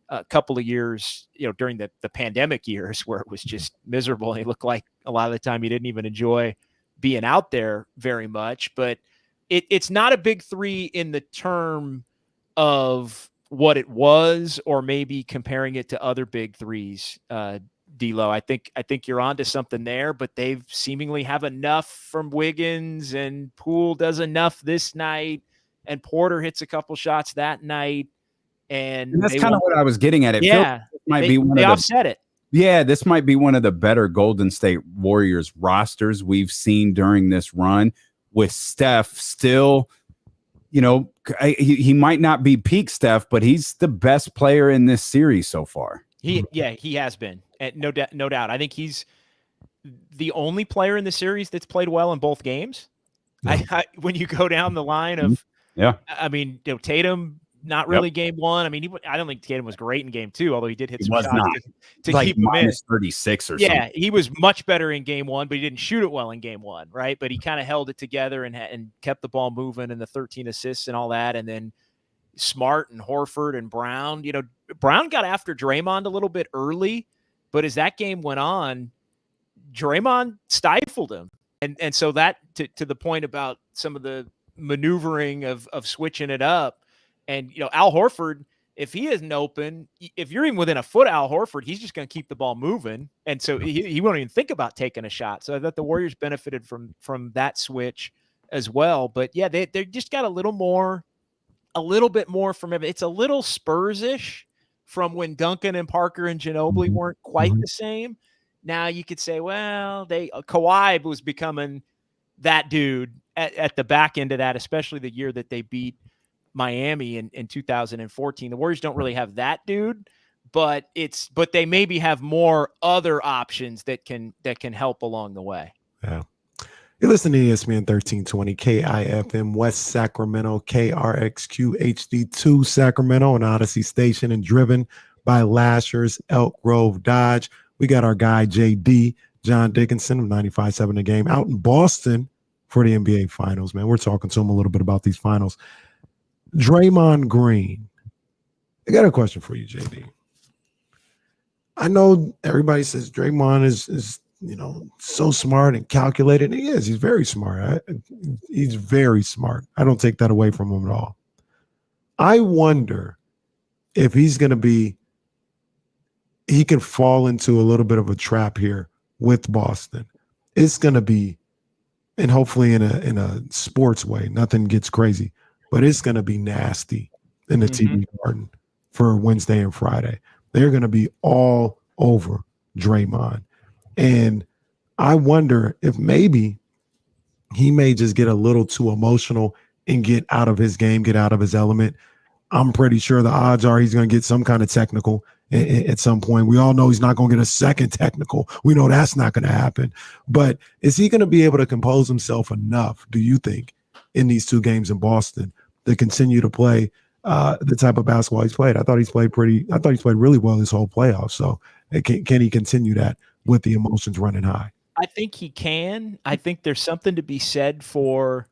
a couple of years, during the pandemic years where it was just miserable. And he looked like a lot of the time he didn't even enjoy being out there very much. But it's not a big three in the term of what it was, or maybe comparing it to other big threes, D'Lo. I think you're onto something there, but they've seemingly have enough from Wiggins, and Poole does enough this night, and Porter hits a couple shots that night. And that's kind of what I was getting at. They offset it. Yeah, this might be one of the better Golden State Warriors rosters we've seen during this run, with Steph still, he might not be peak Steph, but he's the best player in this series so far. He has been. And no doubt. I think he's the only player in the series that's played well in both games. Yeah. When you go down the line of, I mean, Tatum, not really game 1. I mean, I don't think Tatum was great in game 2, although he did hit some shots to keep him in. 36 or something. Yeah, he was much better in game 1, but he didn't shoot it well in game 1, right? But he kind of held it together and kept the ball moving, and the 13 assists and all that. And then Smart and Horford and Brown. Brown got after Draymond a little bit early, but as that game went on, Draymond stifled him. And so that, to the point about some of the maneuvering of switching it up. And, Al Horford, if he isn't open, if you're even within a foot of Al Horford, he's just going to keep the ball moving. And so he won't even think about taking a shot. So I thought the Warriors benefited from that switch as well. But yeah, they just got a little bit more from everything. It's a little Spurs-ish from when Duncan and Parker and Ginobili weren't quite the same. Now you could say, well, Kawhi was becoming that dude at the back end of that, especially the year that they beat Miami in 2014. The Warriors don't really have that dude, but they maybe have more other options that can help along the way. Yeah. You're listening to ESPN 1320 KIFM West Sacramento, KRXQ HD2 Sacramento, and Odyssey Station, and driven by Lashers, Elk Grove Dodge. We got our guy JD, John Dickinson of 95.7 The Game, out in Boston for the NBA Finals, man. We're talking to him a little bit about these finals. Draymond Green. I got a question for you, JD. I know everybody says Draymond is so smart and calculated. He is. He's very smart. He's very smart. I don't take that away from him at all. I wonder if he's going to be. He can fall into a little bit of a trap here with Boston. It's going to be, and hopefully in a sports way, nothing gets crazy, but it's going to be nasty in the TV garden for Wednesday and Friday. They're going to be all over Draymond. And I wonder if maybe he may just get a little too emotional and get out of his game, get out of his element. I'm pretty sure the odds are he's going to get some kind of technical at some point. We all know he's not going to get a second technical. We know that's not going to happen. But is he going to be able to compose himself enough, do you think, in these 2 games in Boston to continue to play the type of basketball he's played? I thought he's played really well this whole playoff. So can he continue that with the emotions running high? I think he can. I think there's something to be said for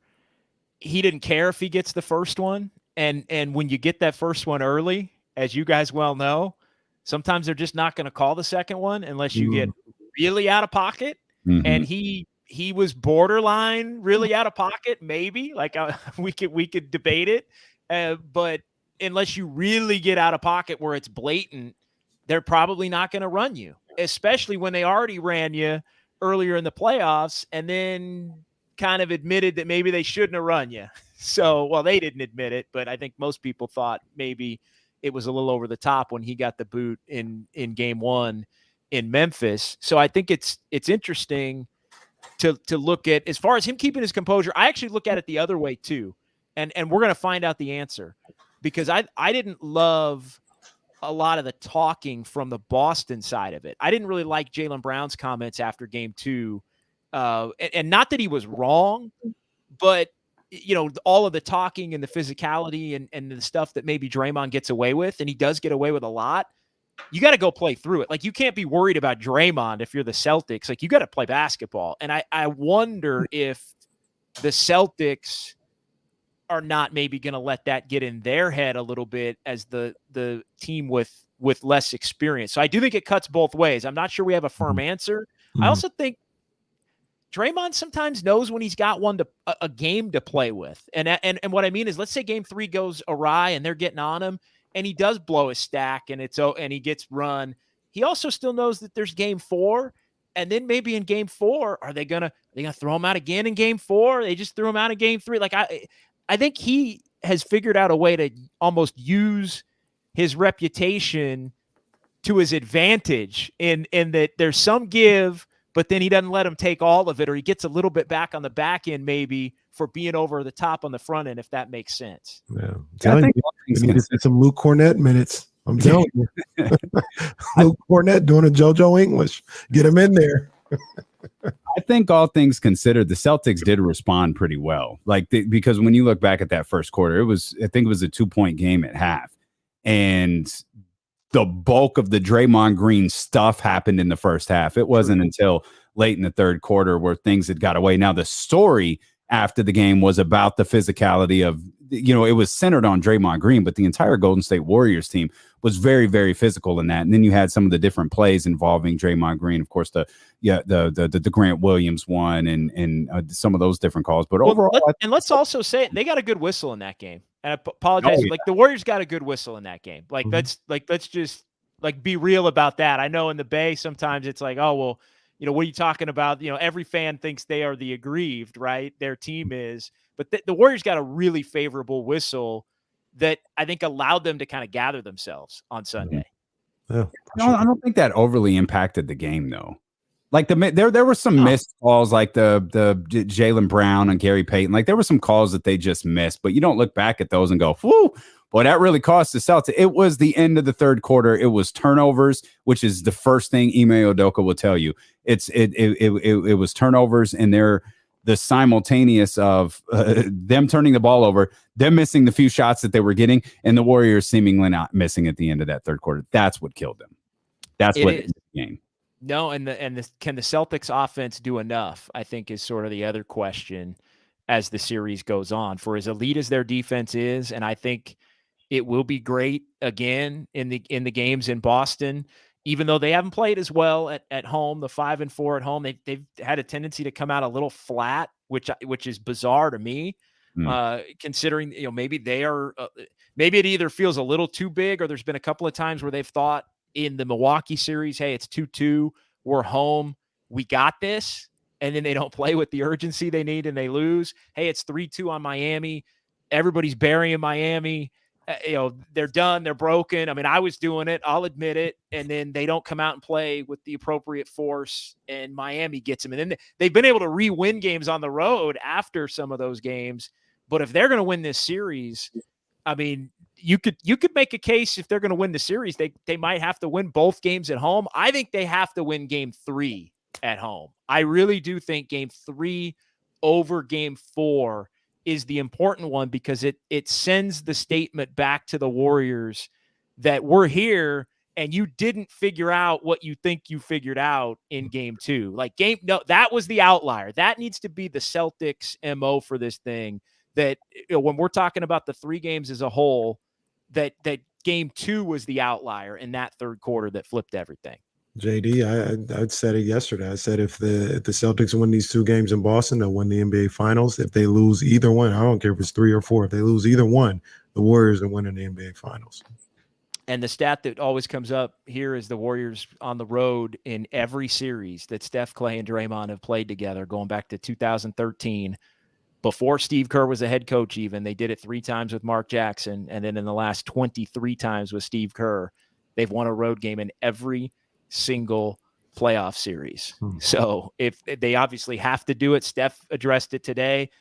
he didn't care if he gets the first one. And when you get that first one early, as you guys well know, sometimes they're just not going to call the second one unless you get really out of pocket. And he was borderline really out of pocket, maybe. Like we could debate it. But unless you really get out of pocket where it's blatant, they're probably not going to run you, especially when they already ran you earlier in the playoffs and then kind of admitted that maybe they shouldn't have run you. So, well, they didn't admit it, but I think most people thought maybe it was a little over the top when he got the boot in game 1 in Memphis. So I think it's interesting to look at, as far as him keeping his composure. I actually look at it the other way too. And we're going to find out the answer, because I didn't love a lot of the talking from the Boston side of it. I didn't really like Jaylen Brown's comments after game 2. And not that he was wrong, but all of the talking and the physicality and the stuff that maybe Draymond gets away with, and he does get away with a lot. You got to go play through it. Like, you can't be worried about Draymond if you're the Celtics. Like, you got to play basketball. And I wonder if the Celtics are not maybe going to let that get in their head a little bit as the team with less experience. So I do think it cuts both ways. I'm not sure we have a firm answer. I also think Draymond sometimes knows when he's got a game to play with. And what I mean is, let's say game 3 goes awry and they're getting on him and he does blow his stack and he gets run. He also still knows that there's game 4. And then maybe in game 4, are they gonna throw him out again in game 4? They just threw him out in game 3. Like, I think he has figured out a way to almost use his reputation to his advantage in that there's some give, but then he doesn't let him take all of it, or he gets a little bit back on the back end maybe for being over the top on the front end, if that makes sense. Yeah. I think you need to see some Luke Cornett minutes. I'm telling you. Luke Cornett doing a JoJo English. Get him in there. I think all things considered, the Celtics did respond pretty well. Like, because when you look back at that first quarter, I think it was a 2-point game at half. And the bulk of the Draymond Green stuff happened in the first half. It wasn't until late in the third quarter where things had got away. Now, the story after the game was about the physicality of, it was centered on Draymond Green, but the entire Golden State Warriors team was very, very physical in that. And then you had some of the different plays involving Draymond Green, of course, the Grant Williams one and some of those different calls. But overall, let's also say they got a good whistle in that game. And I apologize. Like, the Warriors got a good whistle in that game. Like, let's just be real about that. I know in the Bay sometimes it's like, oh, well, what are you talking about? Every fan thinks they are the aggrieved, right? Their team is. But the Warriors got a really favorable whistle that I think allowed them to kind of gather themselves on Sunday. Yeah, I don't think that overly impacted the game, though. Like, there were some missed calls, like the Jaylen Brown and Gary Payton. Like, there were some calls that they just missed, but you don't look back at those and go, "Whoo, boy, that really cost the Celtics." It was the end of the third quarter. It was turnovers, which is the first thing Ime Udoka will tell you. It was turnovers, and they're the simultaneous of them turning the ball over, them missing the few shots that they were getting, and the Warriors seemingly not missing at the end of that third quarter. That's what killed them. That's what ended the game. No, and can the Celtics offense do enough, I think, is sort of the other question as the series goes on. For as elite as their defense is, and I think it will be great again in the games in Boston, even though they haven't played as well at home, the 5-4 at home, they've had a tendency to come out a little flat, which is bizarre to me, considering, maybe they are, maybe it either feels a little too big, or there's been a couple of times where they've thought in the Milwaukee series, hey, it's 2-2, we're home, we got this. And then they don't play with the urgency they need and they lose. Hey, it's 3-2 on Miami. Everybody's burying Miami. They're done. They're broken. I mean, I was doing it. I'll admit it. And then they don't come out and play with the appropriate force, and Miami gets them. And then they've been able to re-win games on the road after some of those games. But if they're going to win this series, I mean, you could make a case if they're going to win the series, they might have to win both games at home. I think they have to win game 3 at home. I really do think game 3 over game 4 is the important one, because it sends the statement back to the Warriors that we're here and you didn't figure out what you think you figured out in game 2. That was the outlier. That needs to be the Celtics MO for this thing, that when we're talking about the 3 games as a whole, that game 2 was the outlier in that third quarter that flipped everything. JD, I said it yesterday. I said if the Celtics win these 2 games in Boston, they'll win the NBA Finals. If they lose either one, I don't care if it's 3 or 4. If they lose either one, the Warriors are winning the NBA Finals. And the stat that always comes up here is the Warriors on the road in every series that Steph, Clay, and Draymond have played together, going back to 2013. Before Steve Kerr was a head coach even, they did it 3 times with Mark Jackson. And then in the last 23 times with Steve Kerr, they've won a road game in every single playoff series. So if they obviously have to do it, Steph addressed it today,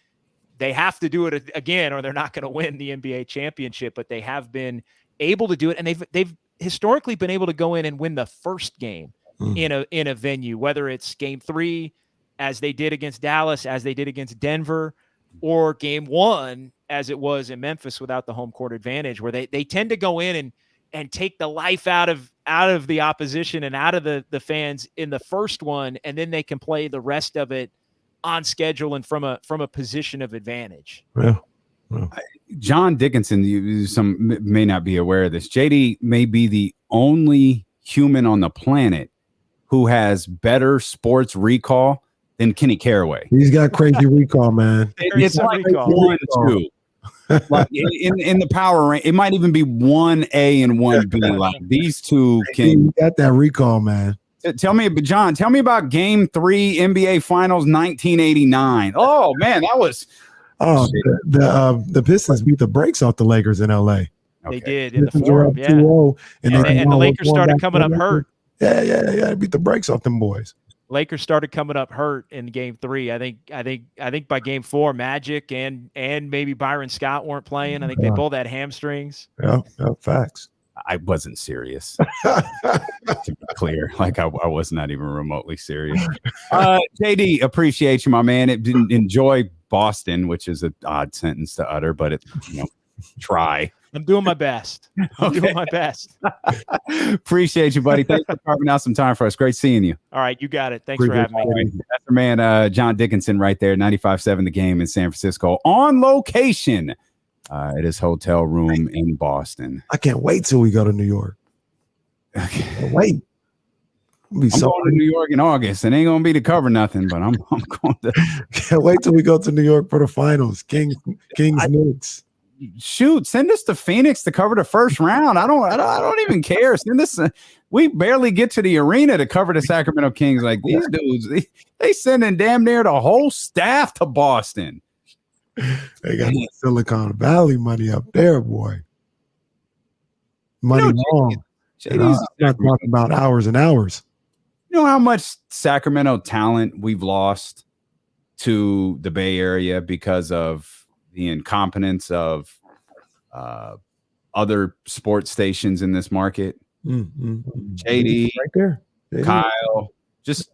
they have to do it again or they're not going to win the NBA championship, but they have been able to do it. And they've historically been able to go in and win the first game in a venue, whether it's game 3, as they did against Dallas, as they did against Denver, or game 1, as it was in Memphis without the home court advantage, where they tend to go in and take the life out of the opposition and out of the fans in the first one, and then they can play the rest of it on schedule and from a position of advantage. Yeah. John Dickinson, some may not be aware of this. JD may be the only human on the planet who has better sports recall than Kenny Caraway. He's got crazy recall, man. It's like 1-2. Like in the power rank, it might even be 1A and 1B. Like these two can got that recall, man. Tell me about game 3 NBA Finals 1989. Oh man, that was the Pistons beat the brakes off the Lakers in LA. They did in the fourth, yeah. 2-0, and the Lakers started coming up hurt. Yeah. Beat the brakes off them boys. Lakers started coming up hurt in game 3. I think by game 4, Magic and maybe Byron Scott weren't playing. I think they both had hamstrings. Yeah, facts. I wasn't serious. To be clear, like I was not even remotely serious. JD, appreciate you, my man. Enjoy Boston, which is an odd sentence to utter, but try. I'm doing my best. Doing my best. Appreciate you, buddy. Thanks for carving out some time for us. Great seeing you. All right, you got it. Thanks for having me. That's the man, John Dickinson, right there, 95.7 The Game in San Francisco, on location at his hotel room in Boston. I can't wait till we go to New York. Okay. Wait. I'm going to New York in August. It ain't going to be to cover nothing, but I'm going to. Can't wait till we go to New York for the finals. Kings Knicks. Shoot, send us to Phoenix to cover the first round. I don't even care. Send us. We barely get to the arena to cover the Sacramento Kings. Like these dudes, they sending damn near the whole staff to Boston. They got Silicon Valley money up there, boy. Money long. I'm not talking about hours and hours. You know how much Sacramento talent we've lost to the Bay Area because of the incompetence of other sports stations in this market. JD, right there. Kyle, just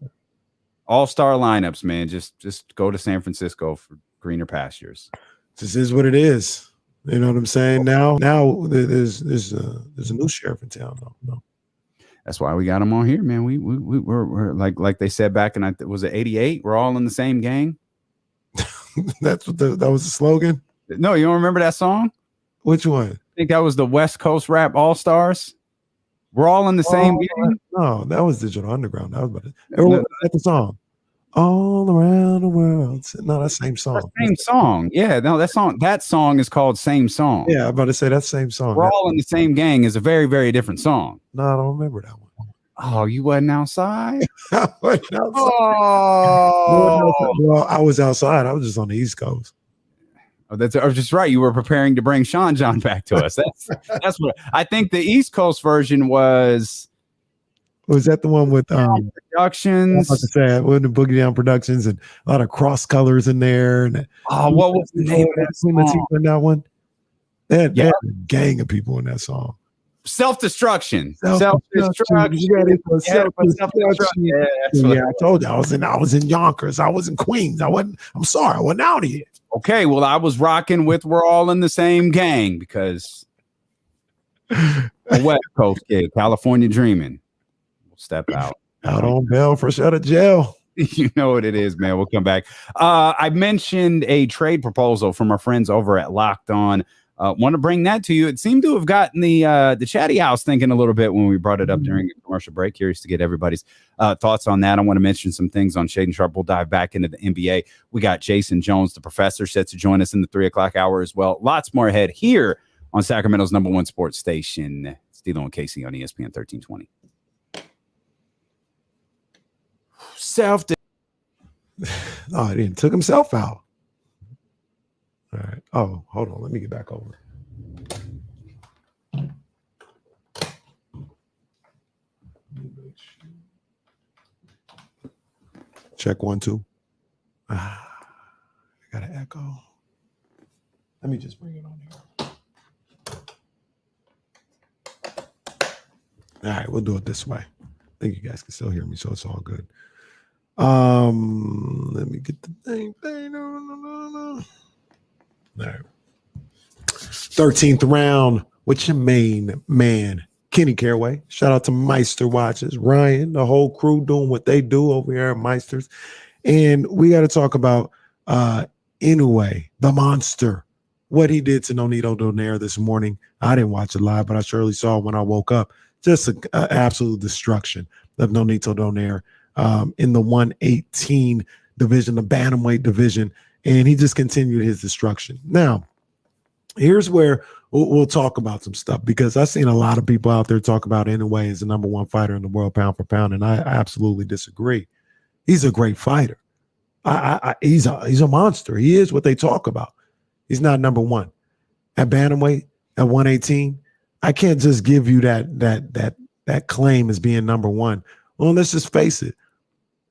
all-star lineups, man. Just go to San Francisco for greener pastures. This is what it is. You know what I'm saying? Now there's a new sheriff in town. No. That's why we got him on here, man. We're like they said back in was it 88? We're all in the same gang. That was the slogan. No, you don't remember that song? Which one? I think that was the West Coast Rap All Stars. We're all in the same game. No, that was Digital Underground. That was about it. Or that's the song. All around the world. No, that same song. Same song. Yeah, no, that song is called Same Song. Yeah, I'm about to say that same song. We're all in the same gang is a very, very different song. No, I don't remember that one. Oh, you wasn't outside? I wasn't outside. Oh. Well, I was outside. I was just on the East Coast. Oh, that's just right. You were preparing to bring Sean John back to us. That's what I think. The East Coast version was that the one with Productions? I was about to say it wasn't the Boogie Down Productions and a lot of cross colors in there. And what was the name of that song? In that one? They had a gang of people in that song. Self-destruction. Self-destruction. Yeah, I told you I was in Yonkers. I was in Queens. I'm sorry, I wasn't out here. Okay, well, I was rocking with We're All in the Same Gang because a West Coast kid, California dreaming. We'll step out. Out on bail, fresh out of jail. You know what it is, man. We'll come back. I mentioned a trade proposal from our friends over at Locked On. Want to bring that to you. It seemed to have gotten the chatty house thinking a little bit when we brought it up during a commercial break. Curious to get everybody's thoughts on that. I want to mention some things on Shaden Sharp. We'll dive back into the NBA. We got Jason Jones, the professor, set to join us in the 3 o'clock hour as well. Lots more ahead here on Sacramento's #1 sports station. Steelo and Casey on ESPN 1320. Oh, he didn't took himself out. All right. Oh, hold on. Let me get back over. Check 1, 2. I got an echo. Let me just bring it on here. All right, we'll do it this way. I think you guys can still hear me, so it's all good. Let me get the thing. No. All right. 13th round with your main man, Kenny Caraway. Shout out to Meister Watches, Ryan, the whole crew doing what they do over here at Meisters. And we got to talk about Inoue, the monster, what he did to Nonito Donaire this morning. I didn't watch it live, but I surely saw it when I woke up. Just an absolute destruction of Nonito Donaire in the 118 division, the bantamweight division. And he just continued his destruction. Now, here's where we'll talk about some stuff, because I've seen a lot of people out there talk about Inoue as the #1 fighter in the world pound for pound, and I absolutely disagree. He's a great fighter. He's a monster. He is what they talk about. He's not #1. At bantamweight, at 118, I can't just give you that claim as being #1. Well, let's just face it.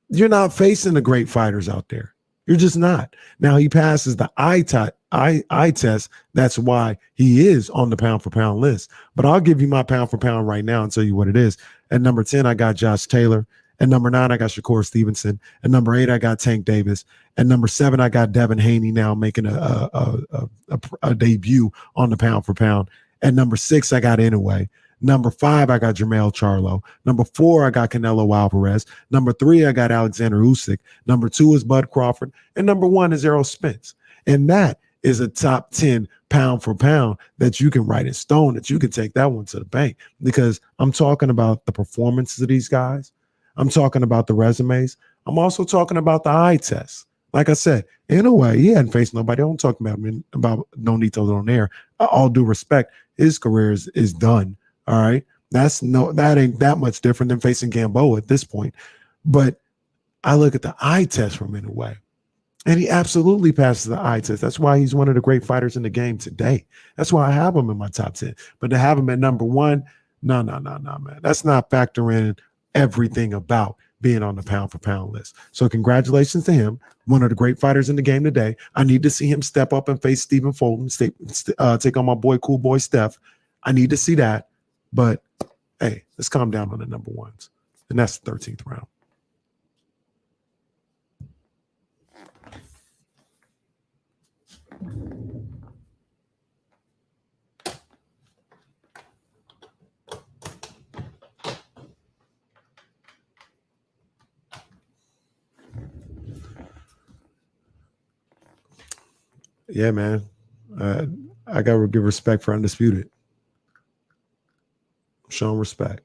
You're not facing the great fighters out there. You're just not. Now, he passes the eye test. That's why he is on the pound for pound list. But I'll give you my pound for pound right now and tell you what it is. At number 10, I got Josh Taylor. At number 9, I got Shakur Stevenson. At number 8, I got Tank Davis. At number 7, I got Devin Haney now making a debut on the pound for pound. At number 6, I got Inoue. Number 5, I got Jermell Charlo. Number 4, I got Canelo Alvarez. Number 3, I got Alexander Usyk. Number 2 is Bud Crawford. And number 1 is Errol Spence. And that is a top 10 pound for pound that you can write in stone, that you can take that one to the bank. Because I'm talking about the performances of these guys. I'm talking about the resumes. I'm also talking about the eye test. Like I said, in a way, he hadn't faced nobody. I don't talk about Nonito Donaire. All due respect, his career is done. All right. That ain't that much different than facing Gamboa at this point. But I look at the eye test from Inoue, and he absolutely passes the eye test. That's why he's one of the great fighters in the game today. That's why I have him in my top 10. But to have him at #1, no, man. That's not factoring everything about being on the pound for pound list. So congratulations to him, one of the great fighters in the game today. I need to see him step up and face Stephen Fulton, take on my boy, cool boy Steph. I need to see that. But hey, let's calm down on the #1s. And that's the 13th round. Yeah, man. I got to give respect for Undisputed. Show him respect.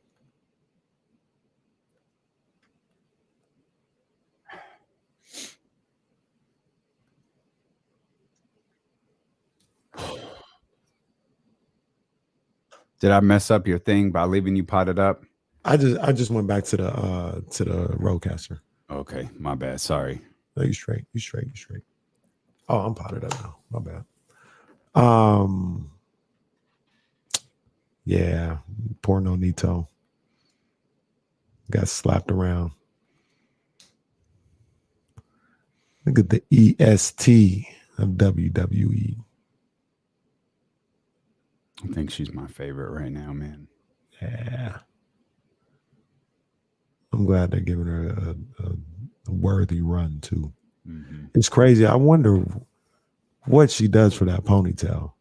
Did I mess up your thing by leaving you potted up? I just went back to the roadcaster. Okay, my bad. Sorry. No, you straight. Oh, I'm potted up now. My bad. Yeah, poor Nonito got slapped around. Look at the EST of WWE. I think she's my favorite right now, man. Yeah. I'm glad they're giving her a worthy run, too. Mm-hmm. It's crazy. I wonder what she does for that ponytail.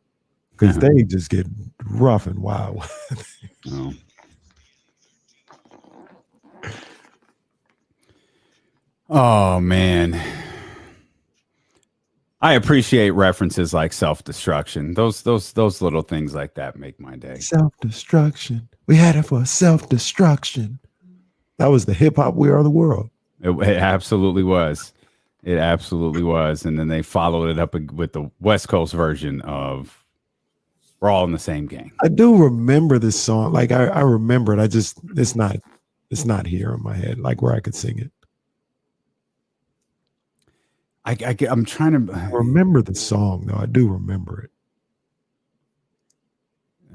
Because they just get rough and wild. Oh. Oh, man. I appreciate references like self-destruction. Those little things like that make my day. Self-destruction. We had it for self-destruction. That was the hip-hop We Are the World. It absolutely was. It absolutely was. And then they followed it up with the West Coast version of We're All in the Same Game. I do remember this song. Like I remember it. It's not here in my head, like where I could sing it. I'm trying to remember the song though. I do remember it.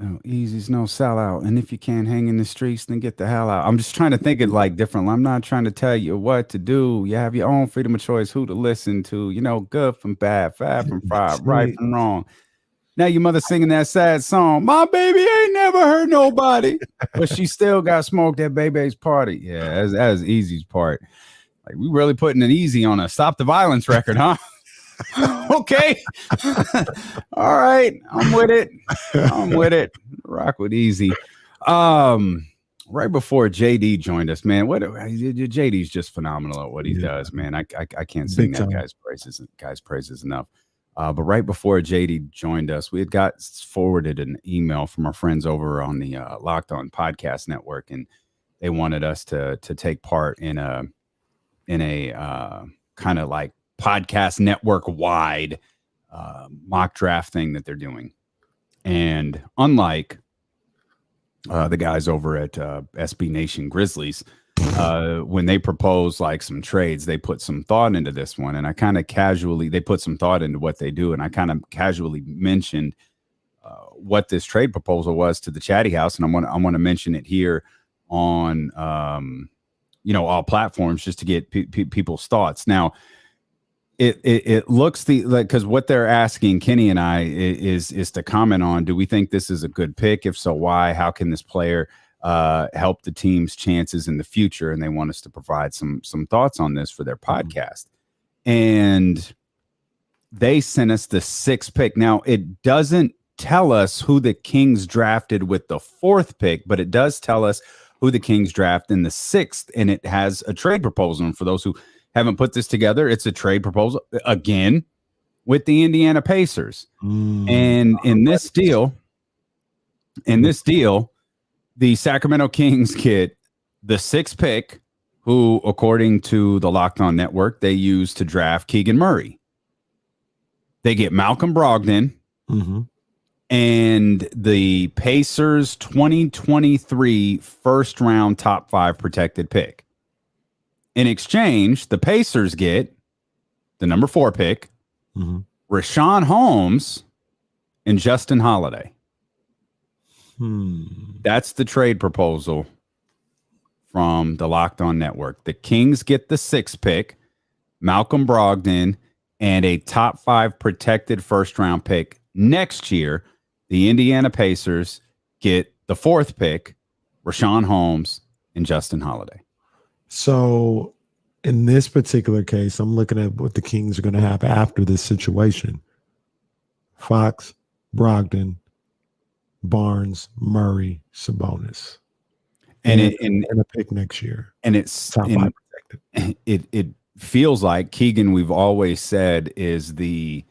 Oh, easy's no sellout, and if you can't hang in the streets, then get the hell out. I'm just trying to think it like different. I'm not trying to tell you what to do. You have your own freedom of choice, who to listen to. You know, good from bad, fat from fried, right from wrong. Now your mother singing that sad song. My baby ain't never hurt nobody, but she still got smoked at Bebe's party. Yeah, that's Easy's part. Like, we really putting it easy on a Stop the Violence record, huh? Okay. All right. I'm with it. Rock with Easy. Right before JD joined us, man, JD's just phenomenal at what he does, man. I can't sing that guy's praises enough. But right before JD joined us, we had got forwarded an email from our friends over on the Locked On Podcast Network, and they wanted us to take part in a kind of like podcast network wide mock draft thing that they're doing. And unlike the guys over at SB Nation Grizzlies, when they propose like some trades, they put some thought into this one. And I kind of they put some thought into what they do. And I kind of casually mentioned what this trade proposal was to the Chatty House. And I want to mention it here on all platforms just to get people's thoughts. Now, it looks because what they're asking Kenny and I is to comment on: do we think this is a good pick? If so, why? How can this player help the team's chances in the future? And they want us to provide some thoughts on this for their podcast. And they sent us the 6th pick. Now, it doesn't tell us who the Kings drafted with the 4th pick, but it does tell us who the Kings draft in the 6th, and it has a trade proposal. And for those who haven't put this together, it's a trade proposal again with the Indiana Pacers. And in this deal, the Sacramento Kings get the 6th pick, who, according to the Locked On Network, they use to draft Keegan Murray. They get Malcolm Brogdon. Mm-hmm. And the Pacers 2023 first round top 5 protected pick. In exchange, the Pacers get the number 4 pick, Rashawn Holmes, and Justin Holiday. That's the trade proposal from the Locked On Network. The Kings get the 6th pick, Malcolm Brogdon, and a top 5 protected first round pick next year. The Indiana Pacers get the 4th pick, Rashawn Holmes, and Justin Holiday. So in this particular case, I'm looking at what the Kings are going to have after this situation. Fox, Brogdon, Barnes, Murray, Sabonis. And a pick next year. And it's top 5 protected. It feels like Keegan, we've always said, is the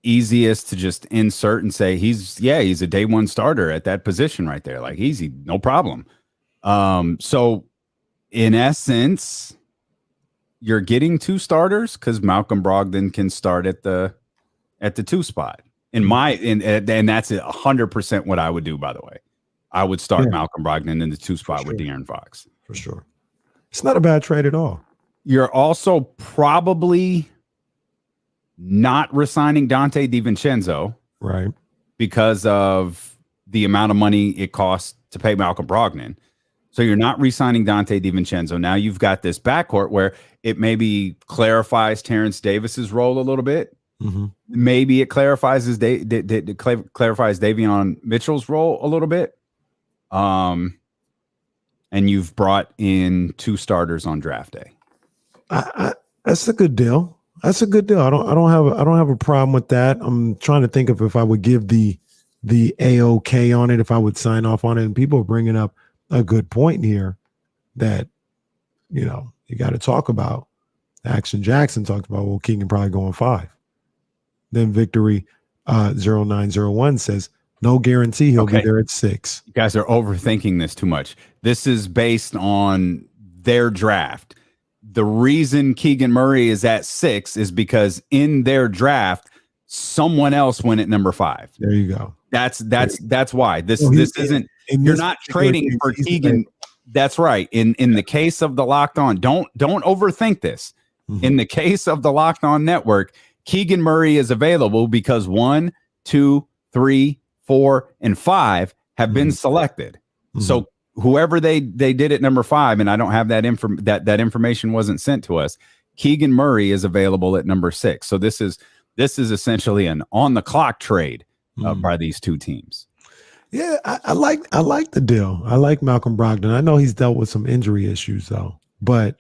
easiest to just insert and say he's a day one starter at that position right there. Like, easy, no problem. So in essence, you're getting 2 starters because Malcolm Brogdon can start at the at the 2 spot. And that's 100% what I would do, by the way. I would start Malcolm Brogdon in the 2 spot with De'Aaron Fox. For sure. It's not a bad trade at all. You're also probably not resigning Dante DiVincenzo. Right. Because of the amount of money it costs to pay Malcolm Brogdon. So you're not re-signing Dante DiVincenzo. Now you've got this backcourt where it maybe clarifies Terrence Davis's role a little bit. Mm-hmm. Maybe it clarifies clarifies Davion Mitchell's role a little bit. And you've brought in 2 starters on draft day. That's a good deal. That's a good deal. I don't have a problem with that. I'm trying to think of if I would give the AOK on it, if I would sign off on it. And people are bringing up a good point here that, you got to talk about. Action Jackson talked about, well, Keegan probably going 5. Then Victory 0901 says, no guarantee he'll be there at 6. You guys are overthinking this too much. This is based on their draft. The reason Keegan Murray is at 6 is because in their draft, someone else went at number 5. There you go. That's why this isn't. You're not trading for Keegan. That's right. In the case of the Locked On, don't overthink this. Mm-hmm. In the case of the Locked On Network, Keegan Murray is available because 1, 2, 3, 4, and 5 have been selected. Mm-hmm. So whoever they did at number 5, and I don't have that information wasn't sent to us. Keegan Murray is available at number 6. So this is essentially an on the clock trade by these 2 teams. Yeah, I like the deal. I like Malcolm Brogdon. I know he's dealt with some injury issues though, but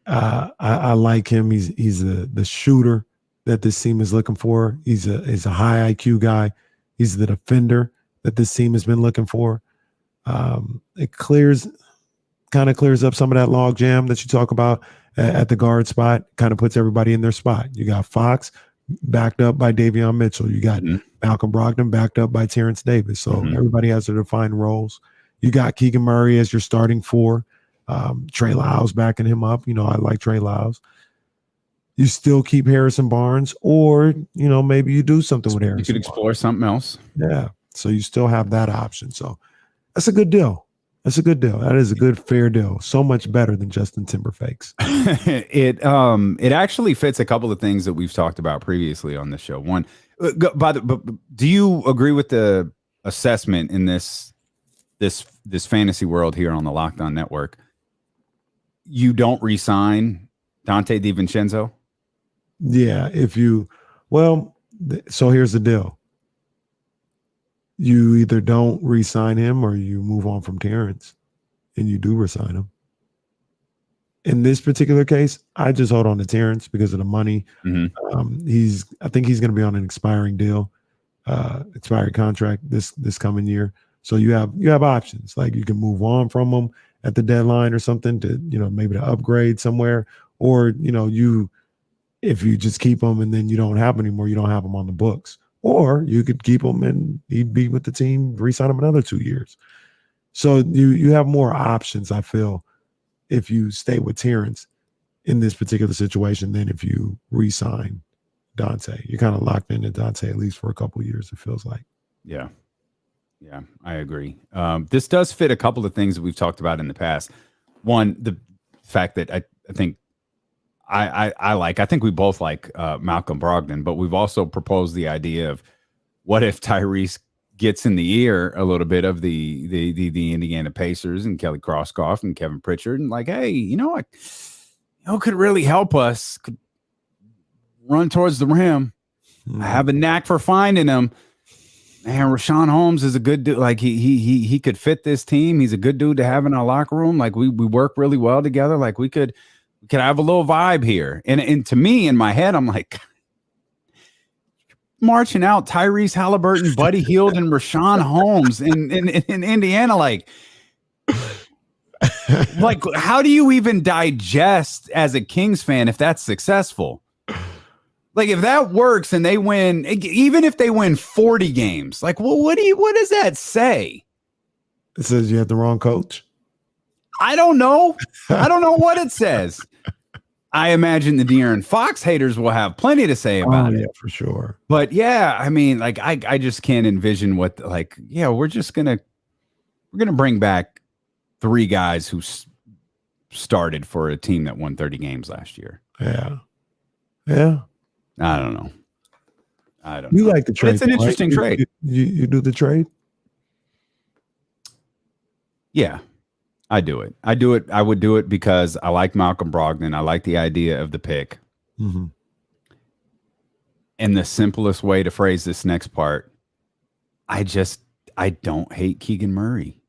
I like him. He's the shooter that this team is looking for. He's a high IQ guy. He's the defender that this team has been looking for. It kind of clears up some of that log jam that you talk about at the guard spot, kind of puts everybody in their spot. You got Fox backed up by Davion Mitchell. You got Malcolm Brogdon backed up by Terrence Davis. So everybody has their defined roles. You got Keegan Murray as your starting 4. Trey Lyles backing him up. I like Trey Lyles. You still keep Harrison Barnes, or, maybe you do something with Harrison. You could explore something else. Yeah. So you still have that option. So that's a good deal. That's a good deal. That is a good, fair deal. So much better than Justin Timberfakes. It actually fits a couple of things that we've talked about previously on the show. One, but do you agree with the assessment in this fantasy world here on the Locked On Network? You don't re-sign Dante DiVincenzo? Yeah. So here's the deal. You either don't re-sign him or you move on from Terrence and you do re-sign him. In this particular case, I just hold on to Terrence because of the money. Mm-hmm. I think he's going to be on an expiring deal, expiring contract this coming year. So you have options. Like you can move on from him at the deadline or something to, maybe to upgrade somewhere, or, if you just keep him and then you don't have him anymore, you don't have him on the books. Or you could keep him and he'd be with the team, re-sign him another 2 years. So you have more options, I feel, if you stay with Terrence in this particular situation than if you re-sign Dante. You're kind of locked into Dante at least for a couple of years, it feels like. Yeah. Yeah, I agree. This does fit a couple of things that we've talked about in the past. One, the fact that I think I think we both like Malcolm Brogdon, but we've also proposed the idea of what if Tyrese gets in the ear a little bit of the Indiana Pacers and Kelly Krauskopf and Kevin Pritchard, and like, hey, could really help us, could run towards the rim. I have a knack for finding them. Man, Rashawn Holmes is a good dude. Like he could fit this team. He's a good dude to have in our locker room. Like we work really well together. Like we could have a little vibe here. And to me, in my head, I'm like, marching out Tyrese Halliburton, Buddy Hield, and Rashawn Holmes in Indiana. Like, how do you even digest as a Kings fan if that's successful? Like, if that works and they win, even if they win 40 games, like, well, what does that say? It says you have the wrong coach. I don't know. I don't know what it says. I imagine the De'Aaron Fox haters will have plenty to say about it. Yeah, for sure. But yeah, I mean, like I just can't envision what we're gonna bring back 3 guys who started for a team that won 30 games last year. Yeah. I don't know. You like the trade? It's an interesting trade. You do the trade? Yeah, I do it. I would do it because I like Malcolm Brogdon. I like the idea of the pick. Mm-hmm. And the simplest way to phrase this next part, I don't hate Keegan Murray.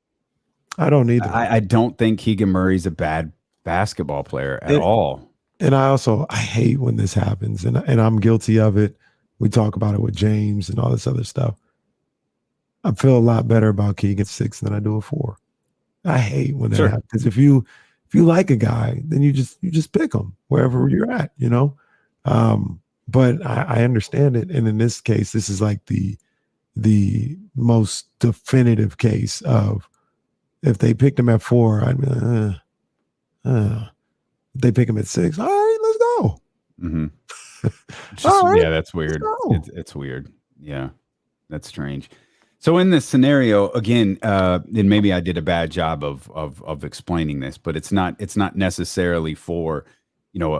I don't either. I don't think Keegan Murray's a bad basketball player at all. And I hate when this happens, and I'm guilty of it. We talk about it with James and all this other stuff. I feel a lot better about Keegan 6 than I do a 4. I hate when that happens. Because if you like a guy, then you just pick him wherever you're at, you know. But I understand it, and in this case, this is like the most definitive case of if they picked him at 4, I'd be like, if they pick him at 6, all right, let's go. Mm-hmm. Yeah, that's weird. It's weird. Yeah, that's strange. So in this scenario, again, and maybe I did a bad job of explaining this, but it's not necessarily for, you know,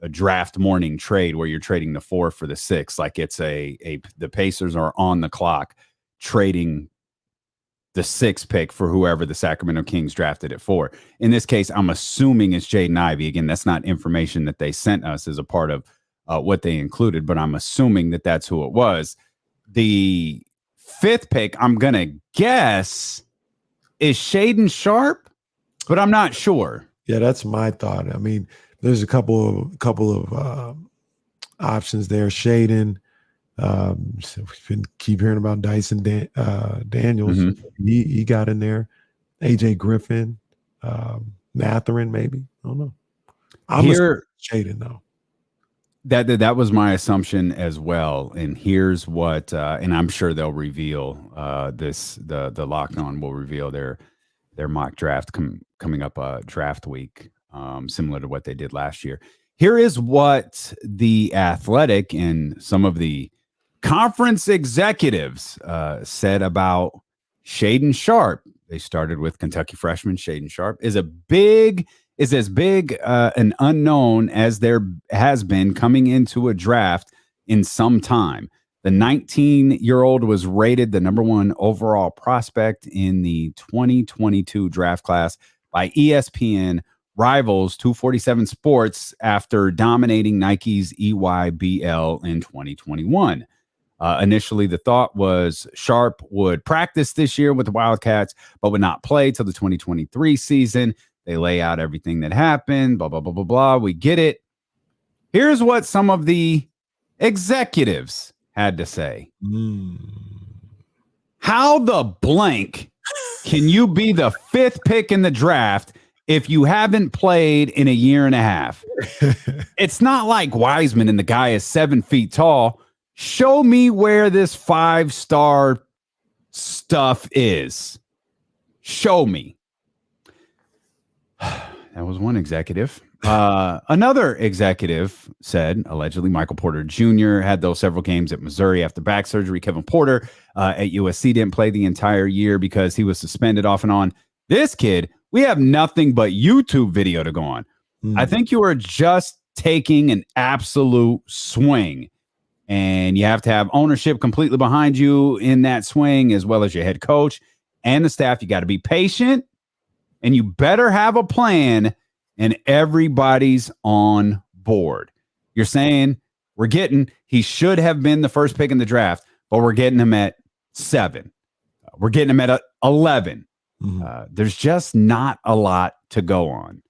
a draft morning trade where you're trading the 4 for the 6. Like it's the Pacers are on the clock trading the 6 pick for whoever the Sacramento Kings drafted it for. In this case, I'm assuming it's Jaden Ivey. Again, that's not information that they sent us as a part of what they included, but I'm assuming that that's who it was. The 5th pick, I'm going to guess, is Shaedon Sharpe, but I'm not sure. Yeah, that's my thought. I mean, there's a couple of options there. Shaedon, so we keep hearing about Dyson Daniels. Mm-hmm. He got in there. AJ Griffin, Mathurin, maybe. I don't know. I'm Shaedon though. That was my assumption as well. And here's what, and I'm sure they'll reveal the Locked On will reveal their mock draft coming up draft week, similar to what they did last year. Here is what the Athletic and some of the conference executives said about Shaedon Sharpe. They started with Kentucky freshman Shaedon Sharpe is as big an unknown as there has been coming into a draft in some time. The 19-year-old was rated the number 1 overall prospect in the 2022 draft class by ESPN rivals 247 Sports after dominating Nike's EYBL in 2021. Initially, the thought was Sharpe would practice this year with the Wildcats, but would not play till the 2023 season. They lay out everything that happened, blah, blah, blah, blah, blah. We get it. Here's what some of the executives had to say. How the blank can you be the 5th pick in the draft if you haven't played in a year and a half? It's not like Wiseman and the guy is 7 feet tall. Show me where this 5-star stuff is. Show me. That was one executive. Another executive said, allegedly, Michael Porter Jr. had those several games at Missouri after back surgery. Kevin Porter at USC didn't play the entire year because he was suspended off and on. This kid, we have nothing but YouTube video to go on. I think you are just taking an absolute swing. And you have to have ownership completely behind you in that swing, as well as your head coach and the staff. You got to be patient, and you better have a plan, and everybody's on board. You're saying he should have been the 1st pick in the draft, but we're getting him at 7. We're getting him at 11. There's just not a lot to go on.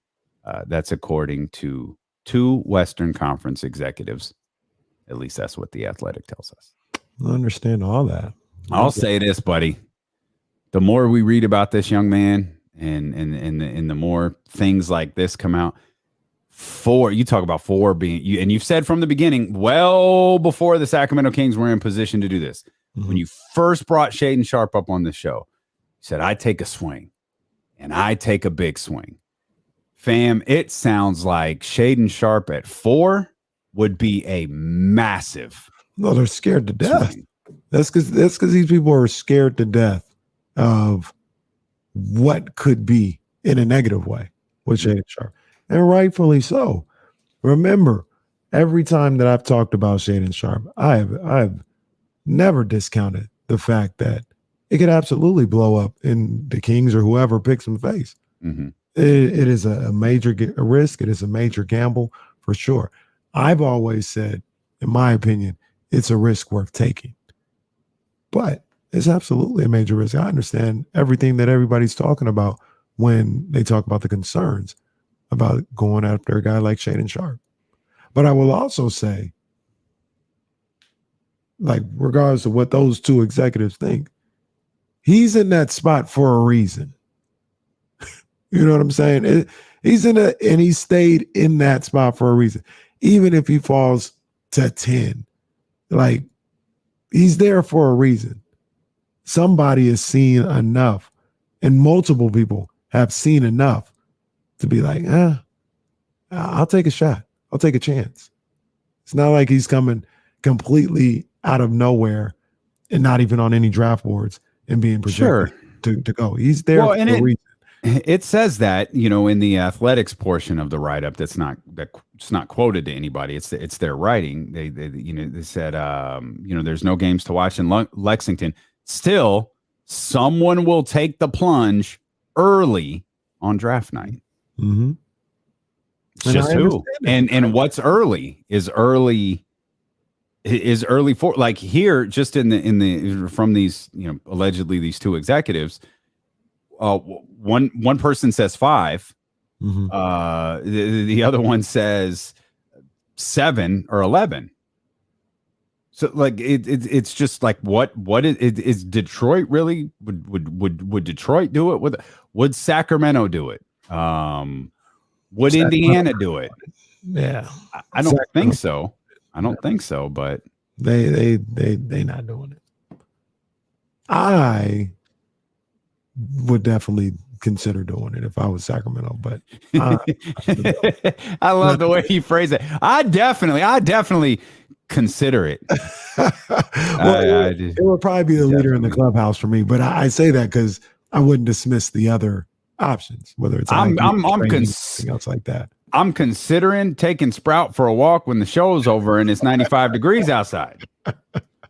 That's according to 2 Western Conference executives. At least that's what the Athletic tells us. I understand all that. I'll say this, buddy. The more we read about this young man and the more things like this come out, you talk about 4 being, and you've said from the beginning, well before the Sacramento Kings were in position to do this, when you first brought Shaedon Sharpe up on the show, you said, I take a swing, and I take a big swing. Fam, it sounds like Shaden Sharp at 4 would be a massive. No, they're scared to death. swing. That's because these people are scared to death of what could be in a negative way with Shaden Sharp, and rightfully so. Remember, every time that I've talked about Shaden Sharp, I've never discounted the fact that it could absolutely blow up in the Kings or whoever picks him face. Mm-hmm. It is a major risk. It is a major gamble for sure. I've always said, in my opinion, it's a risk worth taking. But it's absolutely a major risk. I understand everything that everybody's talking about when they talk about the concerns about going after a guy like Shaden Sharp. But I will also say, like, regardless of what those two executives think, he's in that spot for a reason. You know what I'm saying? He's in and he stayed in that spot for a reason. Even if he falls to 10, like, he's there for a reason. Somebody has seen enough, and multiple people have seen enough to be like, I'll take a shot. I'll take a chance. It's not like he's coming completely out of nowhere and not even on any draft boards and being projected to go. He's there for a reason. It says that, in the athletics portion of the write-up that's not quoted to anybody. It's their writing. They said, there's no games to watch in Lexington. Still, someone will take the plunge early on draft night. Mm-hmm. It's just who. And what's early is early for, like, here, just in the from these, allegedly these two executives. One person says 5. Mm-hmm. The other one says 7 or 11. So, like, it's just like, what is Detroit really? Would Detroit do it? Would Sacramento do it? Would Indiana do it? Yeah, I don't think so. I don't think so. But they not doing it. I would definitely consider doing it if I was Sacramento, but I love the way you phrase it. I definitely consider it. It would probably be the leader in the clubhouse for me, but I say that because I wouldn't dismiss the other options, whether it's anything else like that. I'm considering taking Sprout for a walk when the show's over and it's 95 degrees outside.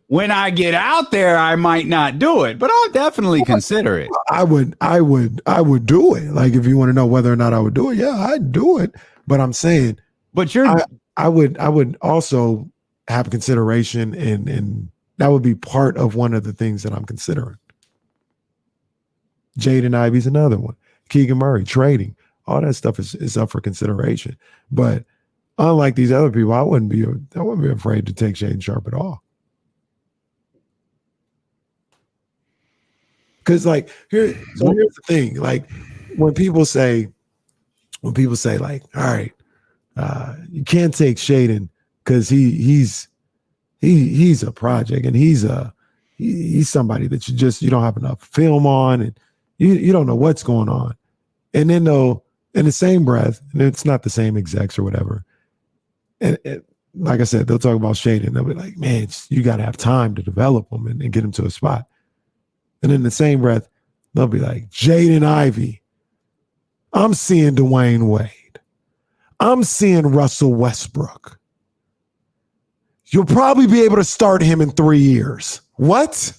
When I get out there, I might not do it, but I'll definitely consider it. I would do it. Like, if you want to know whether or not I would do it, yeah, I'd do it. But I'm saying, I would also have consideration, and that would be part of one of the things that I'm considering. Jaden Ivey's another one. Keegan Murray, trading, all that stuff is up for consideration. But unlike these other people, I wouldn't be afraid to take Shaden Sharp at all. Because, like, here's the thing. Like, when people say, like, all right, you can't take Shaden because he's a project, and he's somebody that you don't have enough film on, and you don't know what's going on. And then in the same breath, and it's not the same execs or whatever, and like I said, they'll talk about Shaden. They'll be like, man, you got to have time to develop him and get him to a spot. And in the same breath, they'll be like, Jaden Ivey, I'm seeing Dwayne Wade. I'm seeing Russell Westbrook. You'll probably be able to start him in 3 years. What?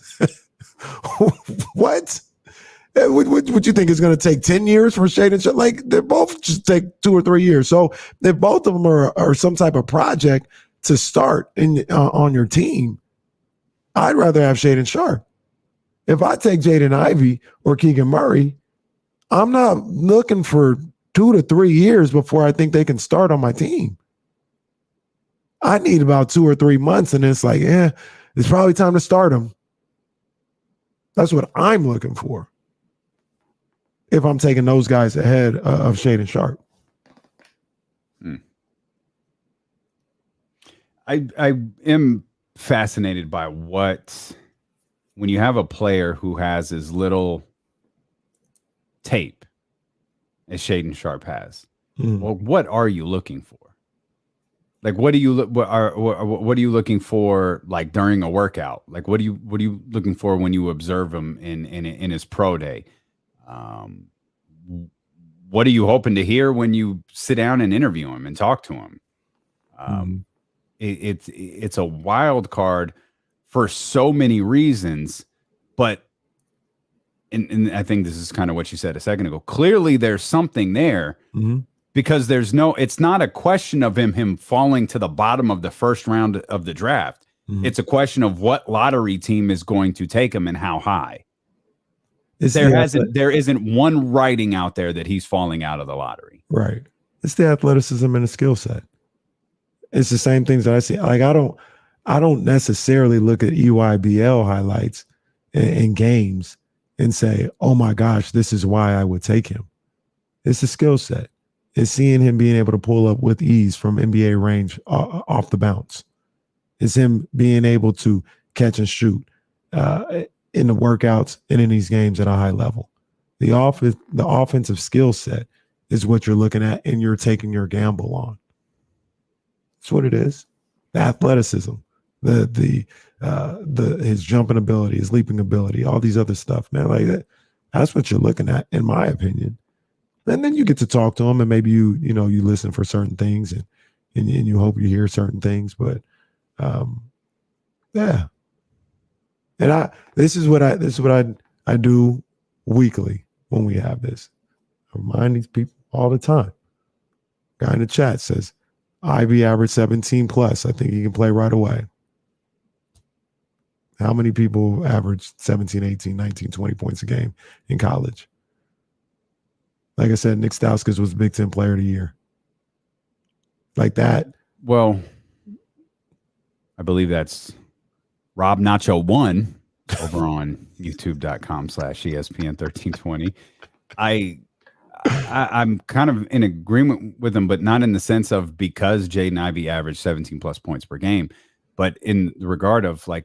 What? Would you think it's going to take 10 years for Shaden Sharp? Like, they both just take 2 or 3 years. So if both of them are some type of project to start on your team, I'd rather have Shaden Sharp. If I take Jaden Ivey or Keegan Murray, I'm not looking for 2 to 3 years before I think they can start on my team. I need about 2 or 3 months, and it's like, it's probably time to start them. That's what I'm looking for if I'm taking those guys ahead of Shaden Sharp. I am fascinated by when you have a player who has as little tape as Shaden Sharp has, Well, what are you looking for? Like, what do you look? What are you looking for? Like during a workout? Like, what are you looking for when you observe him in his pro day? What are you hoping to hear when you sit down and interview him and talk to him? It's a wild card for so many reasons, but and I think this is kind of what you said a second ago. Clearly, there's something there. Because it's not a question of him falling to the bottom of the first round of the draft. It's a question of what lottery team is going to take him and how high. There isn't one writing out there that he's falling out of the lottery. Right. It's the athleticism and the skill set. It's the same things that I see. Like I don't necessarily look at EYBL highlights in games and say, oh my gosh, this is why I would take him. It's the skill set. It's seeing him being able to pull up with ease from NBA range off the bounce. It's him being able to catch and shoot in the workouts and in these games at a high level. The offensive skill set is what you're looking at, and you're taking your gamble on. That's what it is. The athleticism, his jumping ability, his leaping ability, all these other stuff, man. Like that. That's what you're looking at, in my opinion. And then you get to talk to him, and maybe you listen for certain things, and you hope you hear certain things. But yeah. And this is what I do weekly when we have this. I remind these people all the time. Guy in the chat says Ivy averaged 17 plus. I think he can play right away. How many people average 17, 18, 19, 20 points a game in college? Like I said, Nick Stauskas was Big Ten Player of the Year. Like that. Well, I believe that's Rob Nacho 1 over on youtube.com/ESPN 1320. I'm kind of in agreement with him, but not in the sense of because Jaden Ivey averaged 17 plus points per game, but in the regard of like,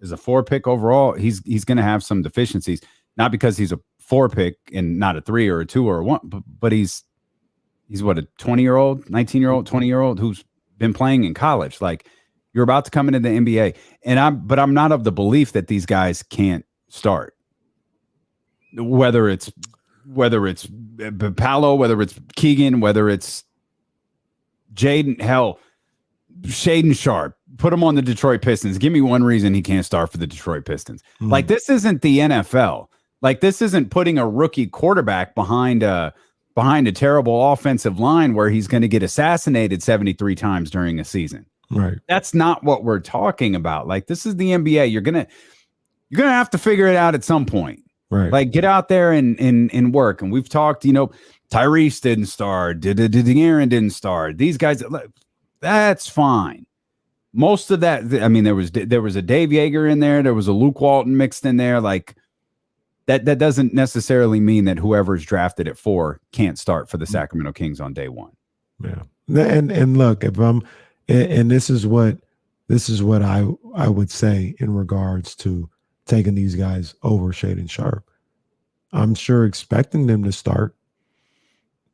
as a 4 pick overall, he's going to have some deficiencies, not because he's a 4 pick and not a 3 or a 2 or a 1, but he's what, a 20-year-old, 19-year-old, 20-year-old who's been playing in college. Like, you're about to come into the NBA, and I'm not of the belief that these guys can't start. Whether it's Paolo, whether it's Keegan, whether it's Jaden, hell, Shaden Sharp, put him on the Detroit Pistons. Give me one reason he can't start for the Detroit Pistons. Like, this isn't the NFL. Like, this isn't putting a rookie quarterback behind a terrible offensive line where he's going to get assassinated 73 times during a season. Right. That's not what we're talking about. Like, this is the NBA. You're gonna have to figure it out at some point. Right. Like, get out there and work. And we've talked, Tyrese didn't start, Aaron didn't start. These guys, that's fine. Most of that, I mean, there was a Dave Yeager in there, there was a Luke Walton mixed in there. Like, that doesn't necessarily mean that whoever's drafted at 4 can't start for the Sacramento Kings on day 1. Yeah. And look, if I'm and this is what I would say in regards to taking these guys over Shaden Sharp. I'm sure expecting them to start.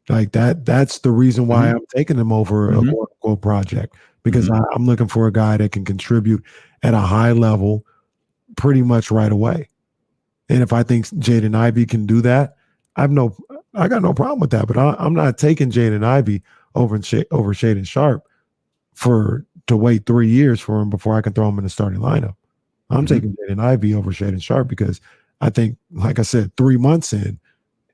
Like that's the reason why I'm taking them over a quote project, because I'm looking for a guy that can contribute at a high level pretty much right away. And if I think Jaden Ivey can do that, I got no problem with that. But I'm not taking Jaden Ivey over Shaden Sharp to wait 3 years for him before I can throw him in the starting lineup. I'm taking Jaden Ivey over Shaden Sharp because I think, like I said, 3 months in,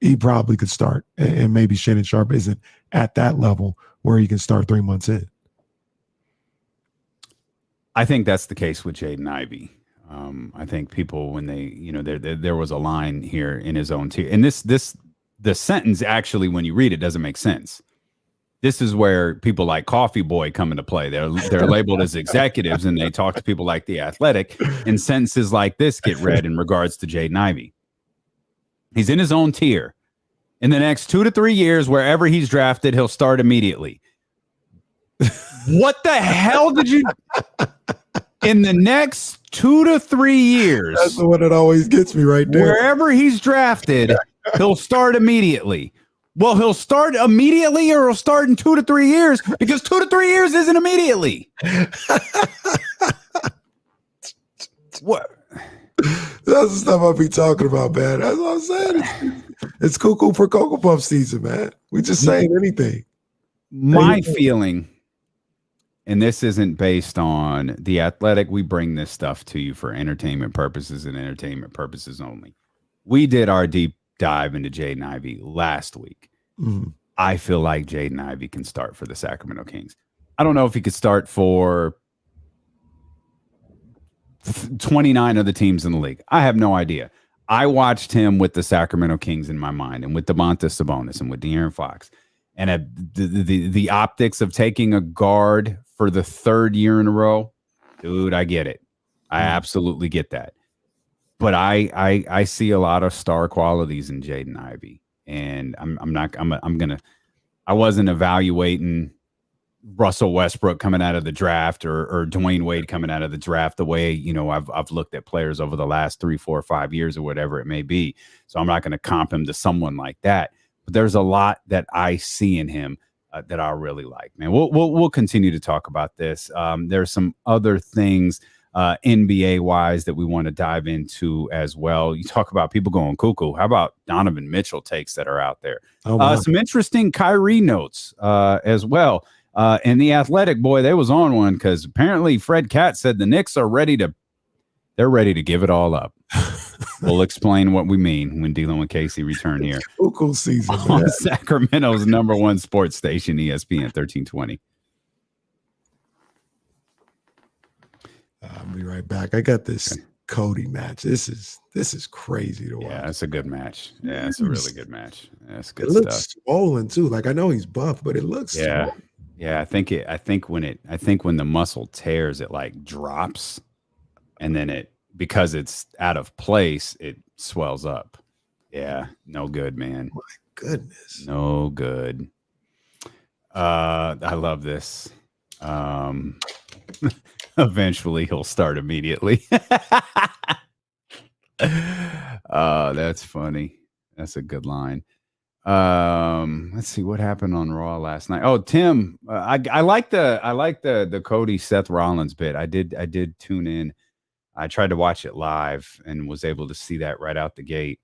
he probably could start. And maybe Shaden Sharp isn't at that level where he can start 3 months in. I think that's the case with Jaden Ivey. I think people, when they, there was a line here in his own tier, and the sentence actually, when you read it, doesn't make sense. This is where people like Coffee Boy come into play. They're labeled as executives, and they talk to people like The Athletic, and sentences like this get read in regards to Jaden Ivey. He's in his own tier. In the next 2 to 3 years, wherever he's drafted, he'll start immediately. What the hell did you... In the next 2 to 3 years... That's the one that always gets me right there. Wherever he's drafted, he'll start immediately. Well, he'll start immediately or he'll start in 2 to 3 years because 2 to 3 years isn't immediately. What? That's the stuff I be talking about, man. That's what I'm saying. It's cuckoo for Cocoa Puff season, man. We just saying anything. My feeling, and this isn't based on The Athletic, we bring this stuff to you for entertainment purposes and entertainment purposes only. We did our deep dive into Jaden Ivey last week. Mm-hmm. I feel like Jaden Ivey can start for the Sacramento Kings. I don't know if he could start for 29 of the teams in the league. I have no idea. I watched him with the Sacramento Kings in my mind, and with Domantas Sabonis and with De'Aaron Fox, and the optics of taking a guard for the third year in a row, dude, I get it. I absolutely get that. But I see a lot of star qualities in Jaden Ivey, and I wasn't evaluating Russell Westbrook coming out of the draft or Dwayne Wade coming out of the draft the way, you know, I've looked at players over the last 3, 4, 5 years or whatever it may be. So I'm not going to comp him to someone like that. But there's a lot that I see in him that I really like, man. We'll continue to talk about this. There's some other things NBA wise that we want to dive into as well. You talk about people going cuckoo. How about Donovan Mitchell takes that are out there? Some interesting Kyrie notes as well. And The Athletic, boy, they was on one because apparently Fred Katz said the Knicks are ready to give it all up. We'll explain what we mean when dealing with Casey return here. Cuckoo season on Sacramento's #1 sports station, ESPN 1320. I'll be right back. I got this Cody match. This is crazy to watch. Yeah, it's a good match. Yeah, it's a really good match. That's good stuff. It looks stuff. swollen too. Like I know he's buff, but it looks swollen. Yeah, I think when the muscle tears, it like drops, and then because it's out of place, it swells up. Yeah, no good, man. My goodness. No good. I love this. Eventually he'll start immediately. That's funny. That's a good line. Let's see what happened on Raw last night. Oh, Tim, I like the Cody Seth Rollins bit. I did tune in. I tried to watch it live and was able to see that right out the gate.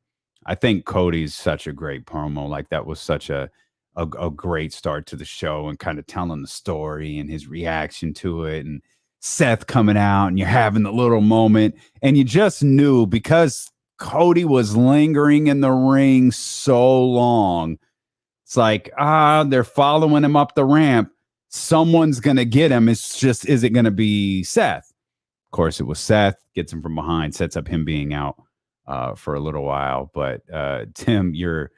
I think Cody's such a great promo. Like that was such a great start to the show and kind of telling the story and his reaction to it, and Seth coming out and you're having the little moment, and you just knew because Cody was lingering in the ring so long. It's like, they're following him up the ramp. Someone's going to get him. It's just, is it going to be Seth? Of course, it was Seth. Gets him from behind, sets up him being out for a little while. But Tim, your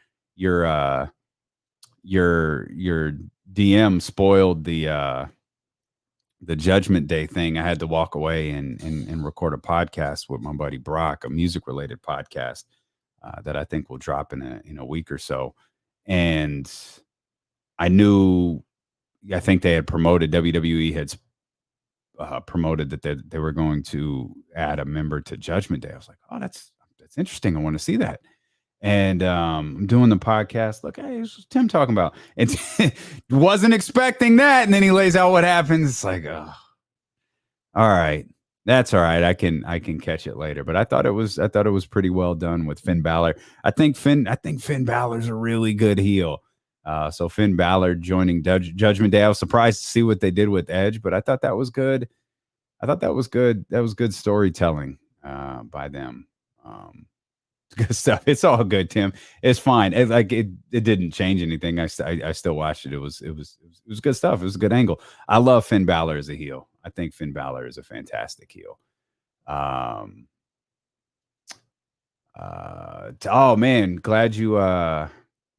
DM spoiled the Judgment Day thing. I had to walk away and record a podcast with my buddy Brock, a music related podcast that I think will drop in a week or so. And I think they had promoted, WWE had promoted that they were going to add a member to Judgment Day. I was like, oh, that's interesting. I want to see that. And I'm doing the podcast. Look, hey, this was Tim talking about. And wasn't expecting that. And then he lays out what happens. It's like, oh, all right. That's all right. I can catch it later. But I thought it was pretty well done with Finn Balor. I think Finn Balor's a really good heel. So Finn Balor joining Judgment Day. I was surprised to see what they did with Edge, but I thought that was good. That was good storytelling by them. Good stuff. It's all good, Tim. It's fine. It didn't change anything. I still watched it. It was good stuff. It was a good angle. I love Finn Balor as a heel. I think Finn Balor is a fantastic heel. Oh man, glad you.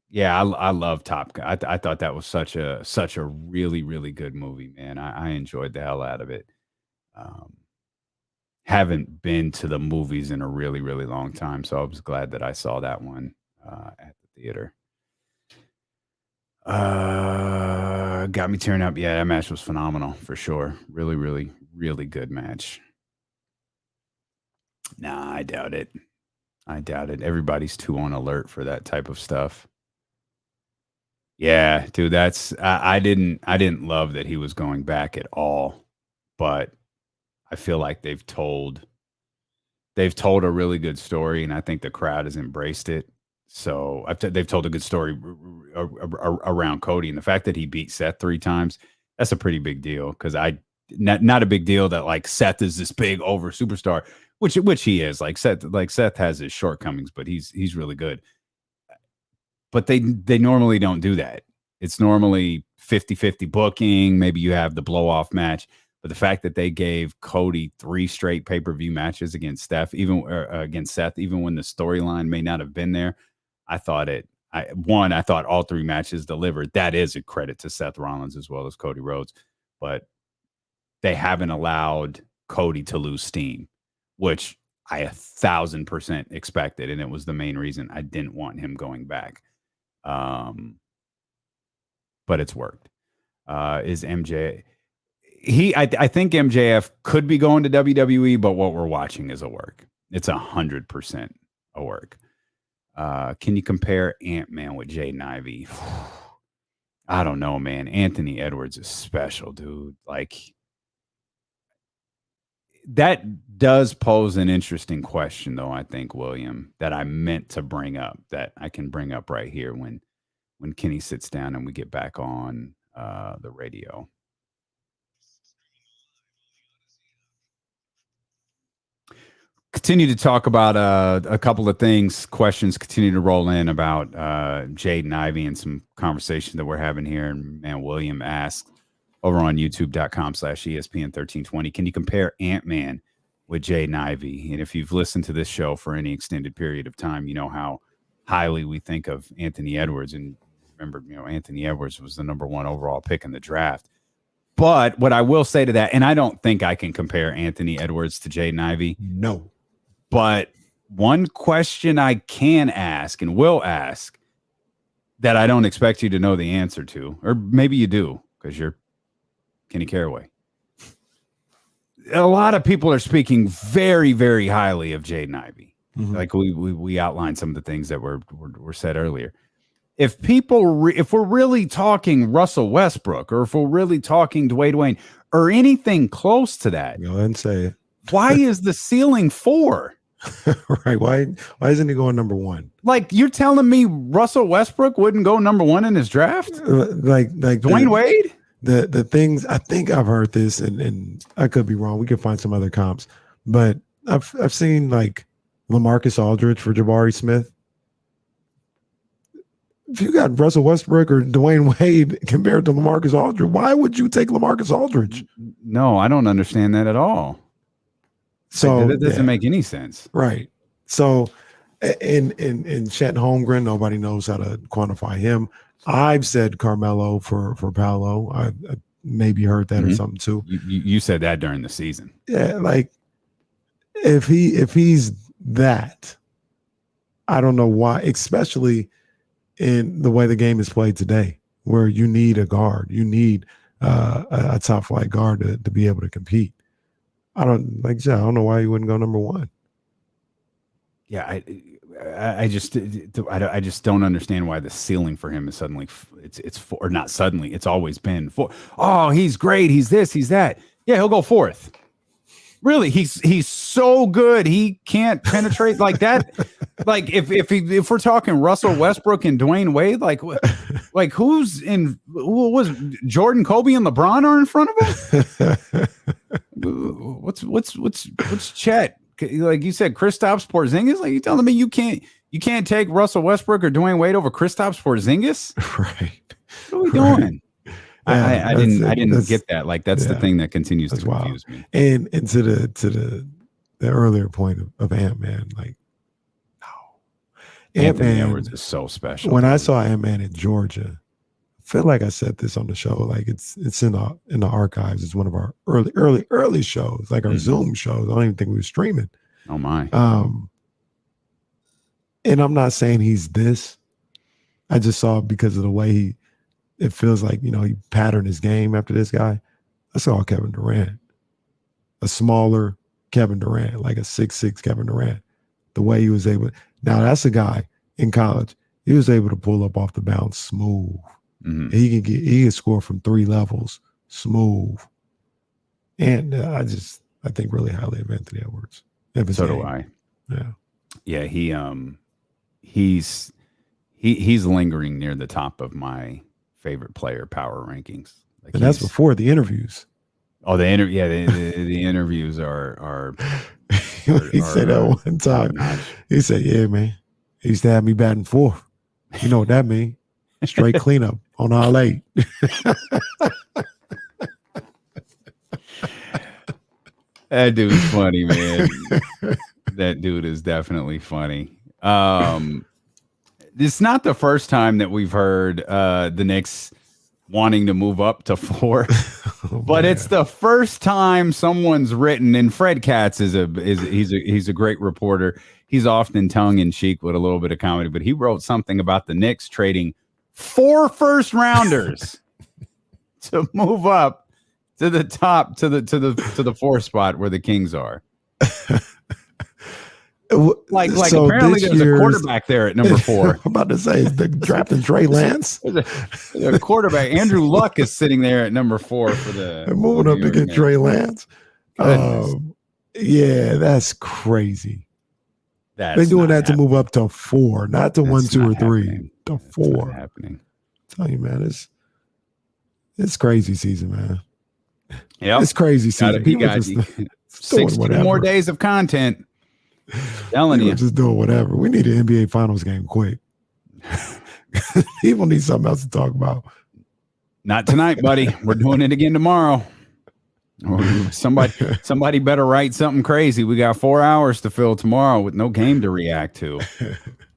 Yeah, I love Top Gun. I thought that was such a really, really good movie, man. I enjoyed the hell out of it. Haven't been to the movies in a really, really long time, so I was glad that I saw that one at the theater. Got me tearing up. Yeah, that match was phenomenal for sure. Really, really, really good match. Nah, I doubt it. Everybody's too on alert for that type of stuff. Yeah, dude, I didn't love that he was going back at all, but I feel like they've told a really good story, and I think the crowd has embraced it. So they've told a good story around Cody, and the fact that he beat Seth 3 times, that's a pretty big deal. Because not a big deal that like Seth is this big over superstar, which he is. Like Seth has his shortcomings, but he's really good. But they normally don't do that. It's normally 50-50 booking. Maybe you have the blow off match. But the fact that they gave Cody 3 straight pay-per-view matches against Seth, even when the storyline may not have been there, I thought all 3 matches delivered. That is a credit to Seth Rollins as well as Cody Rhodes. But they haven't allowed Cody to lose steam, which I 1,000% expected, and it was the main reason I didn't want him going back. But it's worked. Is MJ? I think MJF could be going to WWE, but what we're watching is a work. It's 100% a work. Can you compare Ant-Man with Jaden Ivey? I don't know, man. Anthony Edwards is special, dude. Like, that does pose an interesting question, though, I think, William, that I meant to bring up, that I can bring up right here when Kenny sits down and we get back on the radio. Continue to talk about a couple of things. Questions continue to roll in about Jaden Ivey and some conversation that we're having here. And man, William asked over on youtube.com/ESPN1320, can you compare Ant-Man with Jaden Ivey? And if you've listened to this show for any extended period of time, you know how highly we think of Anthony Edwards. And remember, Anthony Edwards was the number 1 overall pick in the draft. But what I will say to that, and I don't think I can compare Anthony Edwards to Jaden Ivey. No. But one question I can ask and will ask that I don't expect you to know the answer to, or maybe you do because you're Kenny Caraway. A lot of people are speaking very, very highly of Jaden Ivey. Mm-hmm. Like we outlined some of the things that were said earlier. If we're really talking Russell Westbrook, or if we're really talking Dwayne, or anything close to that, go ahead and say it. Why is the ceiling 4? Right. Why isn't he going number 1? Like, you're telling me Russell Westbrook wouldn't go number 1 in his draft? Like Dwayne Wade? The things, I think I've heard this, and I could be wrong. We could find some other comps, but I've seen like LaMarcus Aldridge for Jabari Smith. If you got Russell Westbrook or Dwayne Wade compared to LaMarcus Aldridge, why would you take LaMarcus Aldridge? No, I don't understand that at all. So that doesn't make any sense. Right. So in Chet Holmgren, nobody knows how to quantify him. I've said Carmelo for Paolo. I maybe heard that or something too. You said that during the season. Yeah, like if he's that, I don't know why, especially in the way the game is played today, where you need a guard, you need a top flight guard to be able to compete. I don't know why you wouldn't go number 1. Yeah, I just don't understand why the ceiling for him is suddenly it's 4, or not suddenly. It's always been 4. Oh, he's great. He's this. He's that. Yeah, he'll go 4th. Really, he's so good. He can't penetrate like that. Like if we're talking Russell Westbrook and Dwayne Wade, like who was Jordan, Kobe, and LeBron are in front of him? What's Chet? Like you said, Kristaps Porzingis. Like you telling me you can't take Russell Westbrook or Dwayne Wade over Kristaps Porzingis? Right. What are we doing? I didn't get that. Like that's the thing that continues to confuse me. And to the earlier point of Ant-Man, like no, Anthony Edwards is so special. When I saw Ant-Man in Georgia, I feel like I said this on the show. Like it's in the archives. It's one of our early shows, like our Zoom shows. I don't even think we were streaming. Oh my. And I'm not saying he's this. I just saw because of the way it feels like, he patterned his game after this guy. I saw Kevin Durant, a smaller Kevin Durant, like a 6'6" Kevin Durant. The way he was able, now that's a guy in college, he was able to pull up off the bounce smooth. He can score from 3 levels, smooth. And I think really highly of Anthony Edwards. So do I. Yeah. He's lingering near the top of my favorite player power rankings. Like, and that's before the interviews. Oh, the interviews are he said that one time. He said, "Yeah, man. He used to have me batting 4th. You know what that means? Straight cleanup on all 8." That dude's funny, man. That dude is definitely funny. It's not the first time that we've heard the Knicks wanting to move up to 4, but it's the first time someone's written. And Fred Katz he's a great reporter. He's often tongue in cheek with a little bit of comedy, but he wrote something about the Knicks trading 4 first-rounders to move up to the top to the 4th spot where the Kings are. Like so apparently there's a quarterback there at number 4. I'm about to say, is the drafting Trey Lance? There's a quarterback. Andrew Luck is sitting there at number 4 for the. They're moving up to get Trey Lance. Yeah, that's crazy. They're doing that to move up to 4, not to 1, 2, or 3. To 4. Happening. I tell you, man, it's crazy season, man. Yeah, it's crazy season. People just 60 more days of content. Telling you, just doing whatever. We need an NBA Finals game quick. People need something else to talk about. Not tonight, buddy. We're doing it again tomorrow. Somebody better write something crazy. We got 4 hours to fill tomorrow with no game to react to.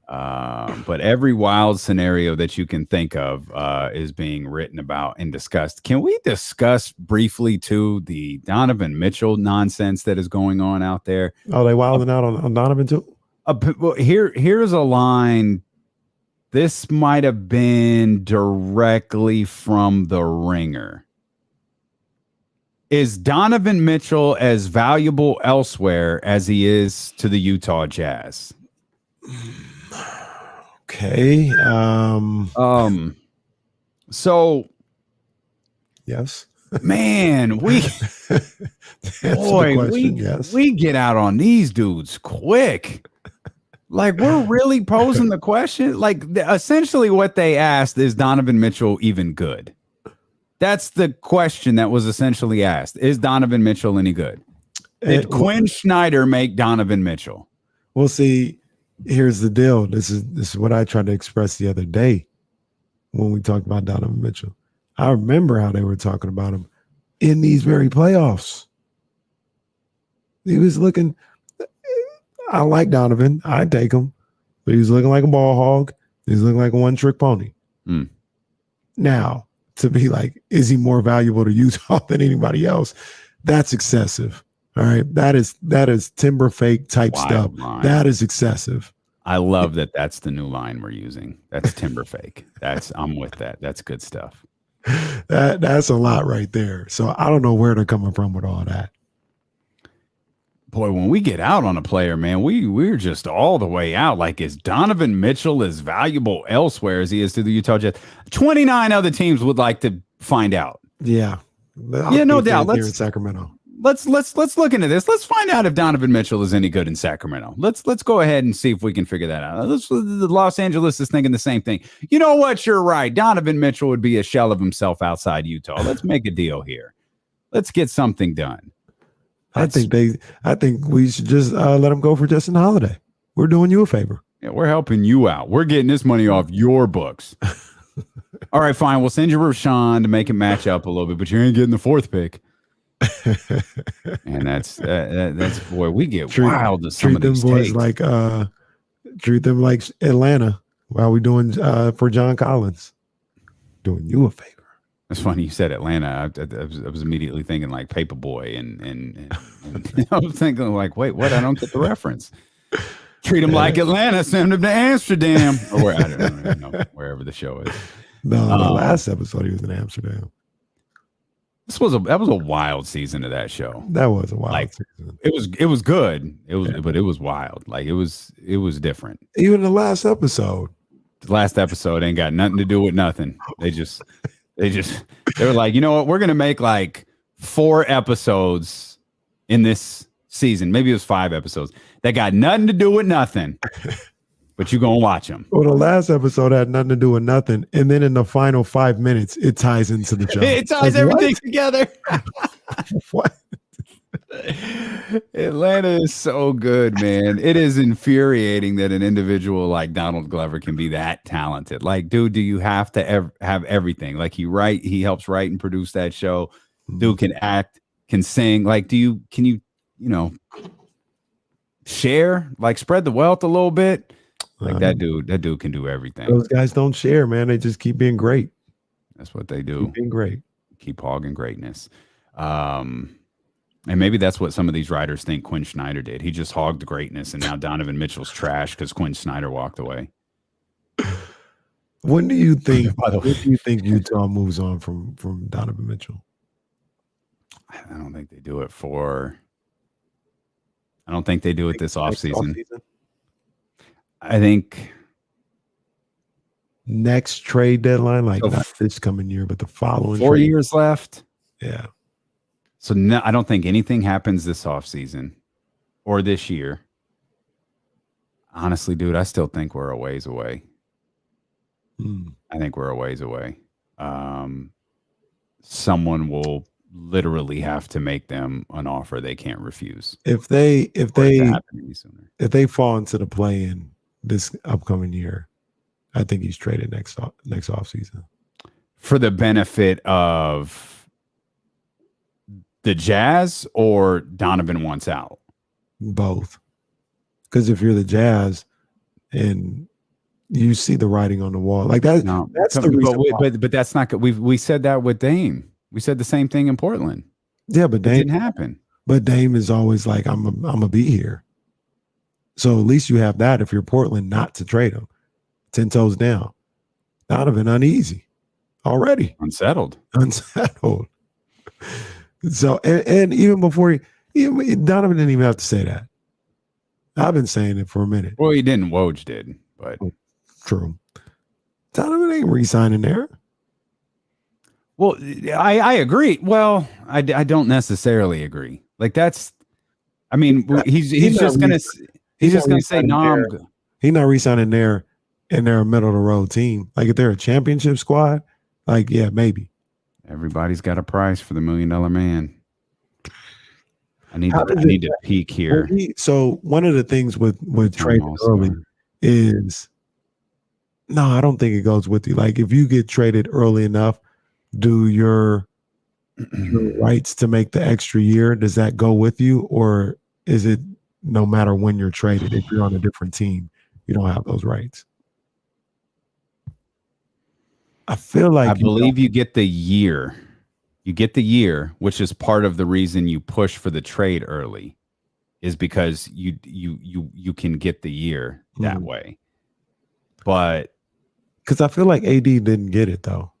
But every wild scenario that you can think of is being written about and discussed. Can we discuss briefly, too, the Donovan Mitchell nonsense that is going on out there? Oh, they wilding out on Donovan, too? Well, here's a line. This might have been directly from The Ringer. Is Donovan Mitchell as valuable elsewhere as he is to the Utah Jazz? Okay. So yes, man, we get out on these dudes quick. Like, we're really posing the question. Like, essentially what they asked is, Donovan Mitchell even good? That's the question that was essentially asked. Is Donovan Mitchell any good? Did Quinn Snyder make Donovan Mitchell? Well, see, here's the deal. This is what I tried to express the other day when we talked about Donovan Mitchell. I remember how they were talking about him in these very playoffs. He was looking. I like Donovan. I'd take him, but he was looking like a ball hog. He was looking like a one-trick pony. Now, to be like, is he more valuable to Utah than anybody else? That's excessive. All right. That is timber fake type stuff. Line. That is excessive. I love that. That's the new line we're using. That's timber fake. I'm with that. That's good stuff. That's a lot right there. So I don't know where they're coming from with all that. Boy, when we get out on a player, man, we're just all the way out. Like, is Donovan Mitchell as valuable elsewhere as he is to the Utah Jazz? 29 other teams would like to find out. Yeah. No doubt. Here in Sacramento. Let's look into this. Let's find out if Donovan Mitchell is any good in Sacramento. Let's go ahead and see if we can figure that out. The Los Angeles is thinking the same thing. You know what? You're right. Donovan Mitchell would be a shell of himself outside Utah. Let's make a deal here. Let's get something done. I think we should just let him go for Justin Holiday. We're doing you a favor. Yeah, we're helping you out. We're getting this money off your books. All right, fine. We'll send you Rashawn to make it match up a little bit, but you ain't getting the 4th pick. And that's boy, we get wild to some of these boys takes. Treat them like Atlanta while we doing for John Collins. Doing you a favor. It's funny you said Atlanta. I was immediately thinking like Paperboy, and I was thinking like, wait, what? I don't get the reference. Treat them like Atlanta, send them to Amsterdam, or where I don't know, wherever the show is. No, the last episode he was in Amsterdam. That was a wild season of that show. That was a wild season. It was good. But it was wild. Like it was different. Even the last episode, The last episode ain't got nothing to do with nothing. They were like, you know what? We're gonna make like 4 episodes in this season. Maybe it was 5 episodes that got nothing to do with nothing. But you gonna watch them. Well, the last episode had nothing to do with nothing, and then in the final 5 minutes, it ties into the show. It ties everything together. What? Atlanta is so good, man. It is infuriating that an individual like Donald Glover can be that talented. Like, dude, do you have to have everything? Like, he helps write and produce that show. Dude can act, can sing. Like, can you share, like, spread the wealth a little bit? Like that dude can do everything. Those guys don't share, man. They just keep being great. That's what they do. Keep being great. Keep hogging greatness. And maybe that's what some of these writers think Quinn Snyder did. He just hogged greatness, and now Donovan Mitchell's trash because Quinn Snyder walked away. When do you think? When do you think Utah moves on from Donovan Mitchell? I don't think they do it this offseason. I think next trade deadline, like not this coming year, but the following 4 years left. Yeah. So no, I don't think anything happens this offseason or this year. Honestly, dude, I still think we're a ways away. I think we're a ways away. Someone will literally have to make them an offer they can't refuse. If they fall into the play-in this upcoming year, I think he's traded next offseason. For the benefit of the Jazz, or Donovan wants out? Both. Because if you're the Jazz and you see the writing on the wall, like that, that's the reason. But that's not good. We said that with Dame. We said the same thing in Portland. Yeah, but Dame didn't happen. But Dame is always like, I'm gonna be here. So at least you have that if you're Portland, not to trade him. 10 toes down. Donovan uneasy already. Unsettled. So and even before Donovan didn't even have to say that. I've been saying it for a minute. Well, he didn't. Woj did, but true. Donovan ain't re-signing there. Well, I agree. Well, I don't necessarily agree. Like that's, I mean, he's just gonna say no. He's not re-signing there, and they're a middle of the road team. Like if they're a championship squad, like yeah, maybe. Everybody's got a price for the $1 million man. I need to peak here. So one of the things with trading early is, no, I don't think it goes with you. Like if you get traded early enough, do your rights to make the extra year, does that go with you, or is it no matter when you're traded, if you're on a different team, you don't have those rights? I feel like I believe you get the year. You get the year, which is part of the reason you push for the trade early, is because you can get the year that way. But because I feel like AD didn't get it though.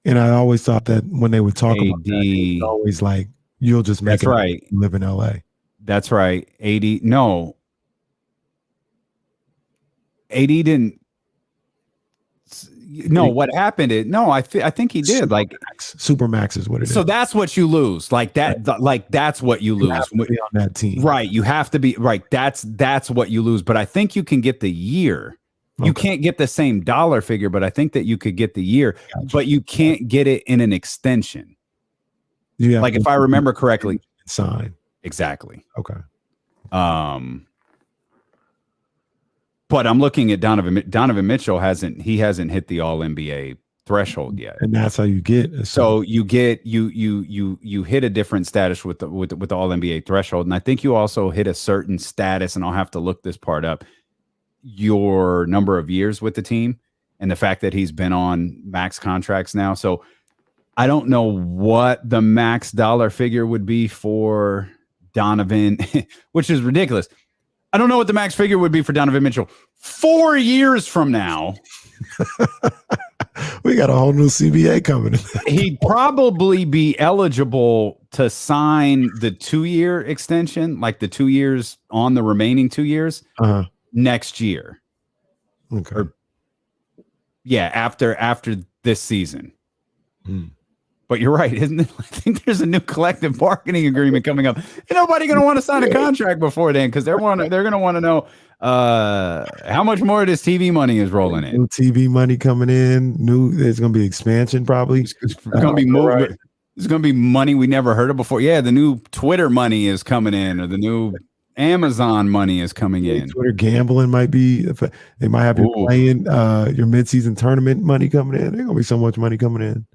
And I always thought that when they would talk about that, it was always like, you'll just make it right. Live in LA. That's right. AD didn't. No, what happened? I think he did. Like Supermax is what it is. So that's what you lose. Like that. Right. Like that's what you lose. Have to be on that team, right? You have to be right. That's what you lose. But I think you can get the year. You can't get the same dollar figure, but I think that you could get the year. Gotcha. But you can't get it in an extension. Yeah, like if I remember correctly, sign exactly. Okay. But I'm looking at Donovan Mitchell hasn't hit the All NBA threshold yet, and that's how you get. So you get you hit a different status with the All NBA threshold, and I think you also hit a certain status, and I'll have to look this part up. Your number of years with the team, and the fact that he's been on max contracts now. So I don't know what the max dollar figure would be for Donovan, which is ridiculous. I don't know what the max figure would be for Donovan Mitchell 4 years from now. We got a whole new CBA coming. He'd probably be eligible to sign the 2-year extension, like the 2 years on the remaining 2 years next year. Okay. After this season. But you're right, isn't it? I think there's a new collective bargaining agreement coming up. And nobody going to want to sign a contract before then because they're going to want to know how much more of this TV money is rolling in. New TV money coming in. There's going to be expansion probably. It's going to be movement. Right. There's going to be money we never heard of before. Yeah, the new Twitter money is coming in, or the new Amazon money is coming in. Twitter gambling might be. They might have you playing your midseason tournament money coming in. There's going to be so much money coming in.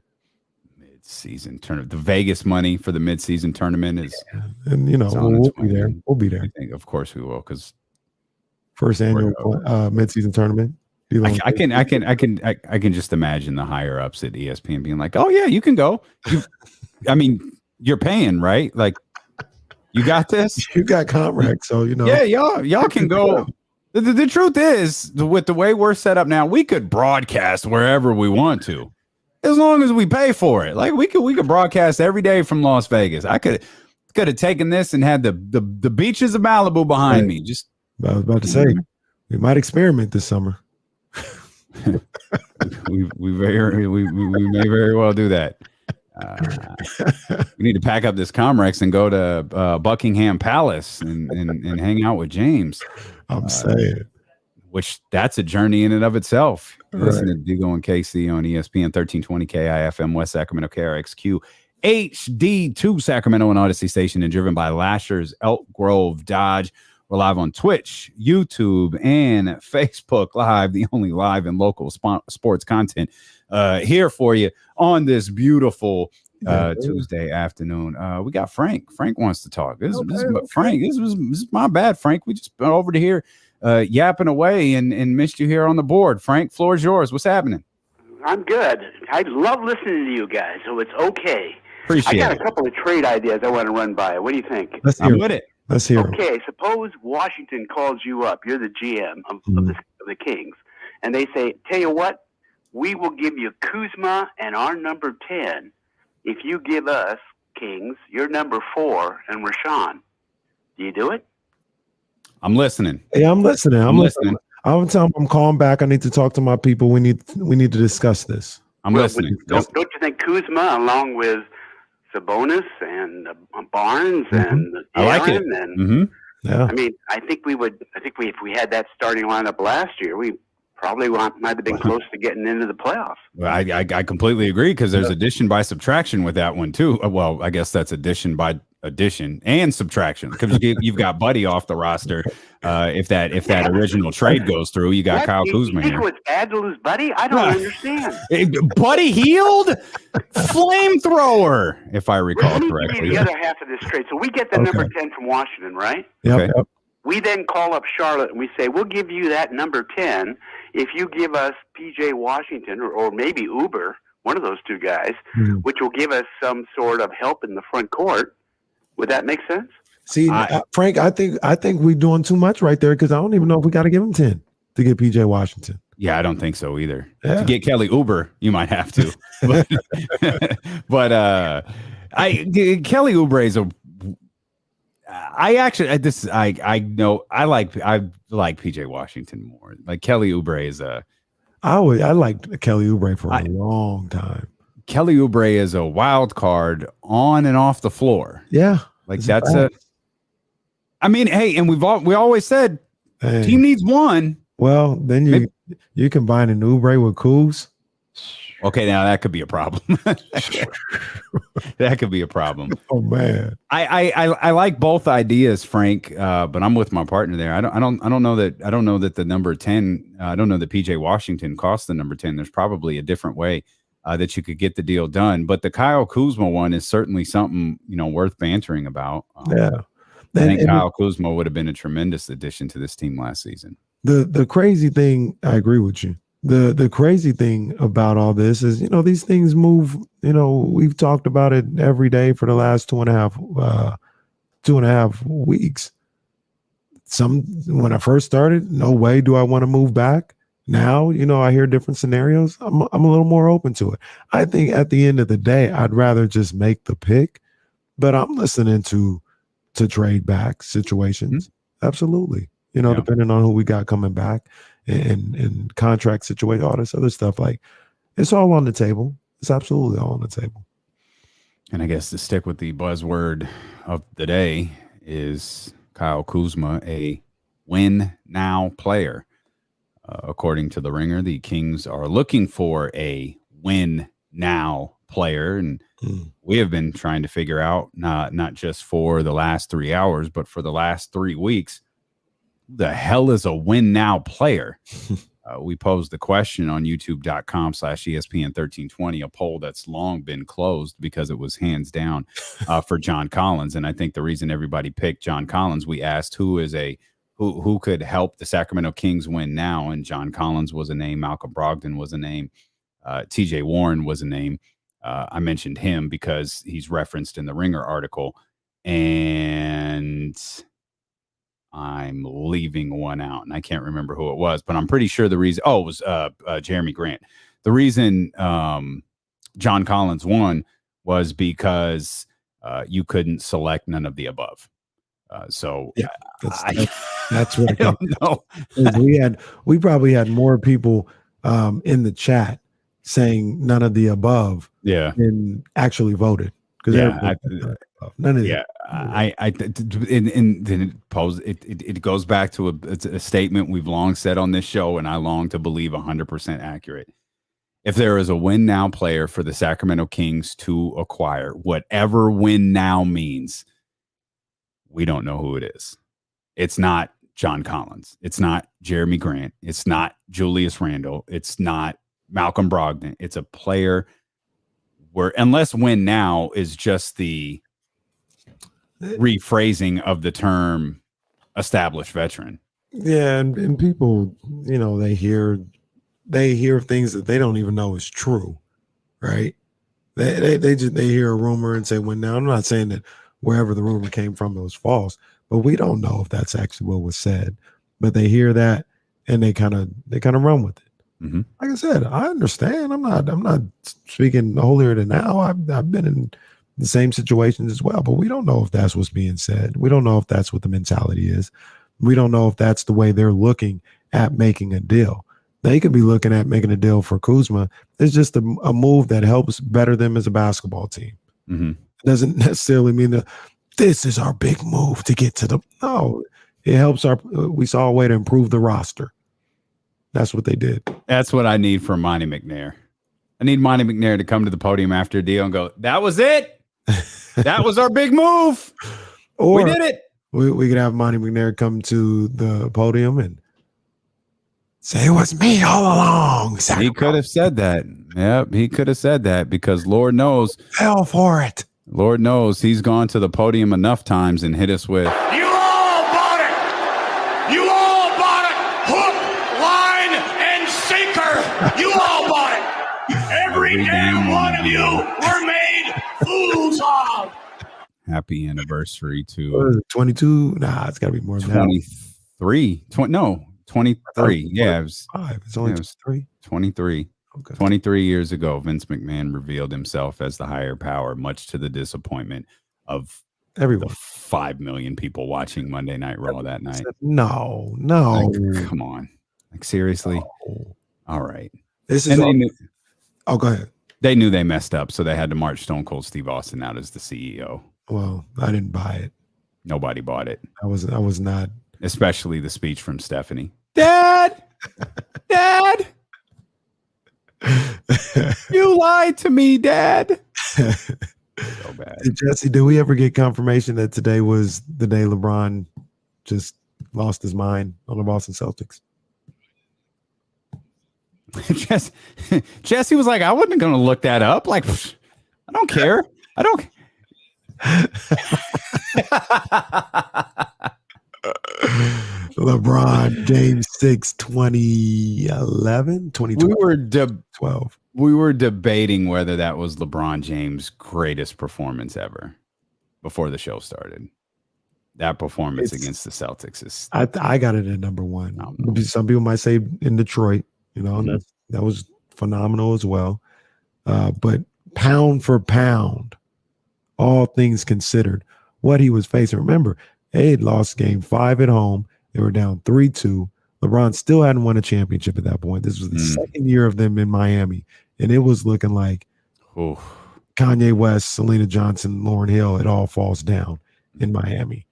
Season tournament, the Vegas money for the mid-season tournament is, and we'll be there. We'll be there. Of course we will, because first annual mid-season tournament. I can just imagine the higher ups at ESPN being like, "Oh yeah, you can go. I mean, you're paying, right? Like, you got this. You got Comrex, so Yeah, y'all can go." The truth is, with the way we're set up now, we could broadcast wherever we want to. As long as we pay for it. Like we could broadcast every day from Las Vegas. I could have taken this and had the beaches of Malibu behind me. Just I was about to say, we might experiment this summer. we may very well do that. We need to pack up this Comrex and go to Buckingham Palace and hang out with James. I'm saying. Which that's a journey in and of itself. Right. Listen to Digo and KC on ESPN 1320 KIFM West Sacramento KRXQ HD2 Sacramento and Odyssey Station, and driven by Lashers Elk Grove Dodge. We're live on Twitch, YouTube, and Facebook Live, the only live and local sports content here for you on this beautiful Tuesday afternoon. We got Frank. Frank wants to talk. Frank, this is my bad, Frank. We just been over to here yapping away and missed you here on the board. Frank, floor is yours. What's happening? I'm good. I love listening to you guys, so it's okay. Appreciate it. I got a couple of trade ideas I want to run by. What do you think? I'm with it. Let's hear Okay, suppose Washington calls you up. You're the GM of the Kings, and they say, tell you what, we will give you Kuzma and our number 10 if you give us, Kings, your number 4 and Rashawn. Do you do it? I'm listening. Yeah, I'm listening. I'm listening. I'm telling them I'm calling back. I need to talk to my people. We need to discuss this. I'm listening. Don't you think Kuzma, along with Sabonis and Barnes and I like it. And yeah. I mean, I think if we had that starting lineup last year, we probably might have been close to getting into the playoffs. Well, I completely agree, because there's addition by subtraction with that one too. Well, I guess that's addition by addition and subtraction, because you've got Buddy off the roster. If that original trade goes through, you got Kyle Kuzma here. It's bad to lose Buddy? I don't understand. Buddy Hield, flamethrower, if I recall correctly. The other half of this trade. So we get the number 10 from Washington, right? Yep. We then call up Charlotte and we say, we'll give you that number 10 if you give us PJ Washington or maybe Uber, one of those two guys, which will give us some sort of help in the front court. Would that make sense? See, Frank, I think we're doing too much right there, because I don't even know if we got to give him 10 to get PJ Washington. Yeah, I don't think so either. Yeah. To get Kelly Oubre, you might have to. but Kelly Oubre is I like PJ Washington more. Like Kelly Oubre is I liked Kelly Oubre for a long time. Kelly Oubre is a wild card on and off the floor. Yeah. Like I mean, hey, and we always said team needs one. Well, then you combine an Oubre with Kuz. Okay, now that could be a problem. That could be a problem. Oh man, I like both ideas, Frank. But I'm with my partner there. I don't know that the number 10. I don't know that PJ Washington costs the number 10. There's probably a different way that you could get the deal done. But the Kyle Kuzma one is certainly something worth bantering about. Yeah, I think Kyle Kuzma would have been a tremendous addition to this team last season. The crazy thing, I agree with you. The crazy thing about all this is, these things move. We've talked about it every day for the last 2.5 weeks. When I first started, no way do I want to move back. Now, I hear different scenarios. I'm a little more open to it. I think at the end of the day, I'd rather just make the pick, but I'm listening to trade back situations. Absolutely. Depending on who we got coming back. and contract situation, all this other stuff. Like, it's all on the table. It's absolutely all on the table. And I guess to stick with the buzzword of the day is Kyle Kuzma, a win now player. According to the Ringer, the Kings are looking for a win now player, and we have been trying to figure out, not just for the last 3 hours, but for the last 3 weeks, who the hell is a win now player? We posed the question on youtube.com/ESPN1320, a poll that's long been closed because it was hands down for John Collins. And I think the reason everybody picked John Collins, we asked who could help the Sacramento Kings win now, and John Collins was a name, Malcolm Brogdon was a name, TJ Warren was a name. I mentioned him because he's referenced in the Ringer article, and I'm leaving one out, and I can't remember who it was, but I'm pretty sure the reason, it was Jeremy Grant. The reason John Collins won was because you couldn't select none of the above. So yeah, that's what I don't know. we probably had more people in the chat saying none of the above, than actually voted. Because none of it goes back to a statement we've long said on this show, and I long to believe 100% accurate. If there is a win now player for the Sacramento Kings to acquire, whatever win now means, we don't know who it is. It's not John Collins. It's not Jeremy Grant. It's not Julius Randle. It's not Malcolm Brogdon. It's a player where, unless win now is just the rephrasing of the term established veteran. Yeah, and people, they hear things that they don't even know is true, right? They hear a rumor and say win now. I'm not saying that wherever the rumor came from, it was false, but we don't know if that's actually what was said. But they hear that and they kind of run with it. Mm-hmm. Like I said, I understand. I'm not speaking holier than thou. I've been in the same situations as well, but we don't know if that's what's being said. We don't know if that's what the mentality is. We don't know if that's the way they're looking at making a deal. They could be looking at making a deal for Kuzma. It's just a move that helps better them as a basketball team. Mm-hmm. Doesn't necessarily mean that this is our big move to get to the. No, it helps we saw a way to improve the roster. That's what they did. That's what I need from Monty McNair. I need Monty McNair to come to the podium after a deal and go, that was it. That was our big move. Or we did it. We could have Monty McNair come to the podium and say, it was me all along. He could have said that. Yep, he could have said that because Lord knows. Fell for it. Lord knows he's gone to the podium enough times and hit us with. You all bought it. You all bought it. Hook, line, and sinker. You all bought it. Every damn one of you were made fools of. Happy anniversary to 22. Nah, it's got to be more than 23. 23. Yeah, it was 5. It's only 3. 23. Okay. 23 years ago, Vince McMahon revealed himself as the higher power, much to the disappointment of everyone. The 5 million people watching Monday Night Raw that night. No. Like, come on. Like, seriously? No. All right. This is. Go ahead. They knew they messed up, so they had to march Stone Cold Steve Austin out as the CEO. Well, I didn't buy it. Nobody bought it. I was not. Especially the speech from Stephanie. Dad! Dad! You lied to me, Dad. So bad. Jesse, did we ever get confirmation that today was the day LeBron just lost his mind on the Boston Celtics? Jesse was like, I wasn't going to look that up. Like, I don't care. I don't. LeBron, Game 6, 2011, 2012. We were debating whether that was LeBron James' greatest performance ever before the show started. That performance against the Celtics is. I got it at number 1. Some people might say in Detroit, that was phenomenal as well. But pound for pound, all things considered, what he was facing. Remember, they had lost Game 5 at home. They were down 3-2. LeBron still hadn't won a championship at that point. This was the second year of them in Miami, and it was looking like Kanye West, Selena Johnson, Lauryn Hill, it all falls down in Miami.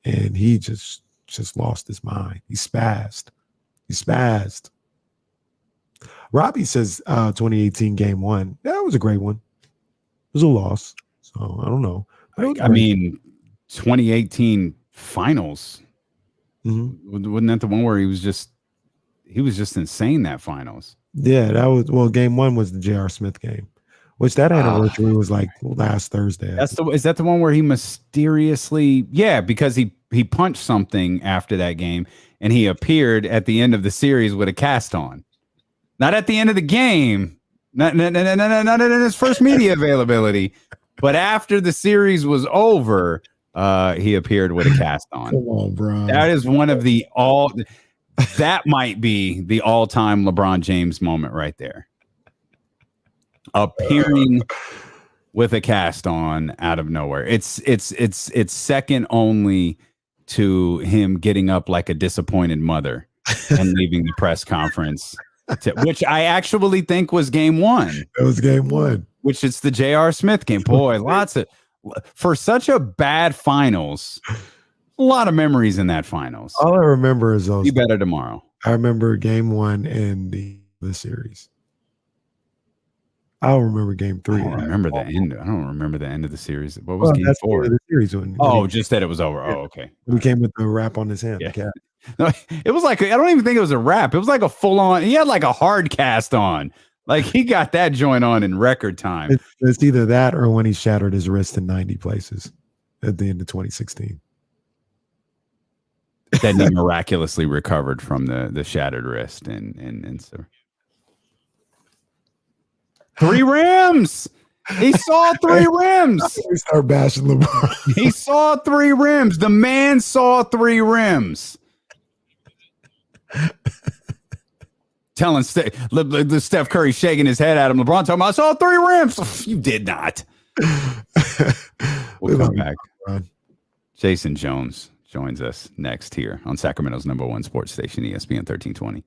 And he just lost his mind. He spazzed. Robbie says 2018 game 1. That was a great one. It was a loss. So I don't know. I mean, 2018 finals. Wasn't that the one where he was just insane, that finals? Yeah, that was game 1 was the J.R. Smith game, which that anniversary was like last Thursday. Is that the one where he mysteriously, because he punched something after that game and he appeared at the end of the series with a cast on. Not at the end of the game, not in his first media availability, but after the series was over, he appeared with a cast on. Come on, bro. That is one of that might be the all-time LeBron James moment right there. Appearing with a cast on out of nowhere. It's second only to him getting up like a disappointed mother and leaving the press conference, which I actually think was game 1. It was game 1. Which it's the J.R. Smith game. Boy, for such a bad finals, a lot of memories in that finals. All I remember is those. Be better tomorrow. I remember game 1 and the series. I don't remember game 3. I don't remember the end. I don't remember the end of the series. What was game 4? The series just that it was over. Oh, okay. We came with the wrap on his hand. Yeah. No, it was like, I don't even think it was a wrap. It was like a full on. He had like a hard cast on. Like he got that joint on in record time. It's either that or when he shattered his wrist in 90 places at the end of 2016. Then he miraculously recovered from the shattered wrist and so 3 rims. He saw 3 rims. We start bashing LeBron. He saw 3 rims. The man saw 3 rims. Telling Steph Curry shaking his head at him. LeBron talking about, I saw 3 rims. You did not. We'll come back. Jason Jones joins us next here on Sacramento's #1 sports station, ESPN 1320.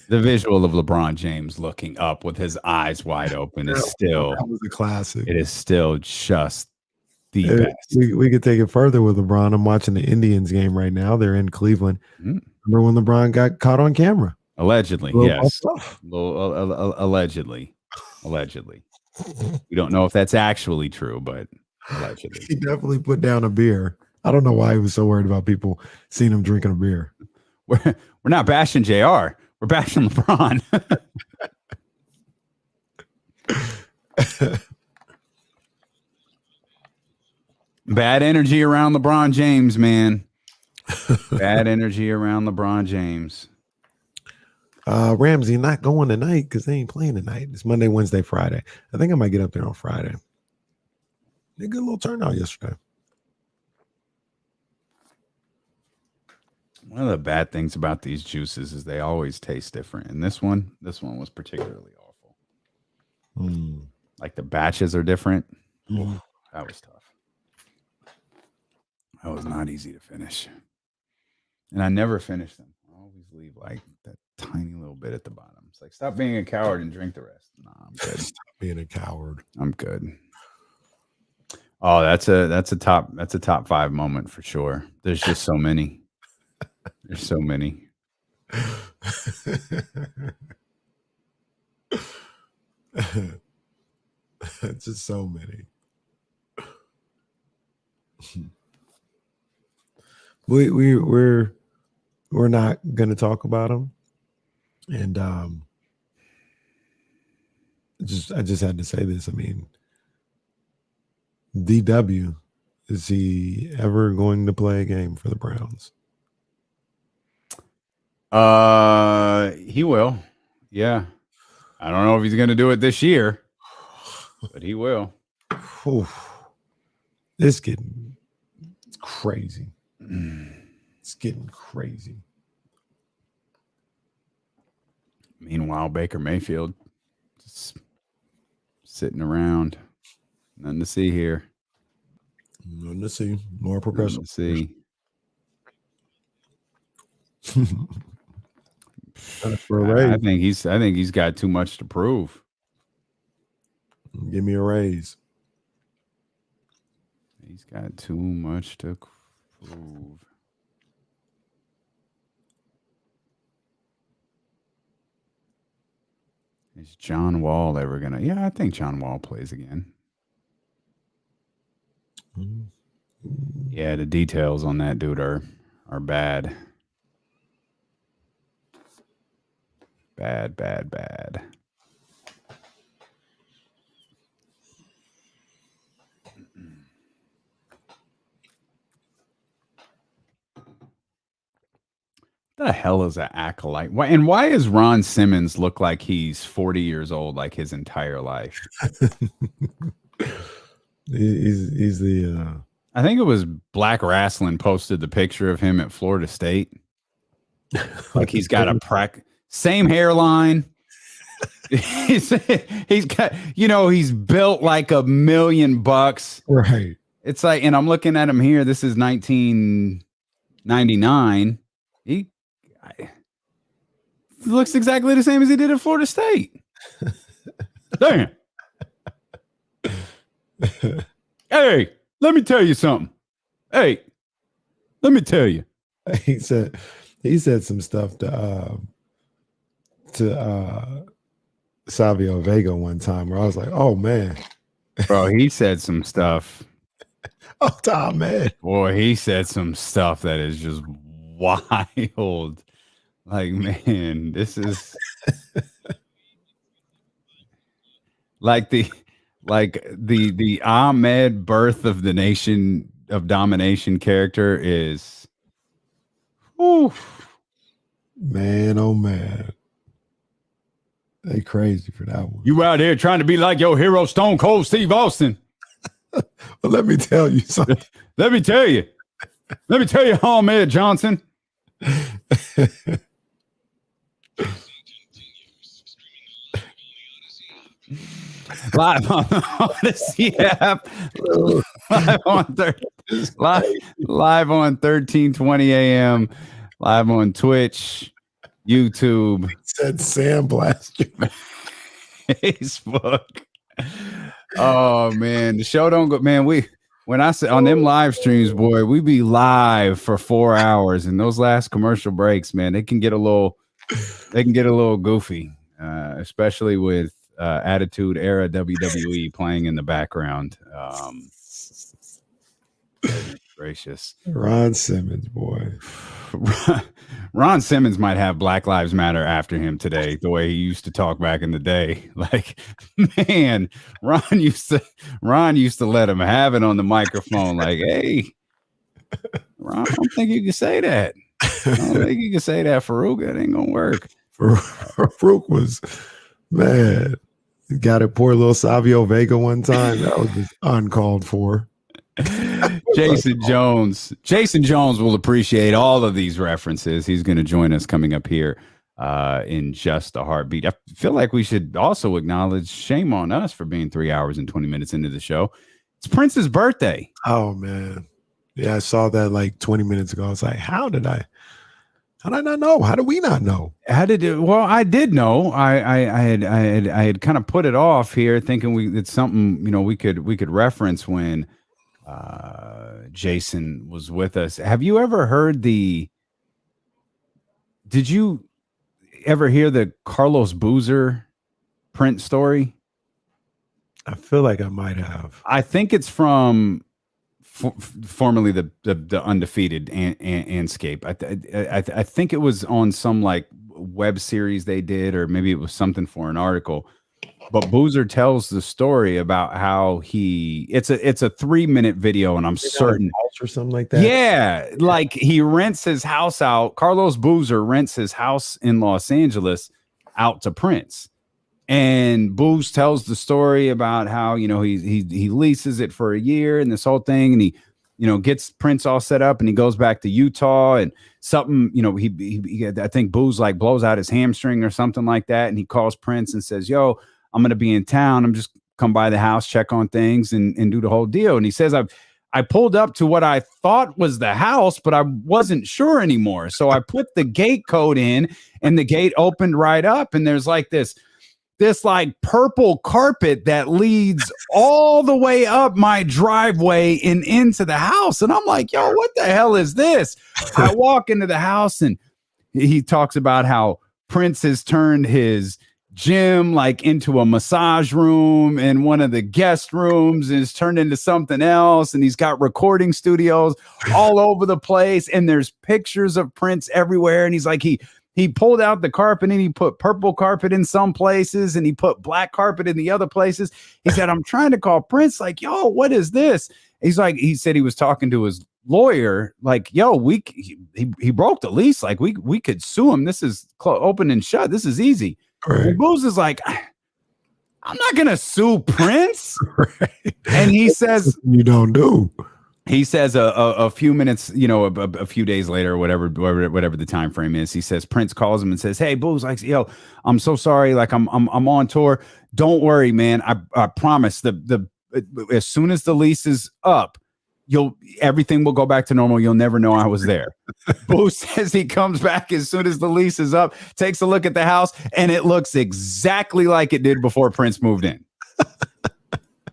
The visual of LeBron James looking up with his eyes wide open is still that was a classic. It is still just the best. We could take it further with LeBron. I'm watching the Indians game right now. They're in Cleveland. Remember when LeBron got caught on camera? Allegedly, yes. Allegedly. We don't know if that's actually true, but allegedly. He definitely put down a beer. I don't know why he was so worried about people seeing him drinking a beer. We're not bashing JR. We're bashing LeBron. Bad energy around LeBron James, man. Bad energy around LeBron James. Ramsey not going tonight because they ain't playing tonight. It's Monday, Wednesday, Friday. I think I might get up there on Friday. They good little turnout yesterday. One of the bad things about these juices is they always taste different. And this one was particularly awful. Like the batches are different. Ooh, that was tough. That was not easy to finish. And I never finish them. I always leave like that tiny little bit at the bottom. It's like, stop being a coward and drink the rest. Nah, I'm good. Stop being a coward. I'm good. Oh, that's a top 5 moment for sure. There's just so many. There's so many. Just so many. We're not going to talk about them, and I just had to say this. I mean, DW, is he ever going to play a game for the Browns? He will. Yeah. I don't know if he's going to do it this year, but he will. It's crazy. It's getting crazy. Meanwhile, Baker Mayfield just sitting around. Nothing to see here. Nothing to see. More progressive. See. For a raise. I think he's got too much to prove. Give me a raise. He's got too much to prove. Is John Wall ever gonna? Yeah, I think John Wall plays again. Yeah, the details on that dude are bad. Bad. The hell is an acolyte? Why does Ron Simmons look like he's 40 years old, like his entire life? He's the. I think it was Black Wrestling posted the picture of him at Florida State. Like he's got a same hairline. he's got, he's built like $1 million. Right. It's like, and I'm looking at him here. This is 1999. He looks exactly the same as he did at Florida State. Damn. Hey, let me tell you something. Hey, let me tell you. He said some stuff to Savio Vega one time where I was like, oh man. Bro, he said some stuff. Oh, Tom, man. Boy, he said some stuff that is just wild. Like, man, this is like the Ahmed Birth of the Nation of Domination character is man, oh man. They crazy for that one. You out here trying to be like your hero Stone Cold Steve Austin. Well, let me tell you something. Let me tell you, Ahmed Johnson. Live on the Odyssey app, live on 13:20 a.m., live on Twitch, YouTube. He said Sam Blaster. Facebook. Oh man, the show don't go. Man, when I say on them live streams, boy, we be live for 4 hours, and those last commercial breaks, man, they can get a little goofy, especially with Attitude Era WWE playing in the background. Gracious. Ron Simmons, boy. Ron Simmons might have Black Lives Matter after him today, the way he used to talk back in the day. Like, man, Ron used to let him have it on the microphone. Like, hey, Ron, I don't think you can say that. I don't think you can say that, Farouk. That ain't gonna work. Farouk was, man, he got a poor little Savio Vega one time. That was just uncalled for. Jason Jones will appreciate all of these references. He's going to join us coming up here in just a heartbeat. I feel like we should also acknowledge, shame on us for being 3 hours and 20 minutes into the show. It's Prince's birthday. Oh man. Yeah, I saw that like 20 minutes ago. I was like, how did I not know? How did we not know? Well, I did know. I had kind of put it off here thinking it's something, we could reference when Jason was with us. Have you ever heard did you ever hear the Carlos Boozer Prince story? I feel like I might have. I think it's from formerly the undefeated Anscape. I think it was on some like web series they did, or maybe it was something for an article. But Boozer tells the story about how it's a 3-minute video, and I'm certain or something like that. Yeah, like he rents his house out. Carlos Boozer rents his house in Los Angeles out to Prince, and Booz tells the story about how he leases it for a year and this whole thing, and he gets Prince all set up, and he goes back to Utah, and something he I think Booz like blows out his hamstring or something like that, and he calls Prince and says, "Yo, I'm going to be in town. I'm just come by the house, check on things and do the whole deal." And he says, I pulled up to what I thought was the house, but I wasn't sure anymore. So I put the gate code in, and the gate opened right up, and there's like this like purple carpet that leads all the way up my driveway and into the house. And I'm like, yo, what the hell is this? I walk into the house, and he talks about how Prince has turned his gym like into a massage room, and one of the guest rooms is turned into something else. And he's got recording studios all over the place. And there's pictures of Prince everywhere. And he's like, he pulled out the carpet, and he put purple carpet in some places, and he put black carpet in the other places. He said, I'm trying to call Prince, like, yo, what is this? He's like, he said he was talking to his lawyer, like, yo, he broke the lease. Like, we could sue him. This is open and shut. This is easy. Right. And Booz is like, I'm not going to sue Prince. Right. And he says, you don't do. He says a few minutes, a few days later, whatever the time frame is, he says Prince calls him and says, "Hey, Booz, like, yo, I'm so sorry. Like, I'm on tour. Don't worry, man. I promise. As soon as the lease is up, everything will go back to normal. You'll never know I was there." Booz says he comes back as soon as the lease is up, takes a look at the house, and it looks exactly like it did before Prince moved in.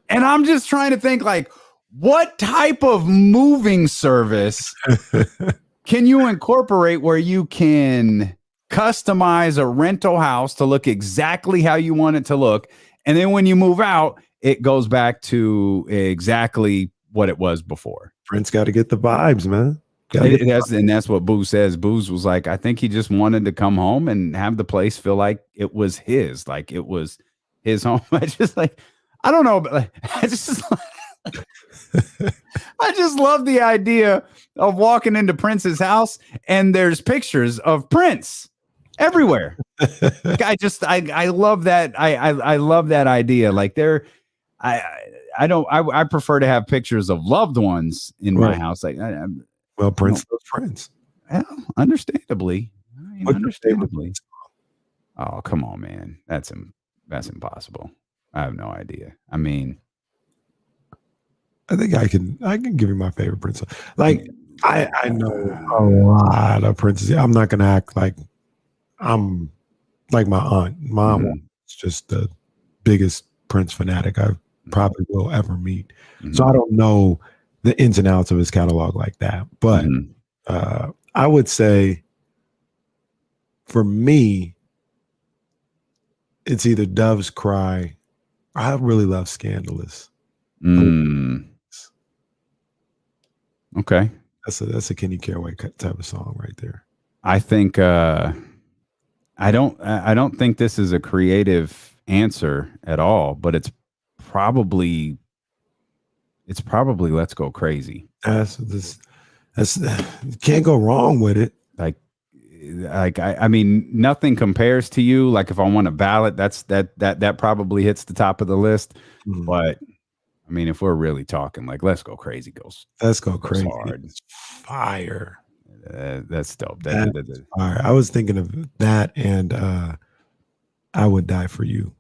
And I'm just trying to think, like, what type of moving service can you incorporate where you can customize a rental house to look exactly how you want it to look, and then when you move out, it goes back to exactly what it was before? Prince got to get the vibes, man. And that's what Booz says. Booz was like, I think he just wanted to come home and have the place feel like it was his, like it was his home. I don't know, but like, I just love the idea of walking into Prince's house and there's pictures of Prince everywhere. Like, I love that. I love that idea. Like, I prefer to have pictures of loved ones in my house. Like, Prince loves Prince. Well, understandably. Understandably. Oh, come on, man. That's impossible. I have no idea. I mean, I think I can give you my favorite Prince. Like, I know a lot of Princes. I'm not gonna act like I'm like my aunt. Mom is just the biggest Prince fanatic I probably will ever meet. Mm-hmm. So I don't know the ins and outs of his catalog like that. But I would say for me, it's either Dove's Cry. I really love Scandalous. Okay. That's a Kenny Caraway type of song right there. I think I don't think this is a creative answer at all, but it's probably Let's Go Crazy. That's can't go wrong with it. I mean, nothing compares to you. Like, if I want a ballot, that probably hits the top of the list. Mm-hmm. But I mean, if we're really talking, like, Let's Go Crazy goes crazy. Hard. It's fire. That's dope. That's fire. I was thinking of that and I Would Die for You.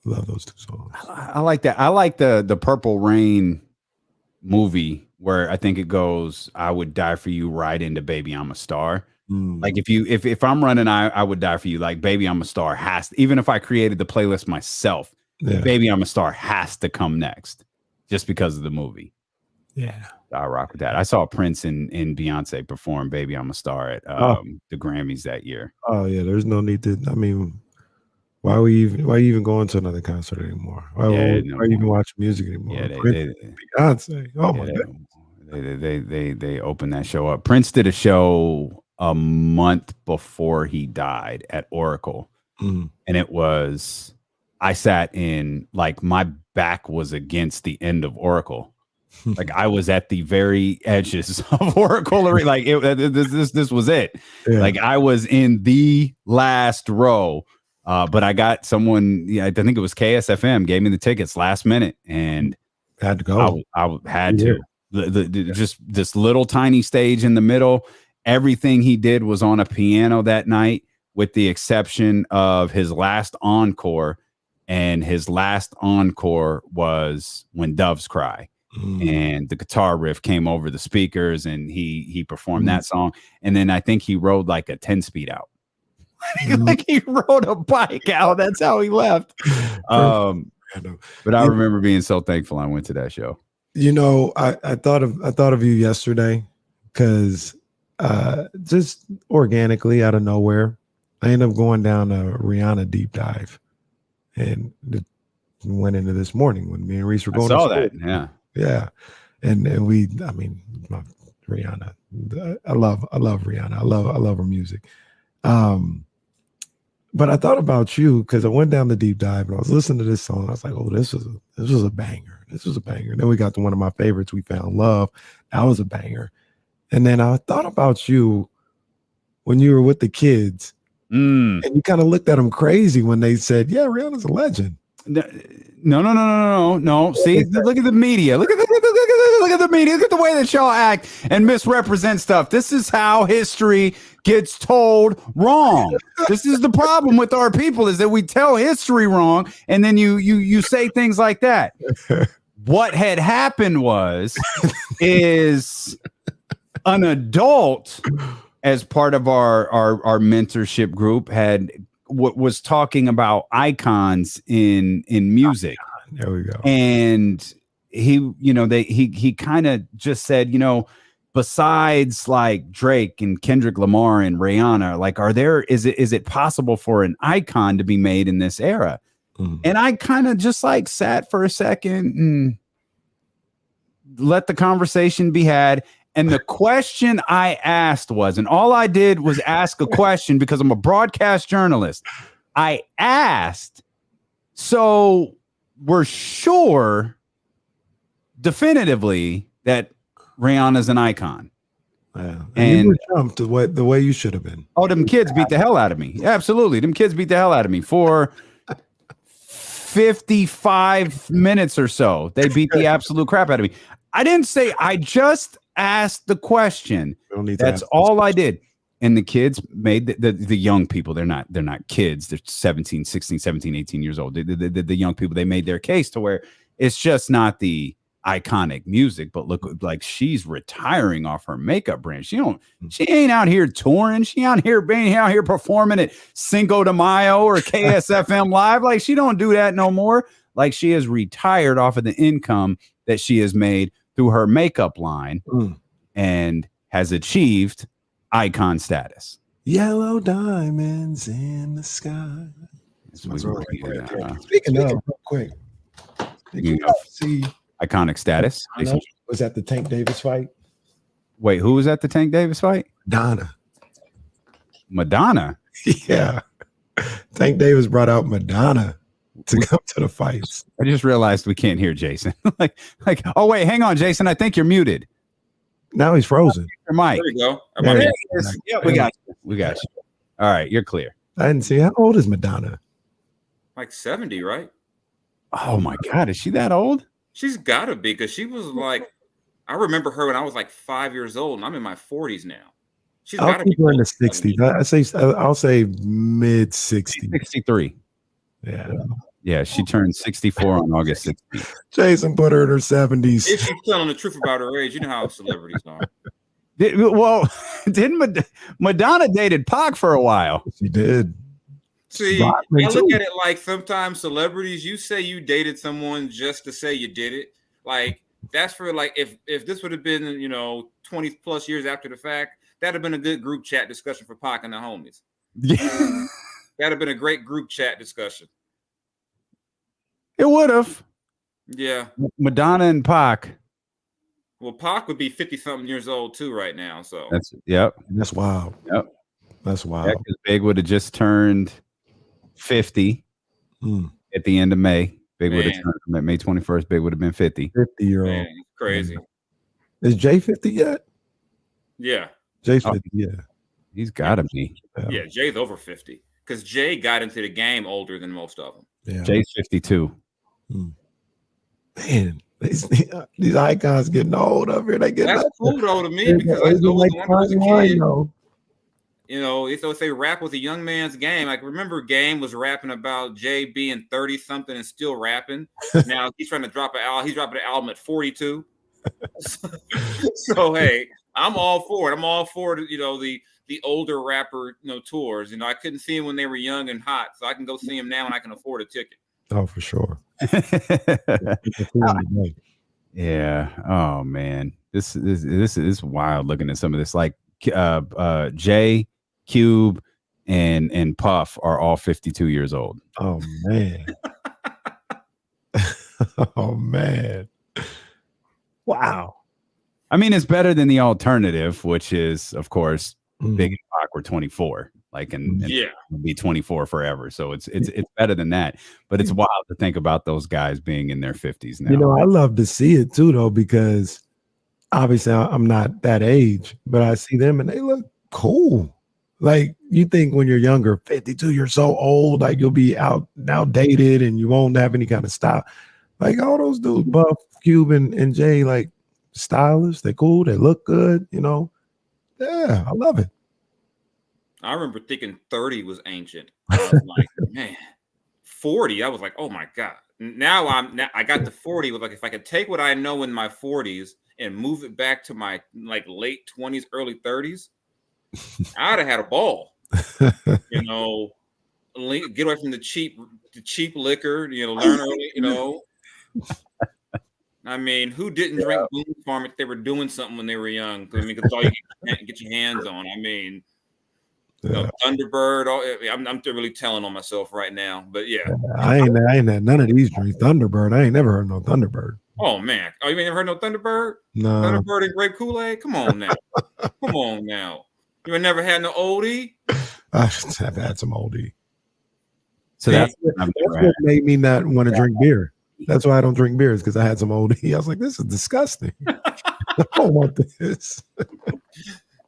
Love those two songs. I like that. I like the Purple Rain movie where I think it goes, I Would Die for You right into Baby I'm a Star. Like, if I'm running I Would Die for You, like, Baby I'm a Star even if I created the playlist myself, Baby I'm a Star has to come next just because of the movie. Yeah. I rock with that. I saw Prince and Beyonce perform Baby I'm a Star at the Grammys that year. Oh yeah, there's no need to. I mean, why are you even going to another concert anymore? Why are you even watching music anymore? Yeah, Beyonce. Oh my God. They opened that show up. Prince did a show a month before he died at Oracle, and I sat in, like, my back was against the end of Oracle. Like, I was at the very edges of Oracle. Like, this was it. Yeah. Like, I was in the last row, but I got someone. I think it was KSFM gave me the tickets last minute, and had to go. I had to. Just this little tiny stage in the middle. Everything he did was on a piano that night, with the exception of his last encore, and his last encore was When Doves Cry. and the guitar riff came over the speakers, and he performed that song. And then I think he rode like a 10-speed out. Like he rode a bike out. That's how he left. But I remember being so thankful I went to that show. You know, I thought of you yesterday because just organically out of nowhere, I ended up going down a Rihanna deep dive, and went into this morning when me and Reese were going. I saw that, yeah, and we, I mean, Rihanna, I love Rihanna. I love her music. But I thought about you because I went down the deep dive and I was listening to this song. I was like, oh, this was a banger. This was a banger. And then we got to one of my favorites, We Found Love. That was a banger. And then I thought about you when you were with the kids. And you kind of looked at them crazy when they said, yeah, Rihanna's a legend. No. See, look at the media. Look at the media. Look at the way that y'all act and misrepresent stuff. This is how history gets told wrong. This is the problem with our people, is that we tell history wrong, and then you say things like that. What had happened is an adult, as part of our mentorship group, was talking about icons in music. There we go. And he kind of just said, besides like Drake and Kendrick Lamar and Rihanna, like, is it possible for an icon to be made in this era? And I kind of just like sat for a second and let the conversation be had. And the question I asked was, and all I did was ask a question because I'm a broadcast journalist. I asked, so we're sure definitively that Rihanna's an icon. Yeah. And you were jumped the way you should have been. Oh, them kids beat the hell out of me. Yeah, absolutely. Them kids beat the hell out of me for 55 minutes or so. They beat the absolute crap out of me. I didn't say, I just asked the question. That's all I did. And the kids made the young people, they're not kids. They're 17, 16, 17, 18 years old. The young people, they made their case to where it's just not the iconic music, but look, like, she's retiring off her makeup brand. She ain't out here touring. She out here performing at Cinco de Mayo or KSFM Live. Like, she don't do that no more. Like, she is retired off of the income that she has made through her makeup line and has achieved icon status. Yellow diamonds in the sky. Speaking of, real quick, did you see iconic status? Was that the Tank Davis fight? Wait, who was at the Tank Davis fight? Madonna. Yeah. Tank Davis brought out Madonna to come to the fights. I just realized we can't hear Jason. like, oh wait, hang on, Jason. I think you're muted. Now he's frozen. Your mic. There you go. Yeah, we got you. We got you. All right, you're clear. I didn't see. How old is Madonna? Like 70, right? Oh my God, is she that old? She's got to be, because she was like, I remember her when I was like 5 years old, and I'm in my 40s now. She's got to be in the 60s. I'll say mid 60s. 63. Yeah, she turned 64 on August 16th. Jason put her in her 70s. If she's telling the truth about her age, you know how celebrities are. Didn't Madonna dated Pac for a while? She did. See, I look at it like sometimes celebrities, you say you dated someone just to say you did it. Like, that's for, like, if this would have been, 20 plus years after the fact, that'd have been a good group chat discussion for Pac and the homies. Yeah. That'd have been a great group chat discussion. It would have. Yeah. Madonna and Pac. Well, Pac would be 50-something years old too right now. So that's wild. Yep. That's wild. Yeah, Big would have just turned 50 at the end of May. Big would have turned May 21st. Big would have been 50. 50-year-old. Crazy. Is Jay 50 yet? Yeah. Jay's 50, yeah. He's got to be. Yeah, Jay's over 50. Because Jay got into the game older than most of them. Yeah. Jay's 52. Man, these icons getting old up here. That's cool though to me, because I was like, You know, so if they rap with a young man's game, like remember Game was rapping about Jay being 30 something and still rapping. Now he's trying to drop an album. He's dropping an album at 42. So hey, I'm all for it. I'm all for the older rapper tours. I couldn't see him when they were young and hot, so I can go see him now and I can afford a ticket. Oh, for sure. Yeah. Oh man, this is wild. Looking at some of this, like Jay, Cube, and Puff are all 52 years old. Oh man. Oh man. Wow. I mean, it's better than the alternative, which is, of course, Big and Pac were 24, and be 24 forever. So it's better than that. But it's wild to think about those guys being in their 50s now. I love to see it too, though, because obviously I'm not that age, but I see them and they look cool. Like, you think when you're younger, 52, you're so old, like you'll be outdated and you won't have any kind of style. Like all those dudes, Buff, Cube, and Jay, like stylish, they're cool, they look good, Yeah, I love it. I remember thinking 30 was ancient. I was like, man, 40. I was like, oh my God. Now I got to 40 with if I could take what I know in my 40s and move it back to my late 20s, early 30s, I'd have had a ball. Get away from the cheap liquor, learn early, I mean, who didn't drink Boone Farm if they were doing something when they were young? I mean, because all you can get your hands on. I mean, Thunderbird. I'm really telling on myself right now, but yeah. I ain't had none of these drinks. Thunderbird. I ain't never heard no Thunderbird. Oh man. Oh, you ain't never heard no Thunderbird? No. Thunderbird and grape Kool-Aid? Come on now. Come on now. You ain't never had no oldie? I've had some oldie. So that's what made me not want to drink beer. That's why I don't drink beers, because I had some oldie. I was like, this is disgusting. I don't want this.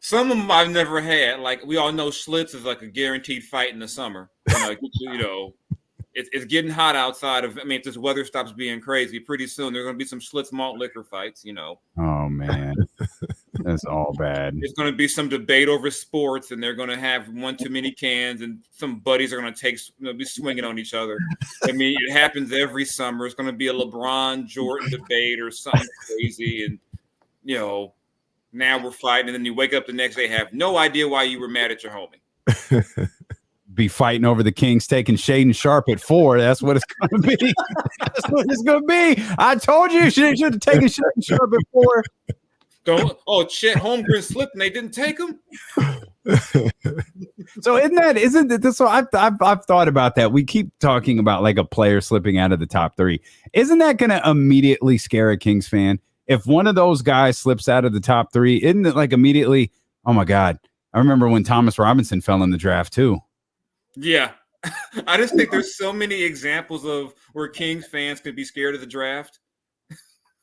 Some of them I've never had. Like, we all know Schlitz is like a guaranteed fight in the summer. It's getting hot outside if this weather stops being crazy, pretty soon there's going to be some Schlitz malt liquor fights, Oh, man. That's all bad. There's going to be some debate over sports, and they're going to have one too many cans, and some buddies are going to be swinging on each other. I mean, it happens every summer. It's going to be a LeBron Jordan debate or something crazy, and, now we're fighting, and then you wake up the next day, have no idea why you were mad at your homie. Be fighting over the Kings taking Shaden Sharp at 4. That's what it's going to be. That's what it's going to be. I told you should have taken Shaden Sharp at 4. Chet Holmgren slipped and they didn't take him. So isn't it this? So I've thought about that. We keep talking about a player slipping out of the top 3. Isn't that going to immediately scare a Kings fan? If one of those guys slips out of the top 3, isn't it immediately, oh my God, I remember when Thomas Robinson fell in the draft too. Yeah. I just think there's so many examples of where Kings fans could be scared of the draft.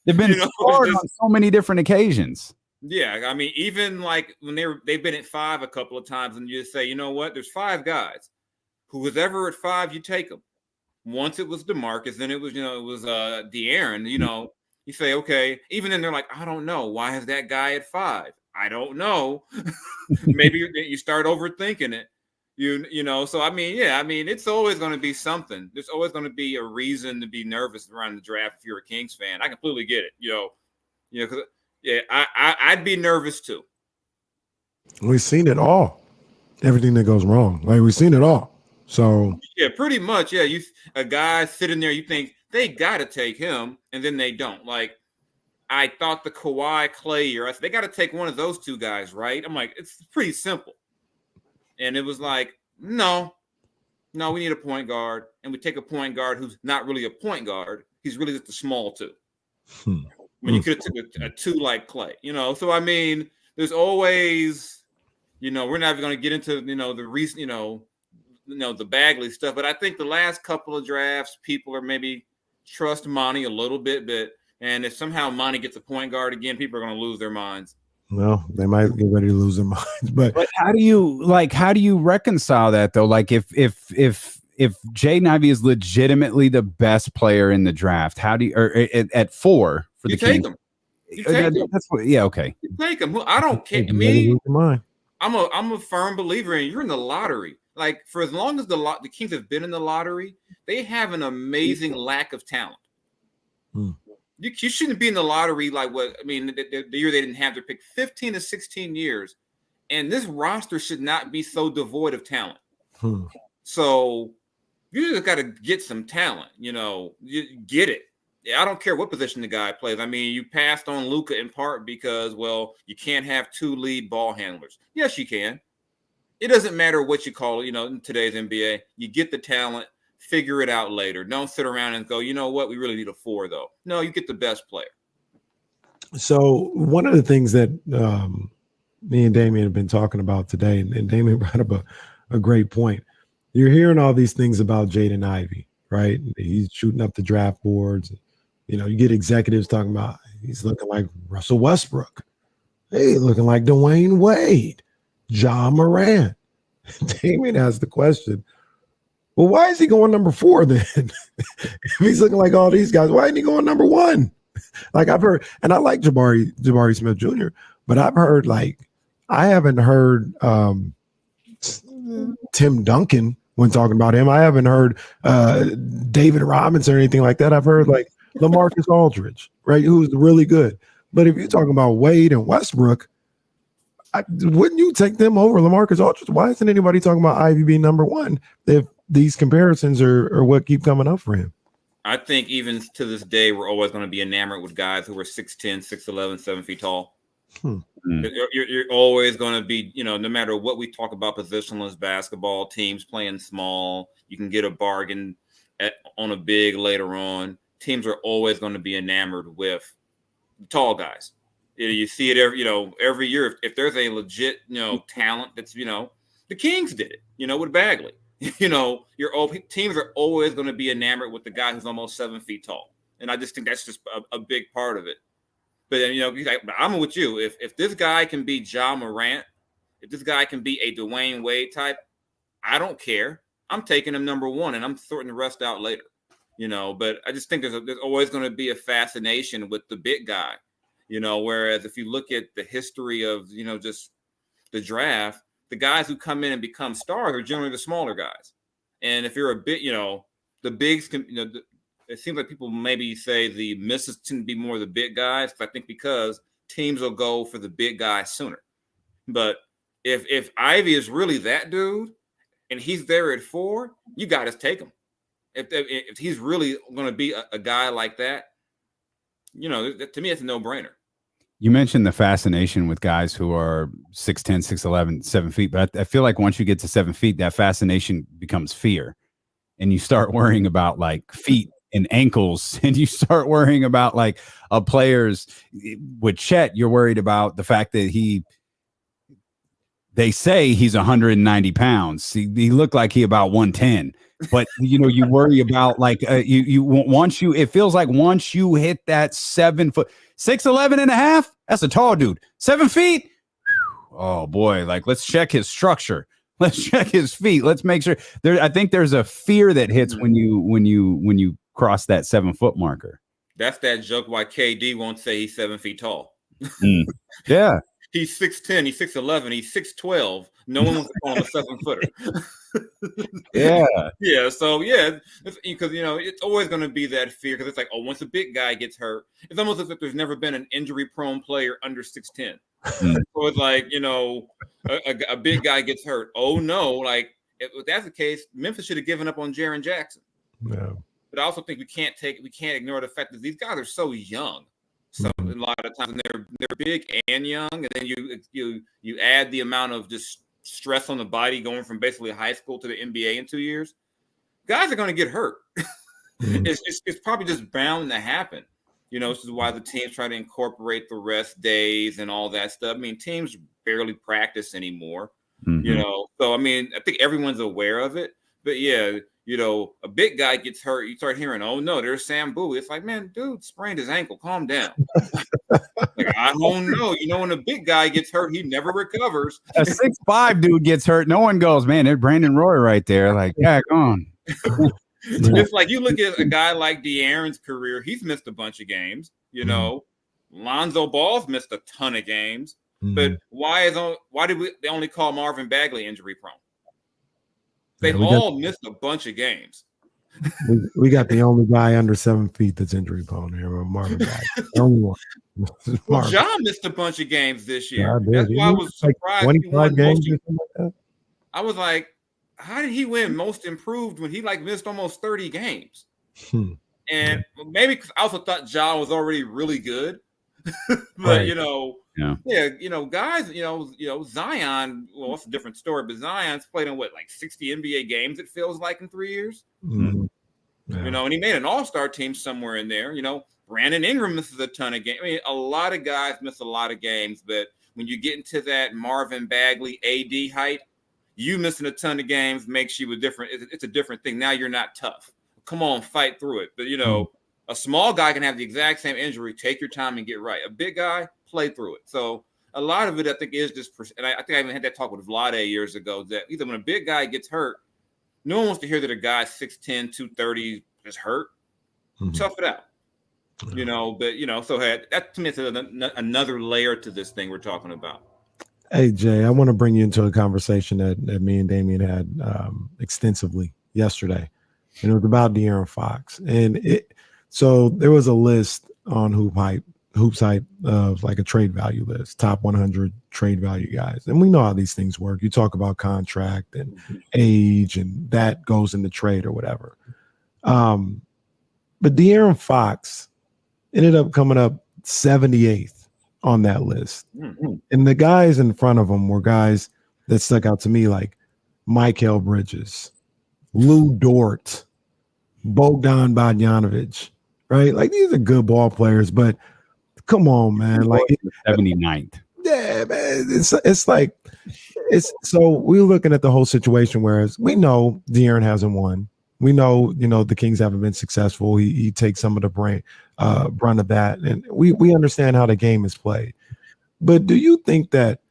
They've been scarred on so many different occasions. Yeah. I mean, even when they've been at 5 a couple of times, and you just say, you know what, there's 5 guys. Who was ever at 5, you take them. Once it was DeMarcus, then it was, De'Aaron, you say, okay, even then they're like, I don't know. Why is that guy at 5? I don't know. Maybe you start overthinking it. So I mean, it's always going to be something. There's always going to be a reason to be nervous around the draft if you're a Kings fan. I completely get it. Because I'd be nervous too. We've seen it all. Everything that goes wrong, we've seen it all. So yeah, pretty much. Yeah, a guy sitting there, you think they got to take him, and then they don't. I thought the Kawhi Clay year, they got to take one of those 2 guys, right? I'm like, it's pretty simple. And it was no, we need a point guard. And we take a point guard who's not really a point guard. He's really just a small 2. When you could have took a 2 like Clay, So, I mean, there's always, we're not even going to get into, the recent, the Bagley stuff. But I think the last couple of drafts, people are maybe trust Monty a little bit. And if somehow Monty gets a point guard again, people are going to lose their minds. Well, they might get ready to lose their minds, but how do you reconcile that though? If Jaden Ivey is legitimately the best player in the draft, how do you, or at 4 for the Kings? You take him. That's what, yeah, okay. You take him. I don't care. I'm a firm believer in you're in the lottery. Like for as long as the Kings have been in the lottery, they have an amazing lack of talent. You shouldn't be in the lottery like what I mean. The year they didn't have their pick, 15 to 16 years, and this roster should not be so devoid of talent. So you just got to get some talent. You get it. I don't care what position the guy plays. I mean, you passed on Luka in part because, well, you can't have 2 lead ball handlers. Yes, you can. It doesn't matter what you call it, in today's NBA. You get the talent, figure it out later. Don't sit around and go, you know what, we really need a 4, though. No, you get the best player. So one of the things that me and Damian have been talking about today, and Damian brought up a great point. You're hearing all these things about Jaden Ivey, right? He's shooting up the draft boards. You get executives talking about he's looking like Russell Westbrook. Hey, looking like Dwayne Wade, Ja Morant. Damian asked the question, well, why is he going number 4 then? If he's looking like all these guys, why isn't he going number 1? Like I've heard, and I like Jabari Smith Jr., but I've heard I haven't heard Tim Duncan when talking about him. I haven't heard David Robinson or anything like that. I've heard LaMarcus Aldridge, right, who's really good. But if you're talking about Wade and Westbrook, wouldn't you take them over LaMarcus Aldridge? Why isn't anybody talking about Ivy being number 1 if these comparisons are what keep coming up for him? I think even to this day, we're always going to be enamored with guys who are 6'10", 6'11", 7 feet tall. You're always going to be, no matter what we talk about positionless basketball, teams playing small, you can get a bargain on a big later on. Teams are always going to be enamored with tall guys. You see it every year. If there's a legit, talent that's, the Kings did it, with Bagley. Teams are always going to be enamored with the guy who's almost 7 feet tall. And I just think that's just a big part of it. But then, I'm with you. If this guy can be Ja Morant, if this guy can be a Dwayne Wade type, I don't care. I'm taking him number 1 and I'm sorting the rest out later. But I just think there's always going to be a fascination with the big guy. Whereas if you look at the history of, just the draft, the guys who come in and become stars are generally the smaller guys. And if you're a bit, the bigs can, it seems like people maybe say the misses tend to be more the big guys. I think because teams will go for the big guy sooner. But if Ivy is really that dude and he's there at 4, you got to take him. If he's really going to be a guy like that, to me, it's a no-brainer. You mentioned the fascination with guys who are 6'10", 6'11", 7 feet, but I feel like once you get to 7 feet, that fascination becomes fear. And you start worrying about feet and ankles, and you start worrying about a player's with Chet, you're worried about the fact that they say he's 190 pounds. He looked like he about 110. But you worry about it feels like once you hit that 7 foot, 6'11" and a half, that's a tall dude. 7 feet. Oh boy. Let's check his structure. Let's check his feet. Let's make sure I think there's a fear that hits when you cross that 7 foot marker. That's that joke why KD won't say he's 7 feet tall. Yeah. He's 6'10", he's 6'11", he's 6'12". No one wants to call him a 7-footer. Yeah. So because it's always going to be that fear because it's like, once a big guy gets hurt, it's almost as if there's never been an injury-prone player under 6'10". So it's like a big guy gets hurt. Oh no! If that's the case, Memphis should have given up on Jaren Jackson. Yeah. But I also think we can't ignore the fact that these guys are so young. So a lot of times they're big and young, and then you add the amount of just stress on the body going from basically high school to the NBA in 2 years. Guys are going to get hurt. It's probably just bound to happen. This is why the teams try to incorporate the rest days and all that stuff. I mean, teams barely practice anymore. So I mean, I think everyone's aware of it. But yeah, a big guy gets hurt, you start hearing, oh no, there's Sam Bowie. It's like, man, dude sprained his ankle. Calm down. I don't know. When a big guy gets hurt, he never recovers. A 6'5" dude gets hurt. No one goes, man, there's Brandon Roy right there. Yeah, go on. It's like you look at a guy like De'Aaron's career, he's missed a bunch of games. Lonzo Ball's missed a ton of games. But why did they only call Marvin Bagley injury prone? They've missed a bunch of games. We got the only guy under 7 feet that's injury prone here, Marvin Bagley. The only one. Well, John missed a bunch of games this year. Yeah, that's why I was surprised. Like 25 games or something like that. I was like, how did he win Most Improved when he missed almost 30 games? And maybe because I also thought John was already really good, but guys, Zion. Well, it's a different story, but Zion's played in 60 NBA games. It feels like in 3 years. And he made an All-Star team somewhere in there. Brandon Ingram misses a ton of games. I mean, a lot of guys miss a lot of games, but when you get into that Marvin Bagley AD height, you missing a ton of games makes you a different. It's a different thing. Now you're not tough. Come on, fight through it. But a small guy can have the exact same injury. Take your time and get right. A big guy, play through it. So a lot of it, I think, is just. And I think I even had that talk with Vlade years ago. That either when a big guy gets hurt, no one wants to hear that a guy 6'10", 230 is hurt. Tough it out. So that to me is another layer to this thing we're talking about. Hey Jay, I want to bring you into a conversation that me and Damian had extensively yesterday, and it was about De'Aaron Fox. And so there was a list on Hoops Hype of like a trade value list, top 100 trade value guys, and we know how these things work. You talk about contract and age, and that goes in the trade or whatever. But De'Aaron Fox ended up coming up 78th on that list. And the guys in front of him were guys that stuck out to me, like Mikal Bridges, Lou Dort, Bogdan Bogdanovic, right? Like these are good ball players, but come on, man. Like 79th. Yeah, man. It's so we're looking at the whole situation, whereas we know De'Aaron hasn't won. We know, the Kings haven't been successful. He takes some of the brunt of that. And we understand how the game is played. But do you think that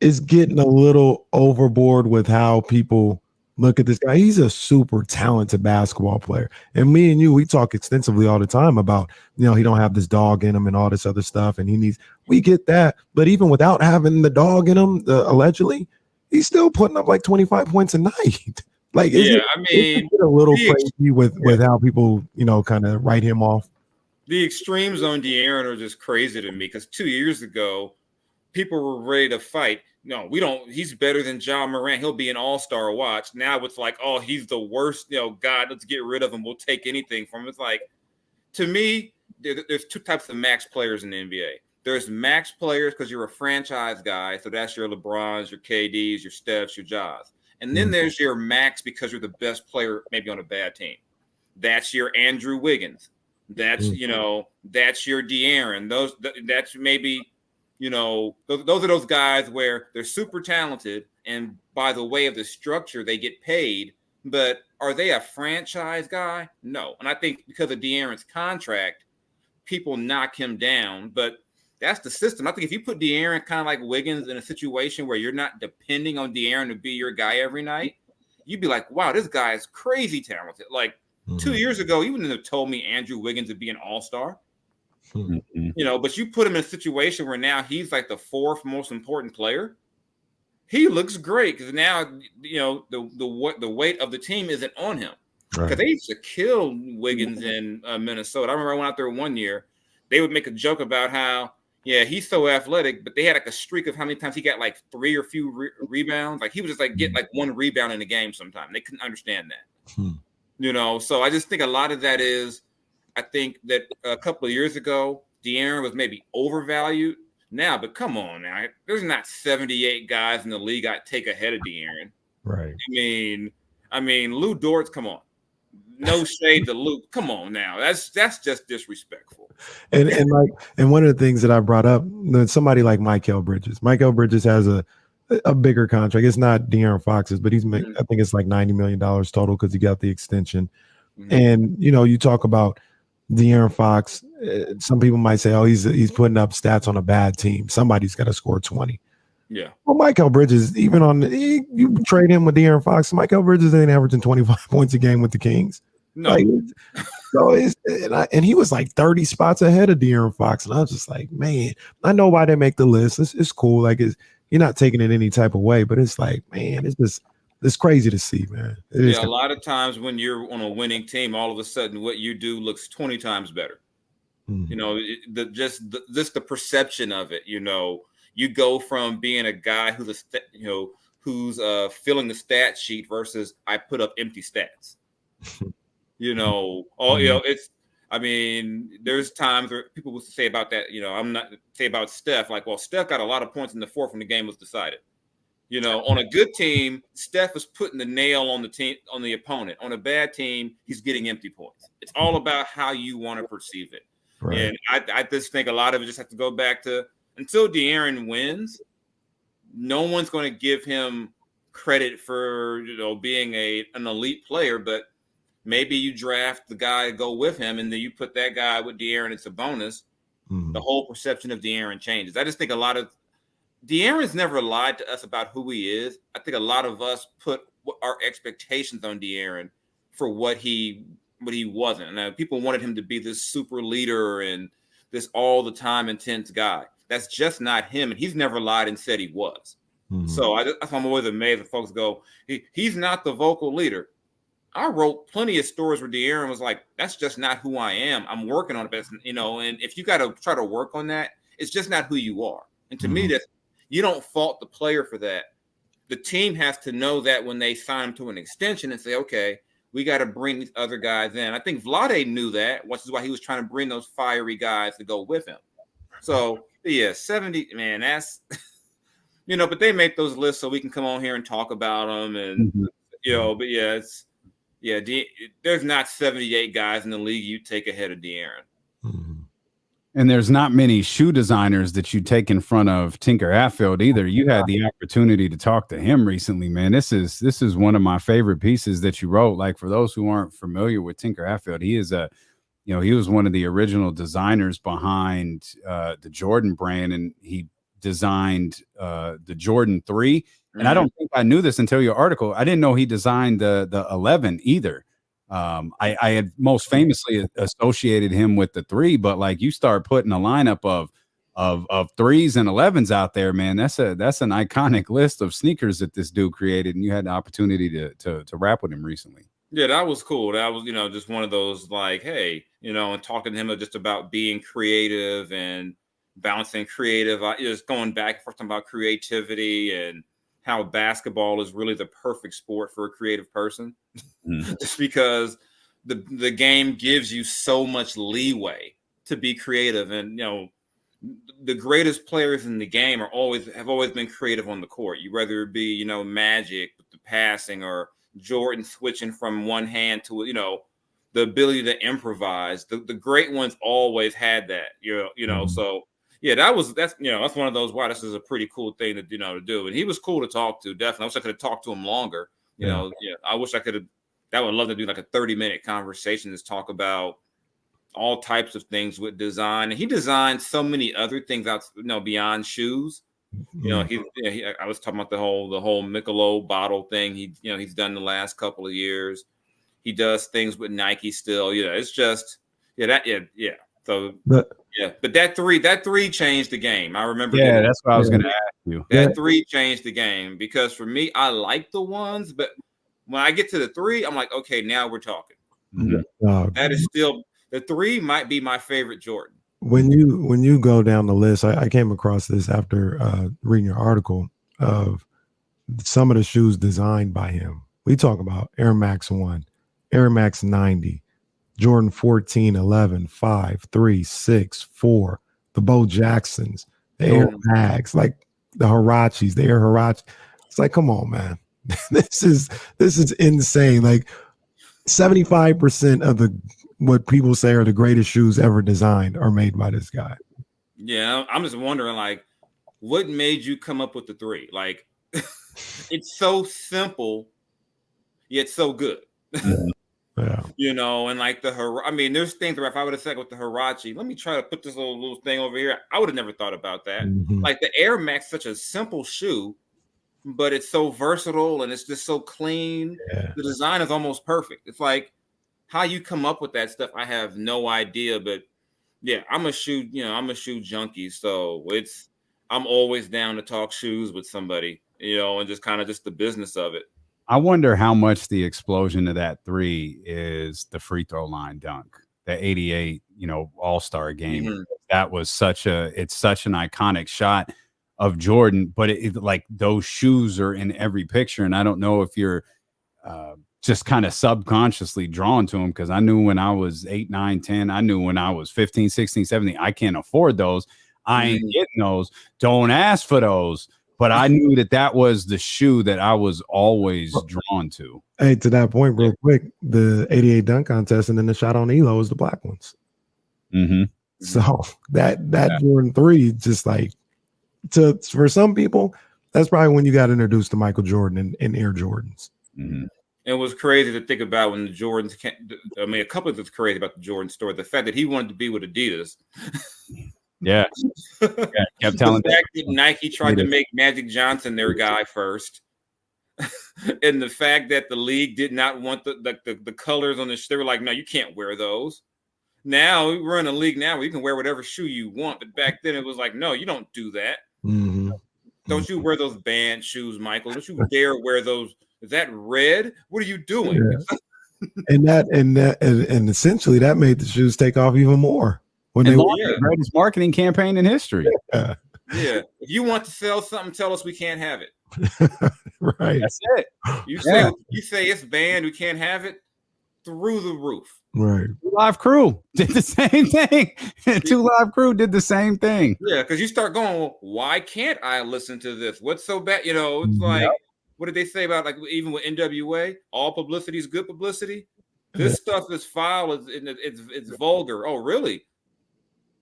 it's getting a little overboard with how people look at this guy? He's a super talented basketball player. And me and you, we talk extensively all the time about, he don't have this dog in him and all this other stuff. And we get that. But even without having the dog in him, allegedly, he's still putting up like 25 points a night. Like, is it a little crazy with how people, kind of write him off? The extremes on De'Aaron are just crazy to me because 2 years ago, people were ready to fight. No, we don't. He's better than John Morant. He'll be an all-star watch. Now it's like, oh, he's the worst. God, let's get rid of him. We'll take anything from him. It's like, to me, there's two types of max players in the NBA. There's max players because you're a franchise guy. So that's your LeBrons, your KDs, your Stephs, your Jaws. And then there's your max because you're the best player maybe on a bad team. That's your Andrew Wiggins. That's, that's your De'Aaron. That's maybe, those are those guys where they're super talented. And by the way of the structure, they get paid. But are they a franchise guy? No. And I think because of De'Aaron's contract, people knock him down. But that's the system. I think if you put De'Aaron kind of like Wiggins in a situation where you're not depending on De'Aaron to be your guy every night, you'd be like, wow, this guy is crazy talented. Like 2 years ago, you wouldn't have told me Andrew Wiggins would be an all-star. But you put him in a situation where now he's like the fourth most important player. He looks great because now, the weight of the team isn't on him. Because they used to kill Wiggins in Minnesota. I remember I went out there one year. They would make a joke about how, he's so athletic, but they had like a streak of how many times he got like 3 or few rebounds. Like he would just like get like one rebound in a game sometime. They couldn't understand that. So I just think a lot of that is, I think that a couple of years ago, De'Aaron was maybe overvalued now, but come on now. There's not 78 guys in the league I'd take ahead of De'Aaron. Right. I mean, Lou Dort's, come on. No shade to Lou. Come on now. That's just disrespectful. And one of the things that I brought up, somebody like Mikal Bridges. Mikal Bridges has a bigger contract. It's not De'Aaron Fox's, but I think it's like $90 million total because he got the extension. And you talk about De'Aaron Fox. Some people might say, oh, he's putting up stats on a bad team. Somebody's got to score 20. Yeah. Well, Mikal Bridges, even you trade him with De'Aaron Fox, Mikal Bridges ain't averaging 25 points a game with the Kings. No. Like, So and he was like 30 spots ahead of De'Aaron Fox. And I was just like, man, I know why they make the list. It's cool. Like you're not taking it any type of way, but it's like, man, it's crazy to see, man. Yeah, a lot of times when you're on a winning team, all of a sudden what you do looks 20 times better. Mm-hmm. You know, just the perception of it. You know, you go from being a guy who's filling the stat sheet versus I put up empty stats. You know, it's. I mean, there's times where people will say about that. You know, I'm not say about Steph. Like, well, Steph got a lot of points in the fourth when the game was decided. You know, on a good team, Steph is putting the nail on the team, on the opponent. On a bad team, he's getting empty points. It's all about how you want to perceive it. Right. And I just think a lot of it just has to go back to until De'Aaron wins, no one's going to give him credit for, being an elite player, but maybe you draft the guy, go with him, and then you put that guy with De'Aaron, it's a bonus. Mm-hmm. The whole perception of De'Aaron changes. I just think De'Aaron's never lied to us about who he is. I think a lot of us put our expectations on De'Aaron for what he wasn't. Now, people wanted him to be this super leader and this all the time intense guy. That's just not him, and he's never lied and said he was. Mm-hmm. So I'm always amazed when folks go, he's not the vocal leader. I wrote plenty of stories where De'Aaron was like, that's just not who I am. I'm working on it, and if you got to try to work on that, it's just not who you are. And to me, you don't fault the player for that. The team has to know that when they sign him to an extension and say, okay, we got to bring these other guys in. I think Vlade knew that, which is why he was trying to bring those fiery guys to go with him. So, yeah, 70, man, that's, but they make those lists so we can come on here and talk about them. And, but yeah, there's not 78 guys in the league you take ahead of De'Aaron. Mm-hmm. And there's not many shoe designers that you take in front of Tinker Hatfield either. You had the opportunity to talk to him recently, man. This is one of my favorite pieces that you wrote. Like, for those who aren't familiar with Tinker Hatfield, he is he was one of the original designers behind the Jordan brand, and he designed the Jordan 3. Mm-hmm. And I don't think I knew this until your article. I didn't know he designed the 11 either. I had most famously associated him with the 3, but like you start putting a lineup of 3s and 11s out there, man. That's an iconic list of sneakers that this dude created, and you had the opportunity to rap with him recently. Yeah, that was cool. That was, just one of those like, hey, and talking to him just about being creative and bouncing creative. Just going back first time about creativity and how basketball is really the perfect sport for a creative person. Mm-hmm. Just because the game gives you so much leeway to be creative. And, the greatest players in the game have always been creative on the court. You whether it be, Magic with the passing or Jordan switching from one hand to, the ability to improvise. The great ones always had that, mm-hmm. So yeah, that's one of those, wow, this is a pretty cool thing to do. And he was cool to talk to, definitely. I wish I could have talked to him longer. I wish I could have. I would love to do like a 30-minute conversation to talk about all types of things with design. And he designed so many other things out, beyond shoes. I was talking about the whole Michelob bottle thing. He's done the last couple of years. He does things with Nike still. It's just So, but that three changed the game. I remember. Yeah, that's what I was going to ask you. That 3 changed the game because for me, I like the ones, but when I get to the 3, I'm like, okay, now we're talking. Mm-hmm. That is still the 3 might be my favorite Jordan. When you go down the list, I came across this after reading your article of some of the shoes designed by him. We talk about Air Max 1, Air Max 90. Jordan 14, 11, 5, 3, 6, 4, the Bo Jacksons, the Air Mags, like the Hirachis, the Air Hirachi. It's like, come on, man. This is insane. Like 75% of what people say are the greatest shoes ever designed are made by this guy. Yeah, I'm just wondering, like, what made you come up with the 3? Like, it's so simple, yet so good. Yeah. And like there's things where if I would have said with the Hirachi, let me try to put this little thing over here, I would have never thought about that. Mm-hmm. Like the Air Max, such a simple shoe, but it's so versatile and it's just so clean. Yeah. The design is almost perfect. It's like how you come up with that stuff, I have no idea. But yeah, I'm a shoe junkie, so I'm always down to talk shoes with somebody, and just kind of just the business of it. I wonder how much the explosion of that three is the free throw line dunk, the 88, All-Star game. Mm-hmm. That was such an iconic shot of Jordan, but it like those shoes are in every picture. And I don't know if you're just kind of subconsciously drawn to them, because I knew when I was 8, 9, 10, I knew when I was 15, 16, 17, I can't afford those. I ain't getting those. Don't ask for those. But I knew that was the shoe that I was always drawn to. Hey, to that point, real quick, the 88 dunk contest and then the shot on Elo is the black ones. Mm-hmm. So that Jordan 3, just like for some people, that's probably when you got introduced to Michael Jordan and Air Jordans. Mm-hmm. It was crazy to think about when the Jordans a couple of things crazy about the Jordan story. The fact that he wanted to be with Adidas. Yeah. Kept telling the fact that Nike tried to make Magic Johnson their guy first. And the fact that the league did not want the colors on the shoe. They were like, no, you can't wear those. Now we're in a league now where you can wear whatever shoe you want. But back then it was like, no, you don't do that. Mm-hmm. Don't you wear those band shoes, Michael? Don't you dare wear those? Is that red? What are you doing? Yeah. and essentially that made the shoes take off even more. When they were the greatest marketing campaign in history. Yeah. Yeah. If you want to sell something, tell us we can't have it. Right. That's it. You say it's banned, we can't have it, through the roof. Right. Live Crew did the same thing. Two Live Crew did the same thing. Yeah, because you start going, well, why can't I listen to this? What's so bad? It's like, what did they say about, like, even with NWA? All publicity is good publicity. This stuff is foul. It's vulgar. Oh, really?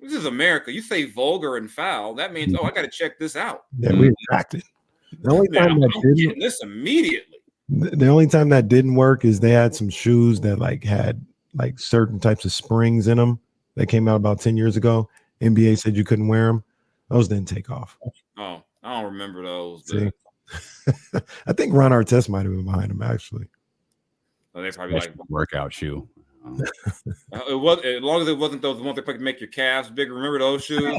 This is America. You say vulgar and foul, that means, I got to check this out. Yeah, we reacted. The only time I'm getting this immediately. The only time that didn't work is they had some shoes that had certain types of springs in them that came out about 10 years ago. NBA said you couldn't wear them. Those didn't take off. Oh, I don't remember those. I think Ron Artest might have been behind them, actually. Oh, they probably like workout shoe. It was, as long as it wasn't those ones that make your calves bigger. Remember those shoes?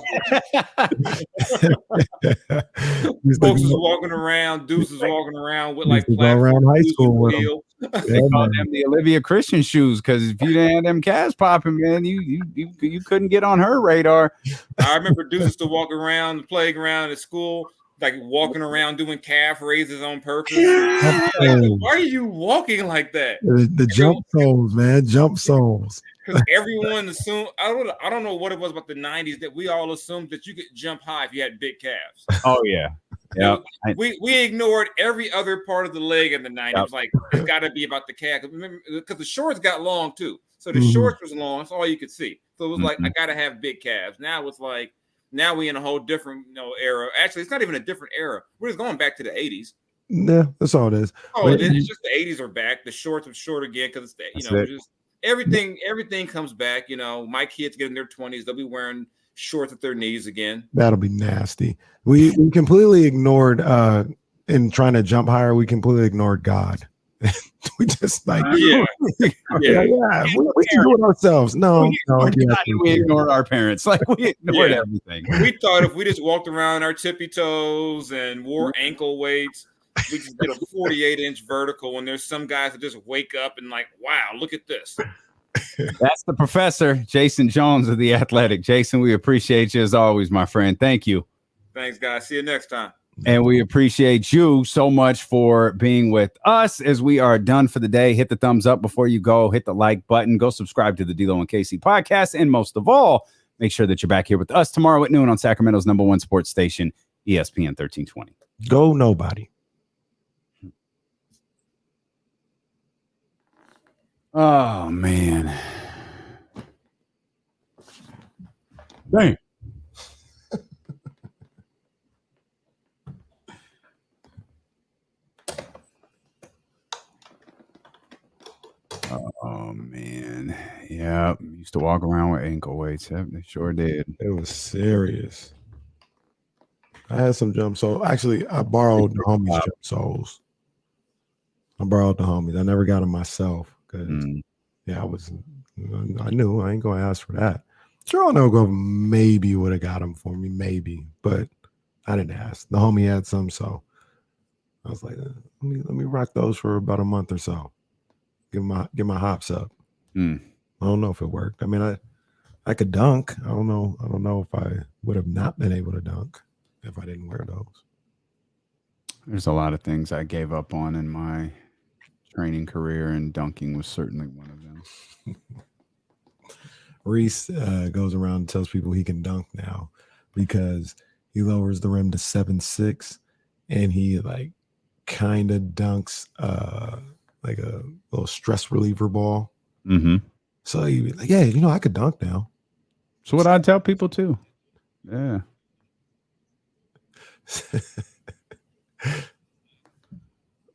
Folks is walking around, dudes is walking around with like around high school with them. They called them the Olivia Christian shoes, because if you didn't have them calves popping, man, you couldn't get on her radar. I remember dudes used to walk around the playground at school, like walking around doing calf raises on purpose. Like, why are you walking like that? The jump soles, man, jump soles. Because everyone assumed, I don't know what it was about the 90s that we all assumed that you could jump high if you had big calves. Oh yeah. Yeah. We ignored every other part of the leg in the 90s. Yep. Like, it's got to be about the calf. Because the shorts got long too. So the shorts was long. That's all you could see. So it was like, I got to have big calves. Now it's like, now we in a whole different era. Actually, it's not even a different era. We're just going back to the 80s. Yeah, that's all it is. Oh, it's just the 80s are back. The shorts are short again because it's just everything comes back. My kids get in their 20s, they'll be wearing shorts at their knees again. That'll be nasty. We completely ignored in trying to jump higher. We completely ignored God. We just like we can do it ourselves. No, we ignored our parents. Like, we ignored everything. We thought if we just walked around our tippy toes and wore ankle weights, we could get a 48-inch vertical. And there's some guys that just wake up and like, wow, look at this. That's the professor, Jason Jones of The Athletic. Jason, we appreciate you as always, my friend. Thank you. Thanks, guys. See you next time. And we appreciate you so much for being with us as we are done for the day. Hit the thumbs up before you go. Hit the like button. Go subscribe to the D-Lo and KC podcast. And most of all, make sure that you're back here with us tomorrow at noon on Sacramento's #1 sports station, ESPN 1320. Go nobody. Oh, man. Dang. Oh man, yeah. Used to walk around with ankle weights. Yep, they sure did. It was serious. I had some jump soles. Actually, I borrowed the homies' jump soles. I borrowed the homies. I never got them myself because Yeah, I knew I ain't gonna ask for that. Toronto Grove maybe would have got him for me, maybe, but I didn't ask. The homie had some, so I was like, let me rock those for about a month or so. Get my hops up. I don't know if it worked. I mean, I could dunk. I don't know if I would have not been able to dunk if I didn't wear those. There's a lot of things I gave up on in my training career, and dunking was certainly one of them. Reese goes around and tells people he can dunk now because he lowers the rim to 7'6", and he like kind of dunks like a little stress reliever ball. Mm-hmm. So he be like, yeah, I could dunk now. So what I tell people too. Yeah.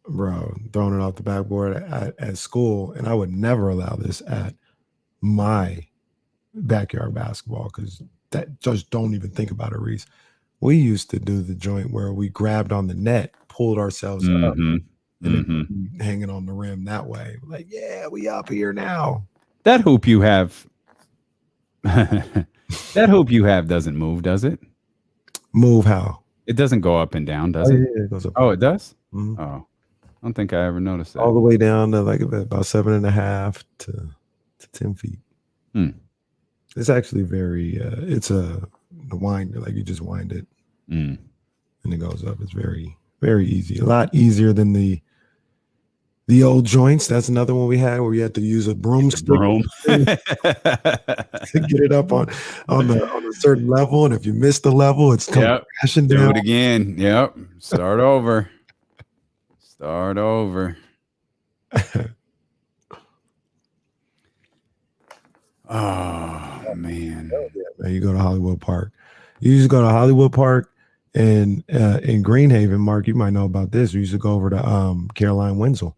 Bro, throwing it off the backboard at school, and I would never allow this at my backyard basketball because that just don't even think about it, Reese. We used to do the joint where we grabbed on the net, pulled ourselves up, and then hanging on the rim that way. Like, yeah, we up here now. That hoop you have, doesn't move, does it? Move how? It doesn't go up and down, does it? Yeah, it goes up. Oh, it does? Mm-hmm. Oh, I don't think I ever noticed that. All the way down to like about 7.5 to 10 feet. It's actually very, it's the wind, like you just wind it and it goes up. It's very, very easy. A lot easier than the old joints. That's another one we had where you had to use a broomstick to get it up on a certain level. And if you miss the level, it's coming crashing down. Do it again. Yep. Start over. Start over. Oh, man. You go to Hollywood Park. You used to go to Hollywood Park and in Greenhaven, Mark, you might know about this. We used to go over to Caroline Winslow.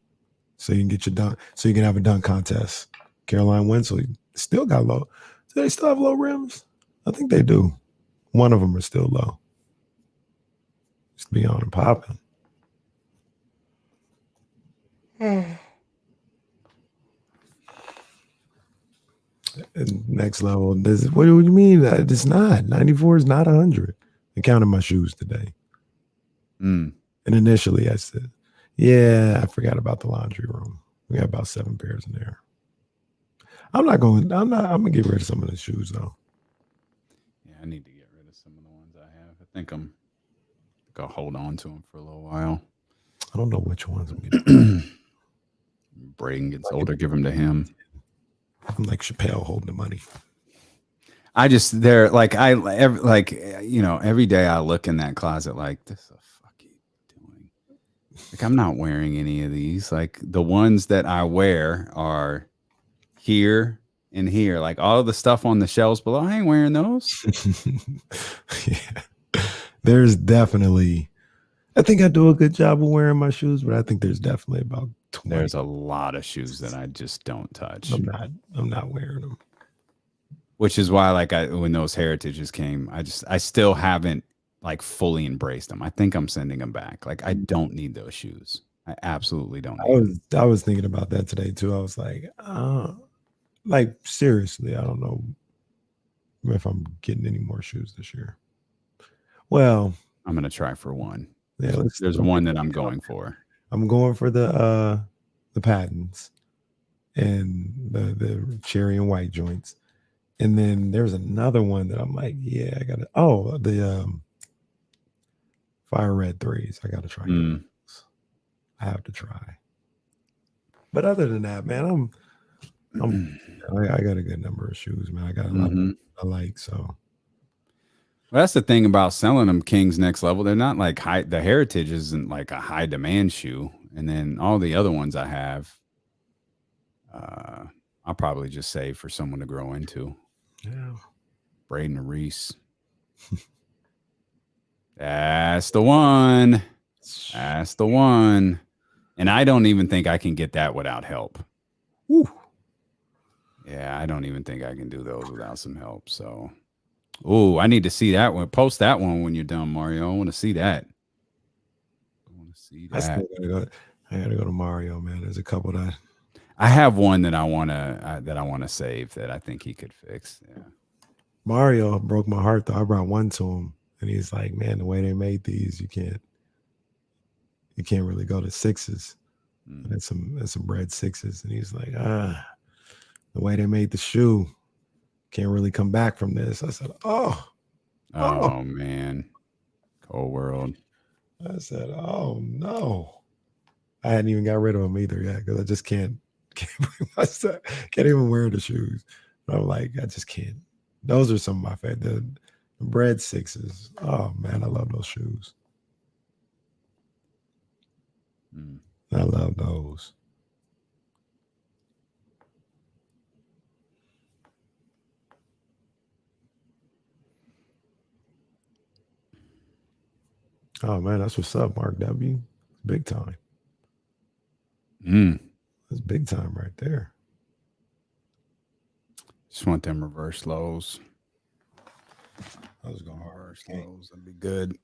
So you can get your dunk, so you can have a dunk contest. Caroline Winslow still got low. Do they still have low rims? I think they do. One of them are still low. Just to be on and popping. Next level. What do you mean? It's not. 94 is not 100. I counted my shoes today. And initially I said, yeah, I forgot about the laundry room. We got about 7 pairs in there. I'm gonna get rid of some of the shoes though. Yeah, I need to get rid of some of the ones I have. I think I'll hold on to them for a little while. I don't know which ones I'm getting. Braden gets older, give them to him. I'm like Chappelle holding the money. Every day I look in that closet like, this the fuck are you doing? Like, I'm not wearing any of these. Like, the ones that I wear are here and here. Like, all of the stuff on the shelves below, I ain't wearing those. Yeah. There's definitely, I think I do a good job of wearing my shoes, but I think there's definitely about 20. There's a lot of shoes that I just don't touch. I'm not wearing them. Which is why, when those heritages came, I still haven't fully embraced them. I think I'm sending them back. Like, I don't need those shoes. I absolutely don't need them. I was thinking about that today too. I was like, seriously, I don't know if I'm getting any more shoes this year. Well, I'm gonna try for one. Yeah, there's one that I'm going for. I'm going for the patents and the cherry and white joints. And then there's another one that I'm like, yeah, I gotta. Oh, the fire red 3s. I gotta try. I have to try. But other than that, man, I got a good number of shoes, man. I got a lot I like. So well, that's the thing about selling them Kings Next Level. They're not like high. The Heritage isn't like a high demand shoe, and then all the other ones I have, I'll probably just save for someone to grow into. Yeah, Braden or Reese. That's the one. That's the one. And I don't even think I can get that without help. Woo. Yeah, I don't even think I can do those without some help. So, I need to see that one. Post that one when you're done, Mario. I want to see that. I want to see that. I gotta go to Mario, man. There's a couple that I have one that I wanna save that I think he could fix. Yeah. Mario broke my heart though. I brought one to him, and he's like, "Man, the way they made these, you can't really go to sixes." And it's some red sixes, and he's like, the way they made the shoe, can't really come back from this. I said, oh man, cold world. I said, oh no. I hadn't even got rid of them either yet because I just can't bring myself, can't even wear the shoes. But I'm like, I just can't. Those are some of my favorite. The bread sixes. Oh man, I love those shoes. I love those. Oh man, that's what's up, Mark W. Big time. That's big time right there. Just want them reverse lows. I was going reverse lows. That'd be good.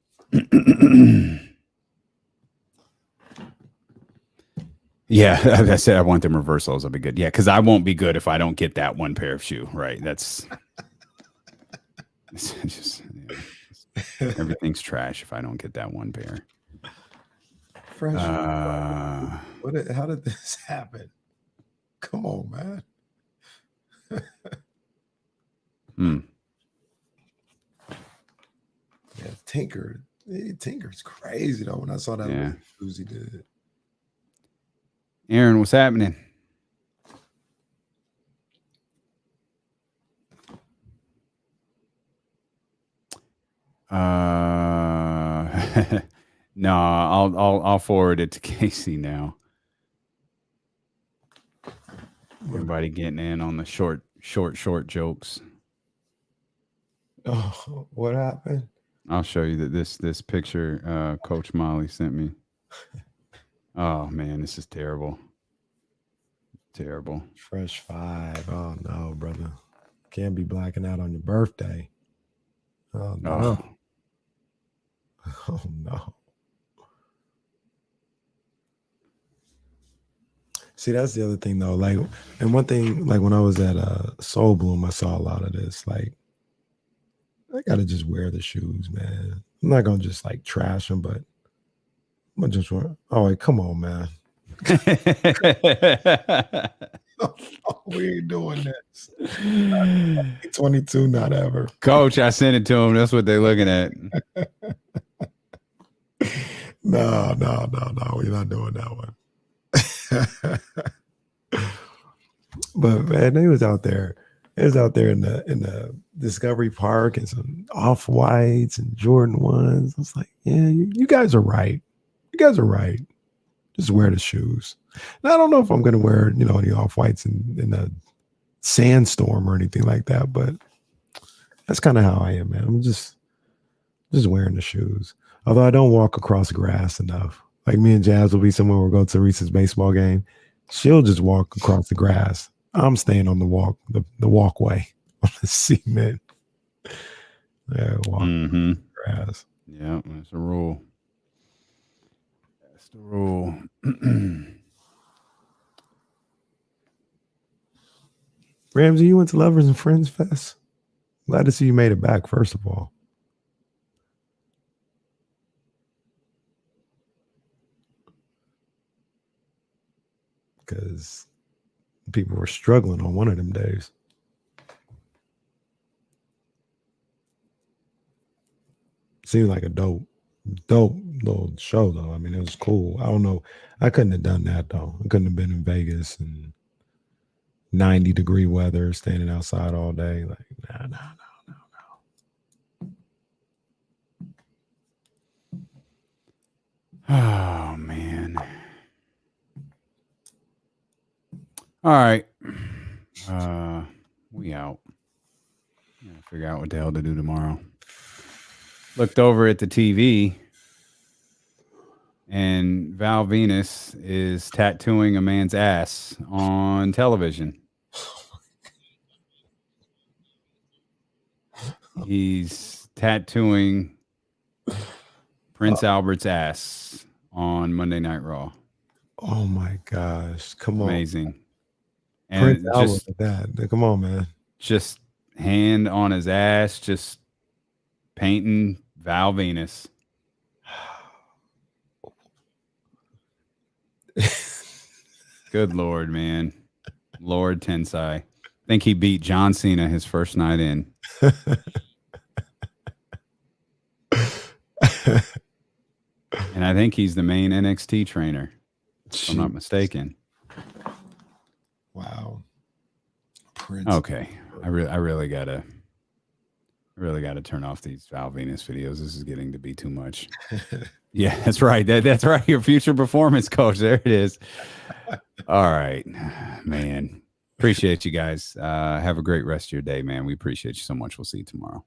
Yeah, I said I want them reverse lows. That'd be good. Yeah, because I won't be good if I don't get that one pair of shoe. Right? That's it's just everything's trash if I don't get that one pair. Fresh. How did this happen? Come on, man. Yeah, Tinker's crazy though. When I saw that shoes he did. Aaron, what's happening? No, I'll forward it to Casey now. Everybody getting in on the short jokes. Oh, what happened? I'll show you that this picture Coach Molly sent me. Oh man, this is terrible. Terrible. Fresh five. Oh no, brother. Can't be blacking out on your birthday. Oh no. Oh no. See, that's the other thing though. Like, and one thing, like when I was at Soul Bloom, I saw a lot of this. Like, I gotta just wear the shoes, man. I'm not gonna just like trash them, but I'm gonna just wear. Oh, wait, come on, man. We ain't doing this. 22, not ever. Coach, I sent it to him. That's what they're looking at. No, we're not doing that one. But man, they was out there. It was out there in the Discovery Park and some Off-Whites and Jordan 1s. I was like, yeah, you guys are right. You guys are right. Just wear the shoes. And I don't know if I'm going to wear, any Off-Whites in a sandstorm or anything like that, but that's kind of how I am, man. I'm just wearing the shoes. Although I don't walk across grass enough. Like me and Jazz will be somewhere we'll go to Reese's baseball game. She'll just walk across the grass. I'm staying on the walkway on the cement. Yeah, walk the grass. Yeah, that's the rule. That's the rule. Ramsey, you went to Lovers and Friends Fest? Glad to see you made it back, first of all. Because people were struggling on one of them days. Seemed like a dope little show, though. I mean, it was cool. I don't know. I couldn't have done that, though. I couldn't have been in Vegas and 90-degree weather, standing outside all day. Like, no. Oh, man. All right. We out. Gotta figure out what the hell to do tomorrow. Looked over at the TV, and Val Venus is tattooing a man's ass on television. He's tattooing Prince Albert's ass on Monday Night Raw. Oh my gosh. Come on. Amazing. And Prince just that. Come on, man. Just hand on his ass, just painting Val Venus. Good Lord, man. Lord Tensai. I think he beat John Cena his first night in. And I think he's the main NXT trainer, if I'm not mistaken. Wow. Prince. Okay. I really gotta turn off these Val Venus videos. This is getting to be too much. Yeah, that's right. That's right. Your future performance coach. There it is. All right, man. Appreciate you guys. Have a great rest of your day, man. We appreciate you so much. We'll see you tomorrow.